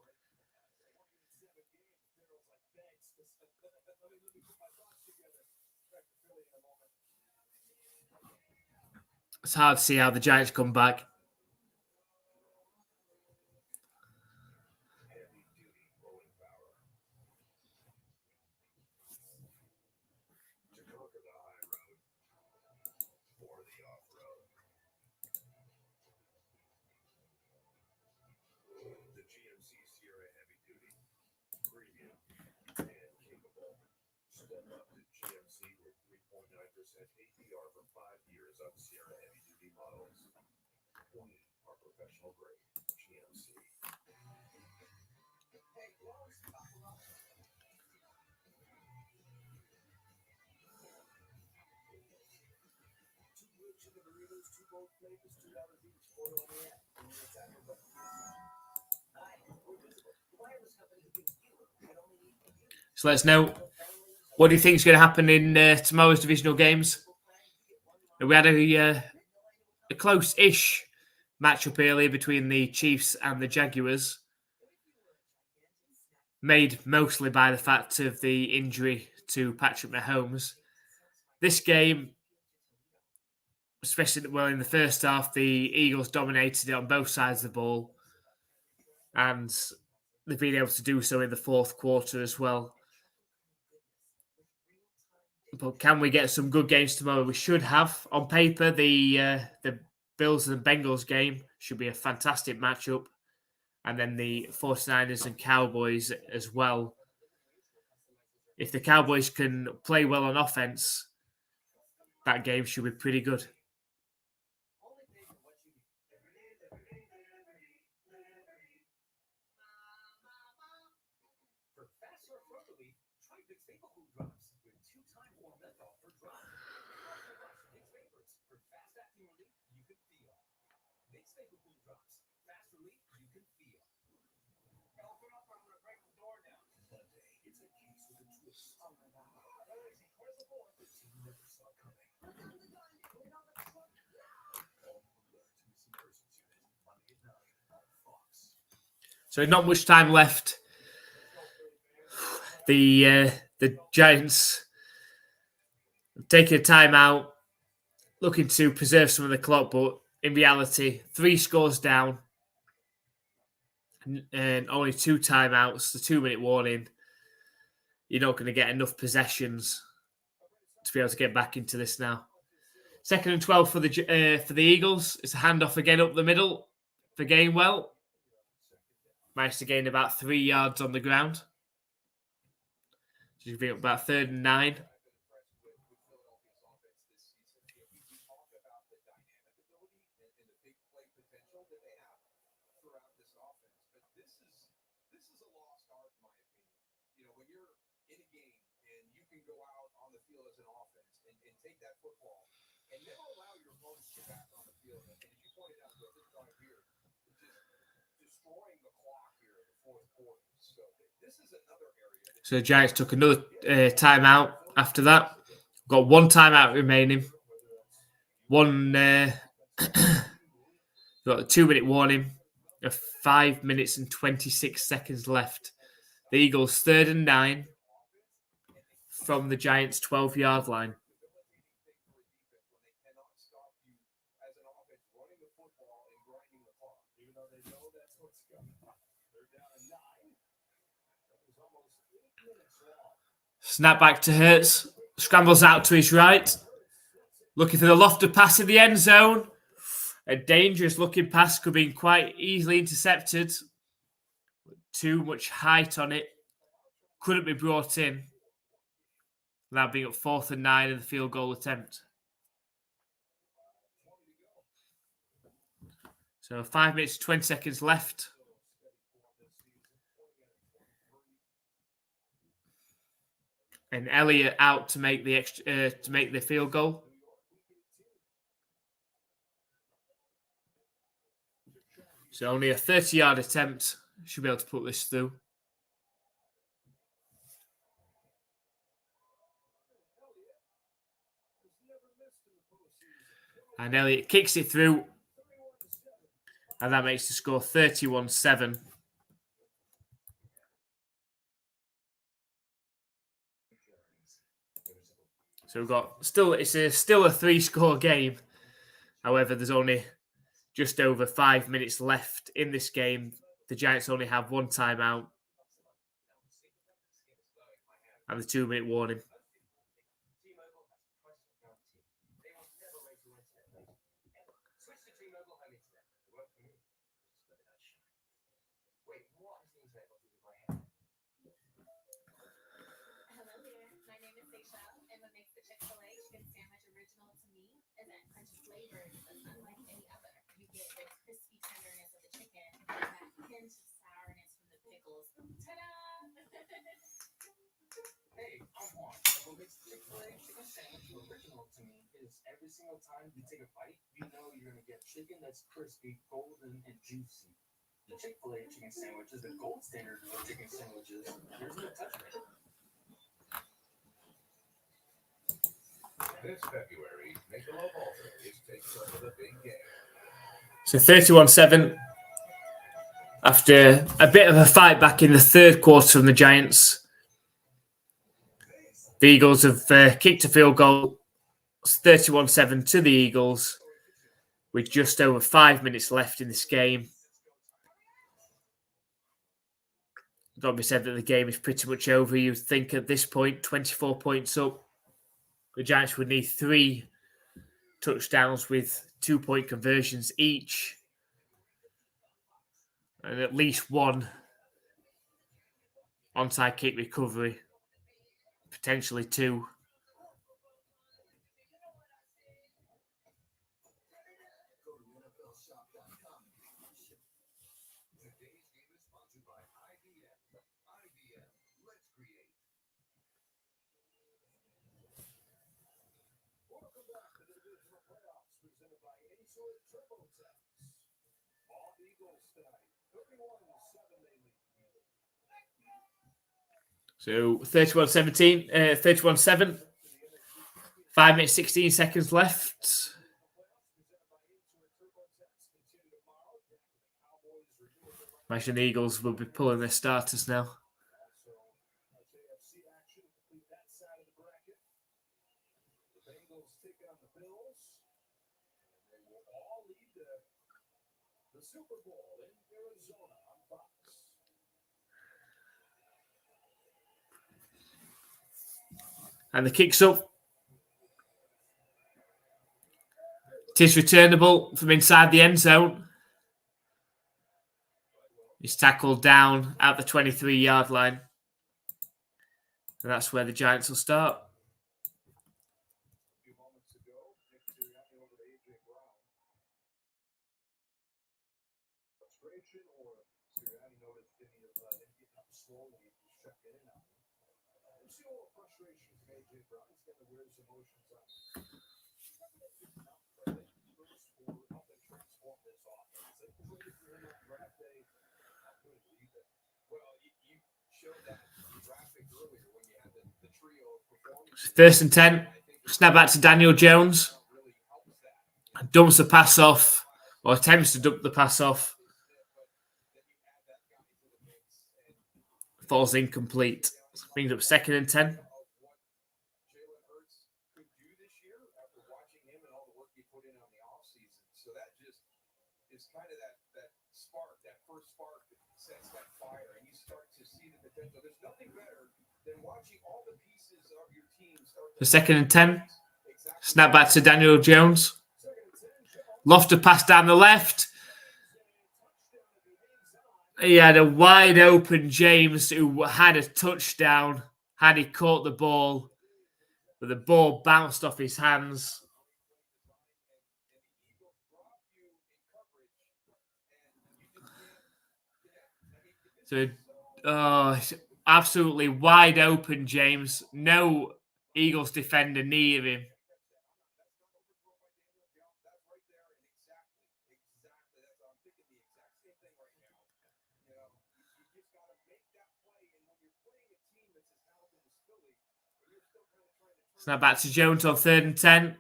[SPEAKER 1] It's hard to see how the Giants come back.
[SPEAKER 2] APR for 5 years on Sierra heavy duty models. 20 are professional grade GMC.
[SPEAKER 1] So let's know, what do you think is going to happen in tomorrow's divisional games? We had a close-ish matchup earlier between the Chiefs and the Jaguars, made mostly by the fact of the injury to Patrick Mahomes. This game, especially in the first half, the Eagles dominated it on both sides of the ball, and they've been able to do so in the fourth quarter as well. But can we get some good games tomorrow? We should have. On paper, the Bills and Bengals game should be a fantastic matchup. And then the 49ers and Cowboys as well. If the Cowboys can play well on offense, that game should be pretty good. So not much time left. The Giants have taken a timeout, looking to preserve some of the clock, but in reality, 3 scores down and only 2 timeouts, the 2-minute warning. You're not going to get enough possessions to be able to get back into this now. 2nd and 12 for the Eagles. It's a handoff again up the middle for Gainwell. Managed to gain about 3 yards on the ground. Should be up about 3rd and 9. So the Giants took another timeout after that. Got 1 timeout remaining. Got a 2-minute warning. of 5 minutes and 26 seconds left. The Eagles 3rd and 9 from the Giants' 12-yard line. Snap back to Hurts. Scrambles out to his right. Looking for the lofted pass in the end zone. A dangerous looking pass could be quite easily intercepted. Too much height on it. Couldn't be brought in. Now being up 4th and 9 in the field goal attempt. So 5 minutes, 20 seconds left. And Elliott out to make the field goal. So only a 30-yard attempt. Should be able to put this through. And Elliott kicks it through. And that makes the score 31-7. So we've got still a 3-score game. However, there's only just over 5 minutes left in this game. The Giants only have one timeout and the 2-minute warning.
[SPEAKER 4] Hey, I'm Juan. What makes Chick-fil-A chicken sandwich original to me is every single time you take a bite, you know you're going to get chicken that's crispy, golden, and juicy. The Chick-fil-A chicken sandwich is the gold standard for chicken sandwiches. There's no touch rate.
[SPEAKER 2] This February, Michelob Ultra is taking over the big game.
[SPEAKER 1] So 31-7. After a bit of a fight back in the third quarter from the Giants, the Eagles have kicked a field goal. It's 31-7 to the Eagles with just over 5 minutes left in this game. Got to be said that the game is pretty much over. You'd think at this point, 24 points up, the Giants would need 3 touchdowns with 2-point conversions each. And at least 1 onside kick recovery. Potentially 2.
[SPEAKER 2] Today's game is sponsored by IBM. IBM, let's create. Welcome back to the divisional playoffs presented by any sort of TurboTax. All Eagles tonight, 31-7 they lead.
[SPEAKER 1] So 31-17, 31-7. 5 minutes, 16 seconds left. Imagine the Eagles will be pulling their starters now.
[SPEAKER 2] Super Bowl in Arizona on Fox.
[SPEAKER 1] And the kick's up. It is returnable from inside the end zone. He's tackled down at the 23-yard line. And that's where the Giants will start.
[SPEAKER 2] A few moments ago, Nick Sirianni over to A.J. Brown. Frustration or Sirianni noticed any of him getting up slowly and just checked in and out. We'll see all the frustration from A.J. Brown. He's going to wear his emotions out. Help them transform this offense. They traded for him on draft day. I couldn't believe it. Well, you showed that graphic earlier when you had the trio of performances.
[SPEAKER 1] 1st and 10. Snap back to Daniel Jones. Dumps the pass off, or attempts to dump the pass off. falls incomplete. Brings up 2nd and 10.
[SPEAKER 2] Jalen Hurts could do this year after watching him and all the work he put in on the offseason. So that just is kind of that spark, that first spark that sets that fire, and you start to see the potential. There's nothing better than watching all the pieces of your team start to...
[SPEAKER 1] The 2nd and 10. Snap back to Daniel Jones. Lofted pass down the left. He had a wide open James who had a touchdown had he caught the ball, but the ball bounced off his hands. So, absolutely wide open James. No Eagles defender near him. Snap back to Jones on 3rd and 10.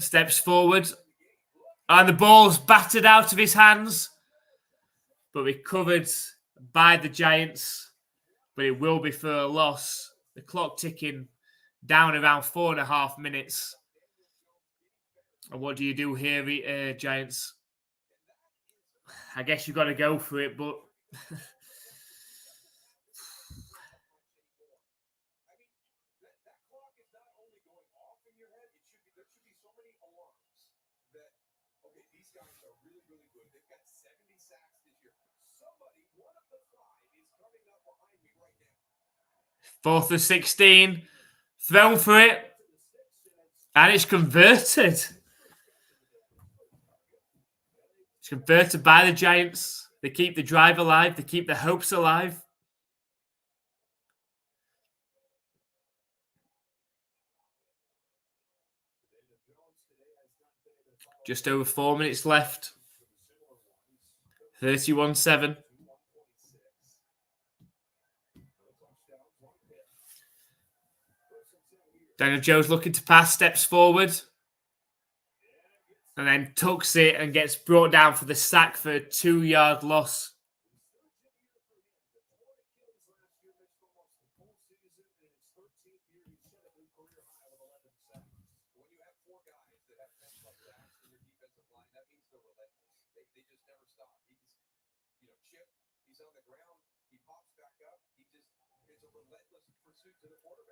[SPEAKER 1] Steps forward. And the ball's battered out of his hands. But recovered by the Giants. But it will be for a loss. The clock ticking down around 4.5 minutes. And what do you do here, Giants? I guess you've got to go for it, but... Fourth and 16. Thrown for it. And it's converted. It's converted by the Giants. They keep the drive alive. They keep the hopes alive. Just over 4 minutes left. 31-7. Daniel Jones looking to pass, steps forward. And then tucks it and gets brought down for the sack for a 2-yard loss.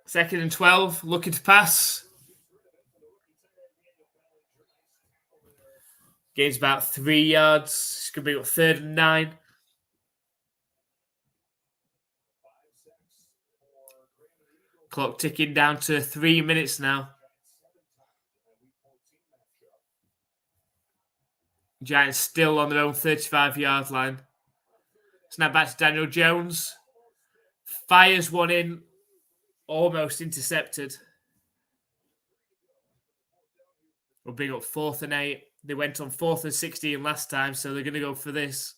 [SPEAKER 1] Second and 12, looking to pass. Gains about 3 yards. It's going to be 3rd and 9. Clock ticking down to 3 minutes now. Giants still on their own 35-yard line. Snap back to Daniel Jones. Fires one in. Almost intercepted. We'll bring up 4th and 8. They went on 4th and 16 last time, so they're going to go for this.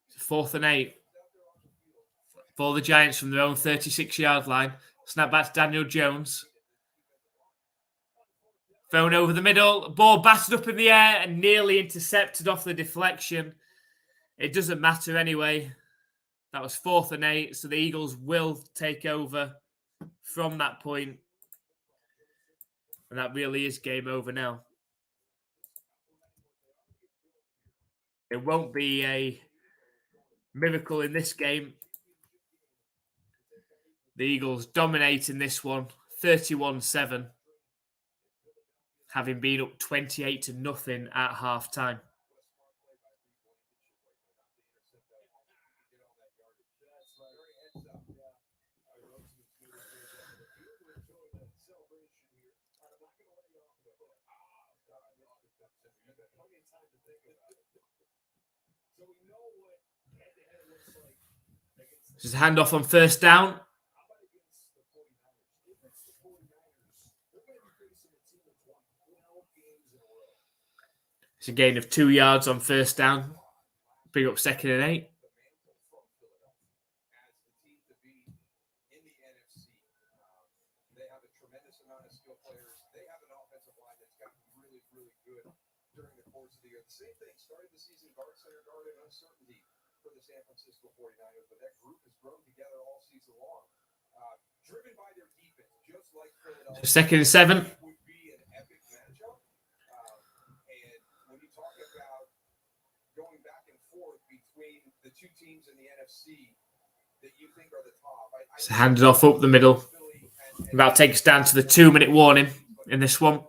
[SPEAKER 1] It's 4th and 8 for the Giants from their own 36-yard line. Snap back to Daniel Jones. Thrown over the middle. Ball battered up in the air and nearly intercepted off the deflection. It doesn't matter anyway. That was 4th and 8, so the Eagles will take over from that point. And that really is game over now. It won't be a miracle in this game. The Eagles dominating this one, 31-7, having been up 28-0 at halftime. This is a handoff on 1st down. It's a gain of 2 yards on 1st down. Bring up 2nd and 8.
[SPEAKER 2] They have a tremendous amount of skill players. They have an offensive line that's gotten really, really good during the course of the year. The same thing started the season, guard, center, guard, and uncertainty for the San Francisco 49ers, but that group has grown together all season long. Driven by their defense, just like Philadelphia.
[SPEAKER 1] So 2nd and 7.
[SPEAKER 2] It would be an epic matchup. And when you talk about going back and forth between the two teams in the NFC that you think are the top,
[SPEAKER 1] So handed off up the middle. That'll take us down to the 2-minute warning in this one.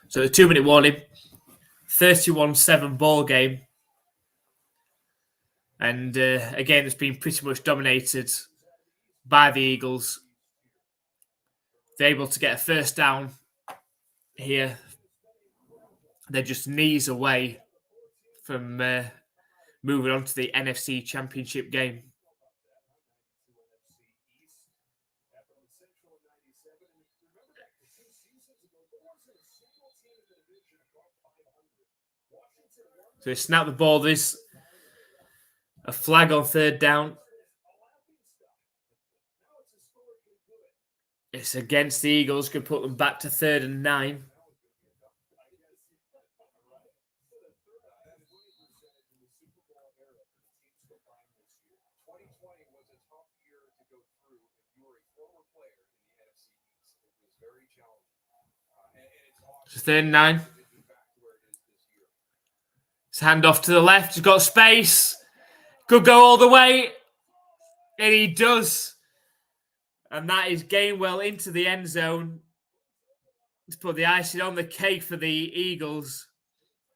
[SPEAKER 1] So the 2-minute warning, 31-7 ball game. And again, it's been pretty much dominated by the Eagles. They're able to get a first down here. They're just knees away from moving on to the NFC Championship game. So they snap the ball. There's a flag on 3rd down. It's against the Eagles. Could put them back to 3rd and 9. So 3rd and 9. His hand off to the left. He's got space. Could go all the way. And he does. And that is Gainwell into the end zone to put the icing on the cake for the Eagles.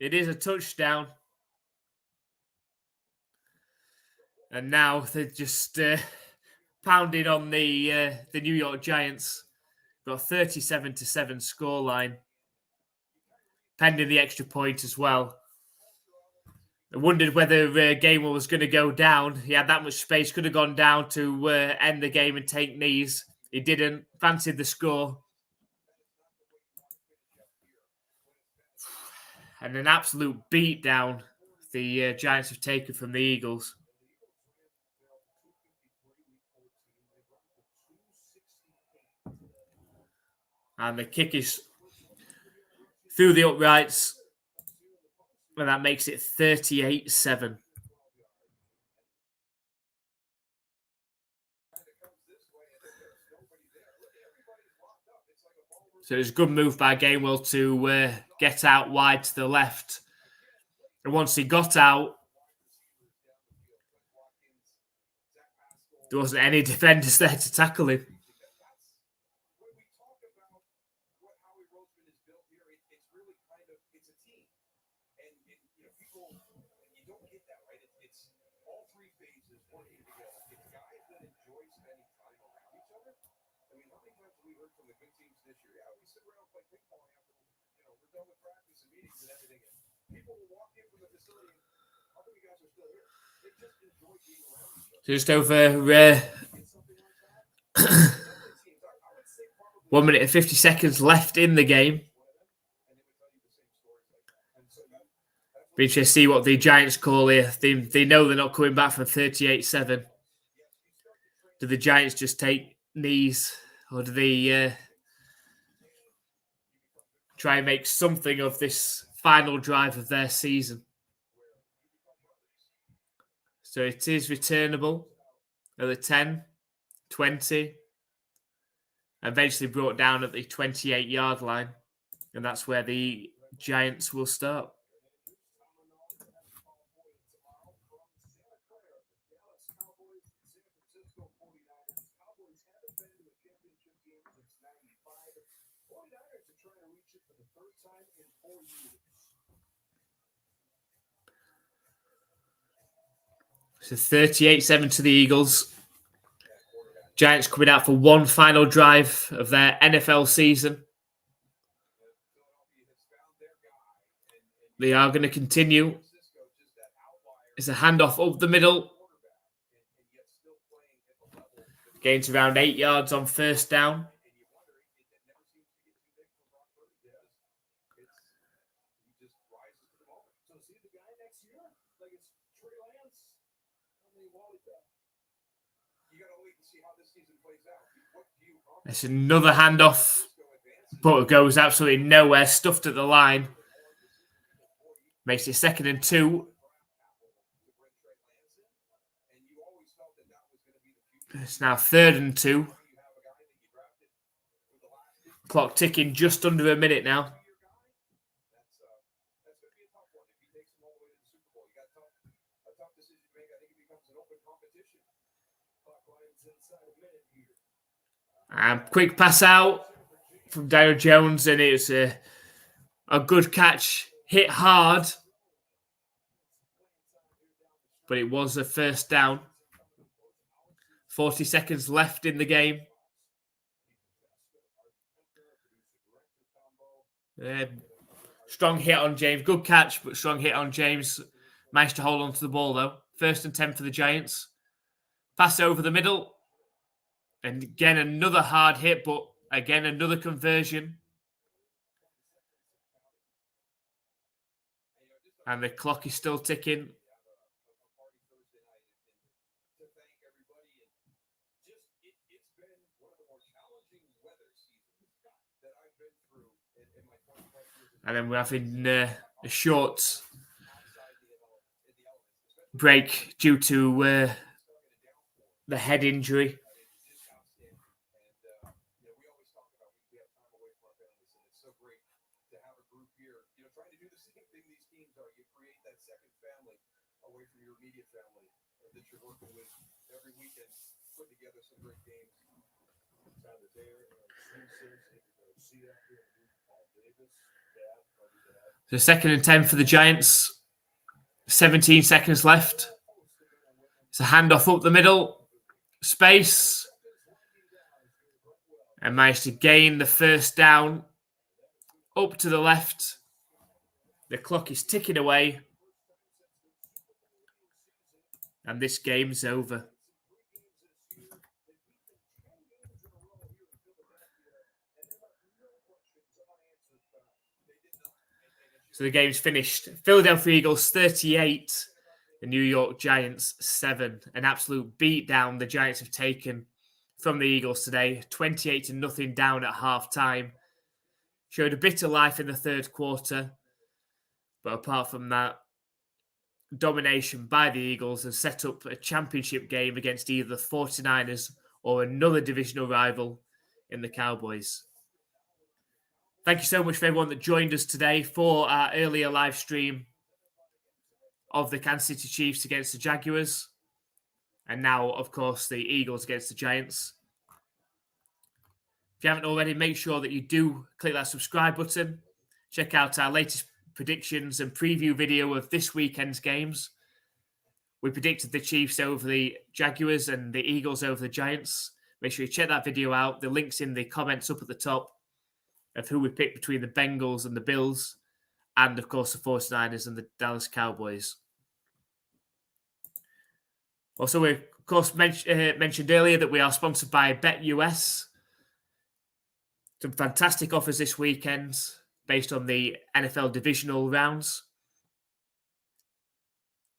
[SPEAKER 1] It is a touchdown. And now they're just pounding on the New York Giants. Got 37-7 scoreline. Pending the extra point as well. I wondered whether Gainwell was going to go down. He had that much space, could have gone down to end the game and take knees. He didn't. Fancied the score. And an absolute beatdown the Giants have taken from the Eagles. And the kick is through the uprights. And that makes it 38-7. So it's a good move by Gainwell to get out wide to the left. And once he got out, there wasn't any defenders there to tackle him. Just over 1 minute and 50 seconds left in the game. Be interested to see what the Giants call here. They know they're not coming back from 38-7. Do the Giants just take knees, or do they try and make something of this final drive of their season? So it is returnable at the 10, 20, eventually brought down at the 28-yard line. And that's where the Giants will start. So 38-7 to the Eagles. Giants coming out for one final drive of their NFL season. They are going to continue. It's a handoff up the middle. Gains around 8 yards on first down. It's another handoff, but it goes absolutely nowhere. Stuffed at the line. Makes it 2nd and 2. It's now 3rd and 2. Clock ticking just under a minute now. And quick pass out from Daniel Jones, and it's a good catch. Hit hard, but it was a first down. 40 seconds left in the game. Strong hit on James. Good catch, but strong hit on James. Managed to hold on to the ball, though. 1st and 10 for the Giants. Pass over the middle. And again, another hard hit, but again, another conversion. And the clock is still ticking. And then we're having a short break due to the head injury. So 2nd and 10 for the Giants. 17 seconds left. It's a handoff up the middle. Space. And managed to gain the first down. Up to the left. The clock is ticking away. And this game's over. So the game's finished. Philadelphia Eagles 38, the New York Giants 7. An absolute beatdown the Giants have taken from the Eagles today. 28-0 down at halftime. Showed a bit of life in the 3rd quarter. But apart from that, domination by the Eagles has set up a championship game against either the 49ers or another divisional rival in the Cowboys. Thank you so much for everyone that joined us today for our earlier live stream of the Kansas City Chiefs against the Jaguars. And now, of course, the Eagles against the Giants. If you haven't already, make sure that you do click that subscribe button. Check out our latest predictions and preview video of this weekend's games. We predicted the Chiefs over the Jaguars and the Eagles over the Giants. Make sure you check that video out. The link's in the comments up at the top of who we picked between the Bengals and the Bills, and of course the 49ers and the Dallas Cowboys. Also, we of course mentioned earlier that we are sponsored by BetUS. Some fantastic offers this weekend based on the NFL divisional rounds.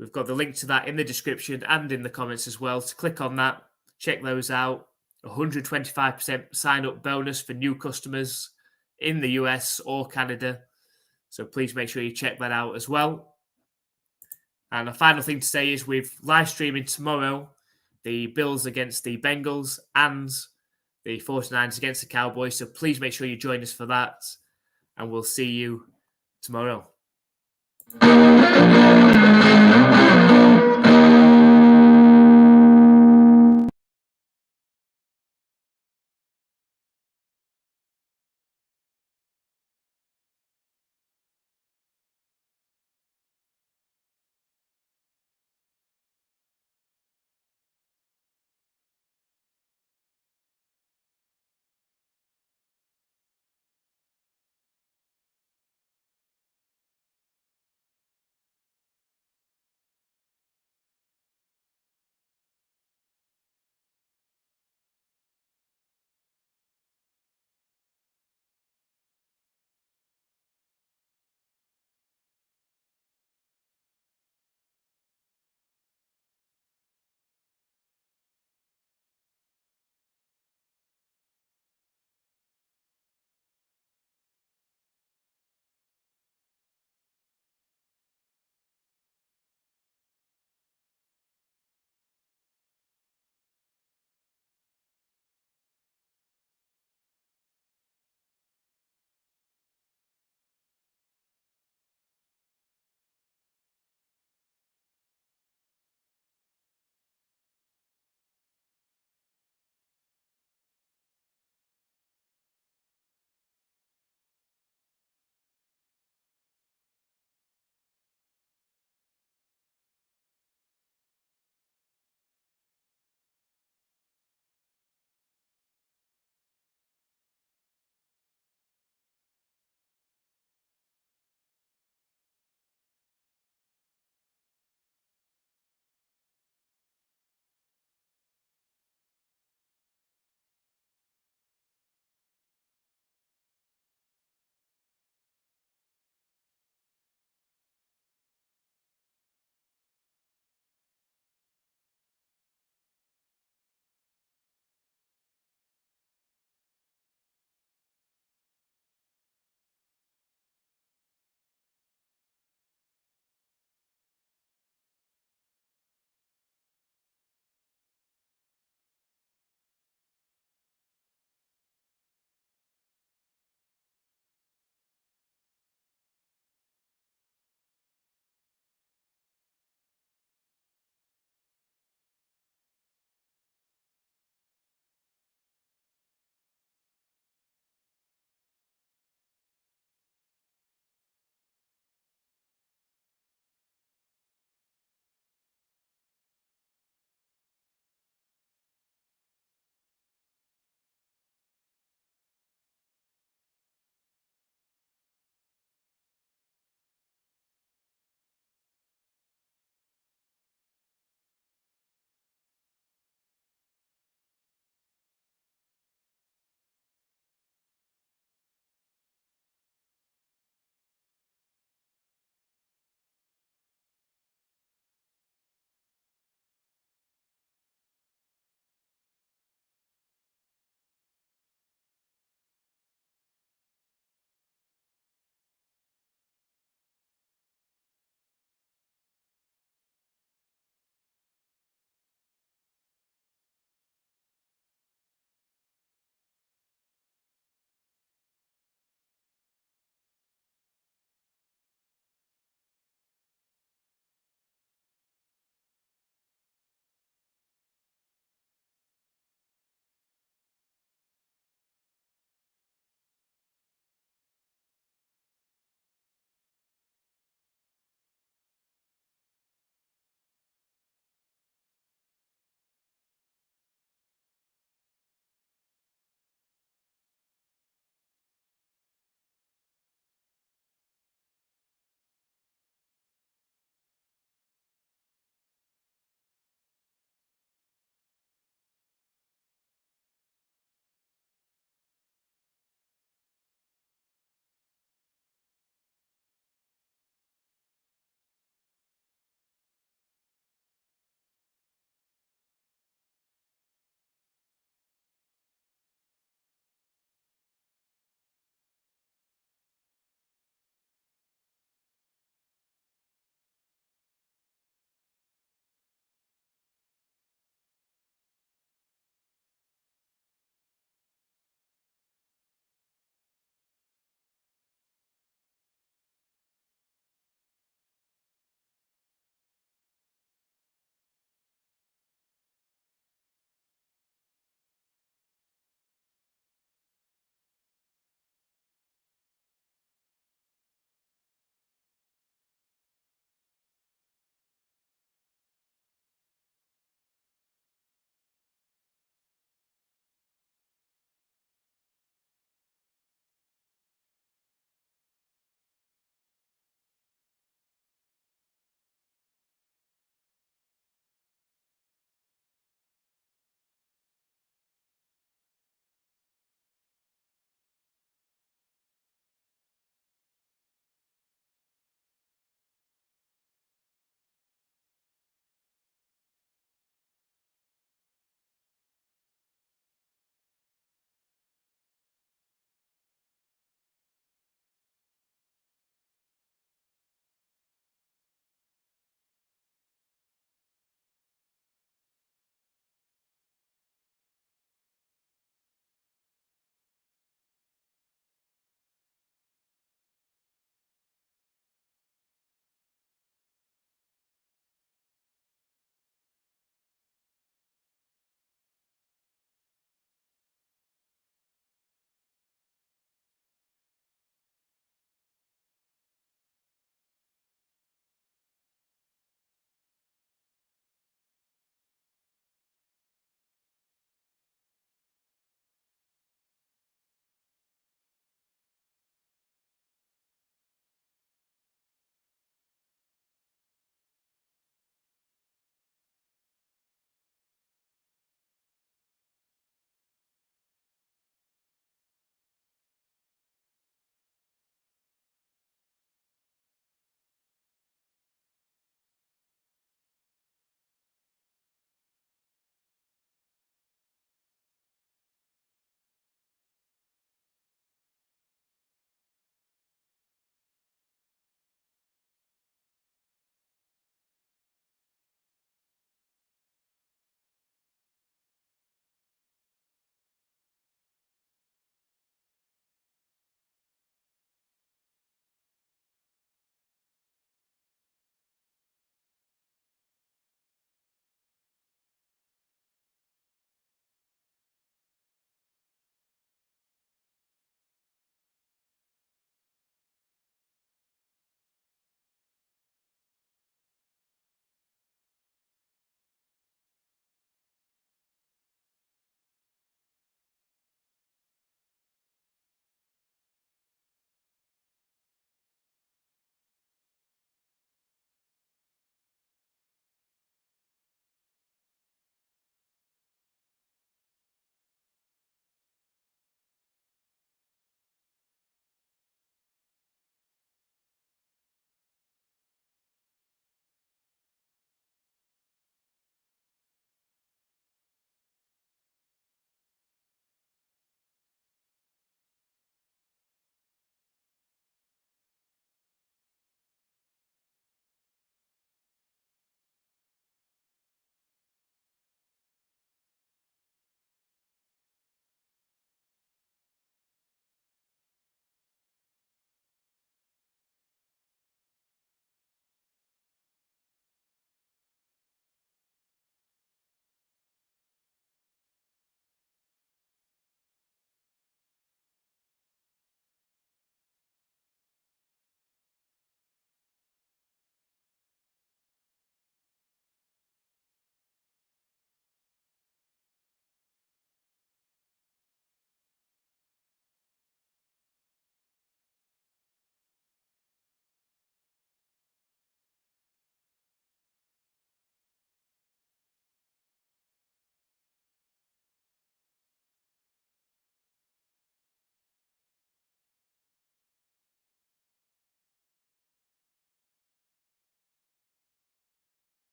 [SPEAKER 1] We've got the link to that in the description and in the comments as well. So click on that, check those out. 125% sign-up bonus for new customers in the US or Canada. So please make sure you check that out as well. And the final thing to say is we're live streaming tomorrow the Bills against the Bengals and the 49ers against the Cowboys. So please make sure you join us for that. And we'll see you tomorrow.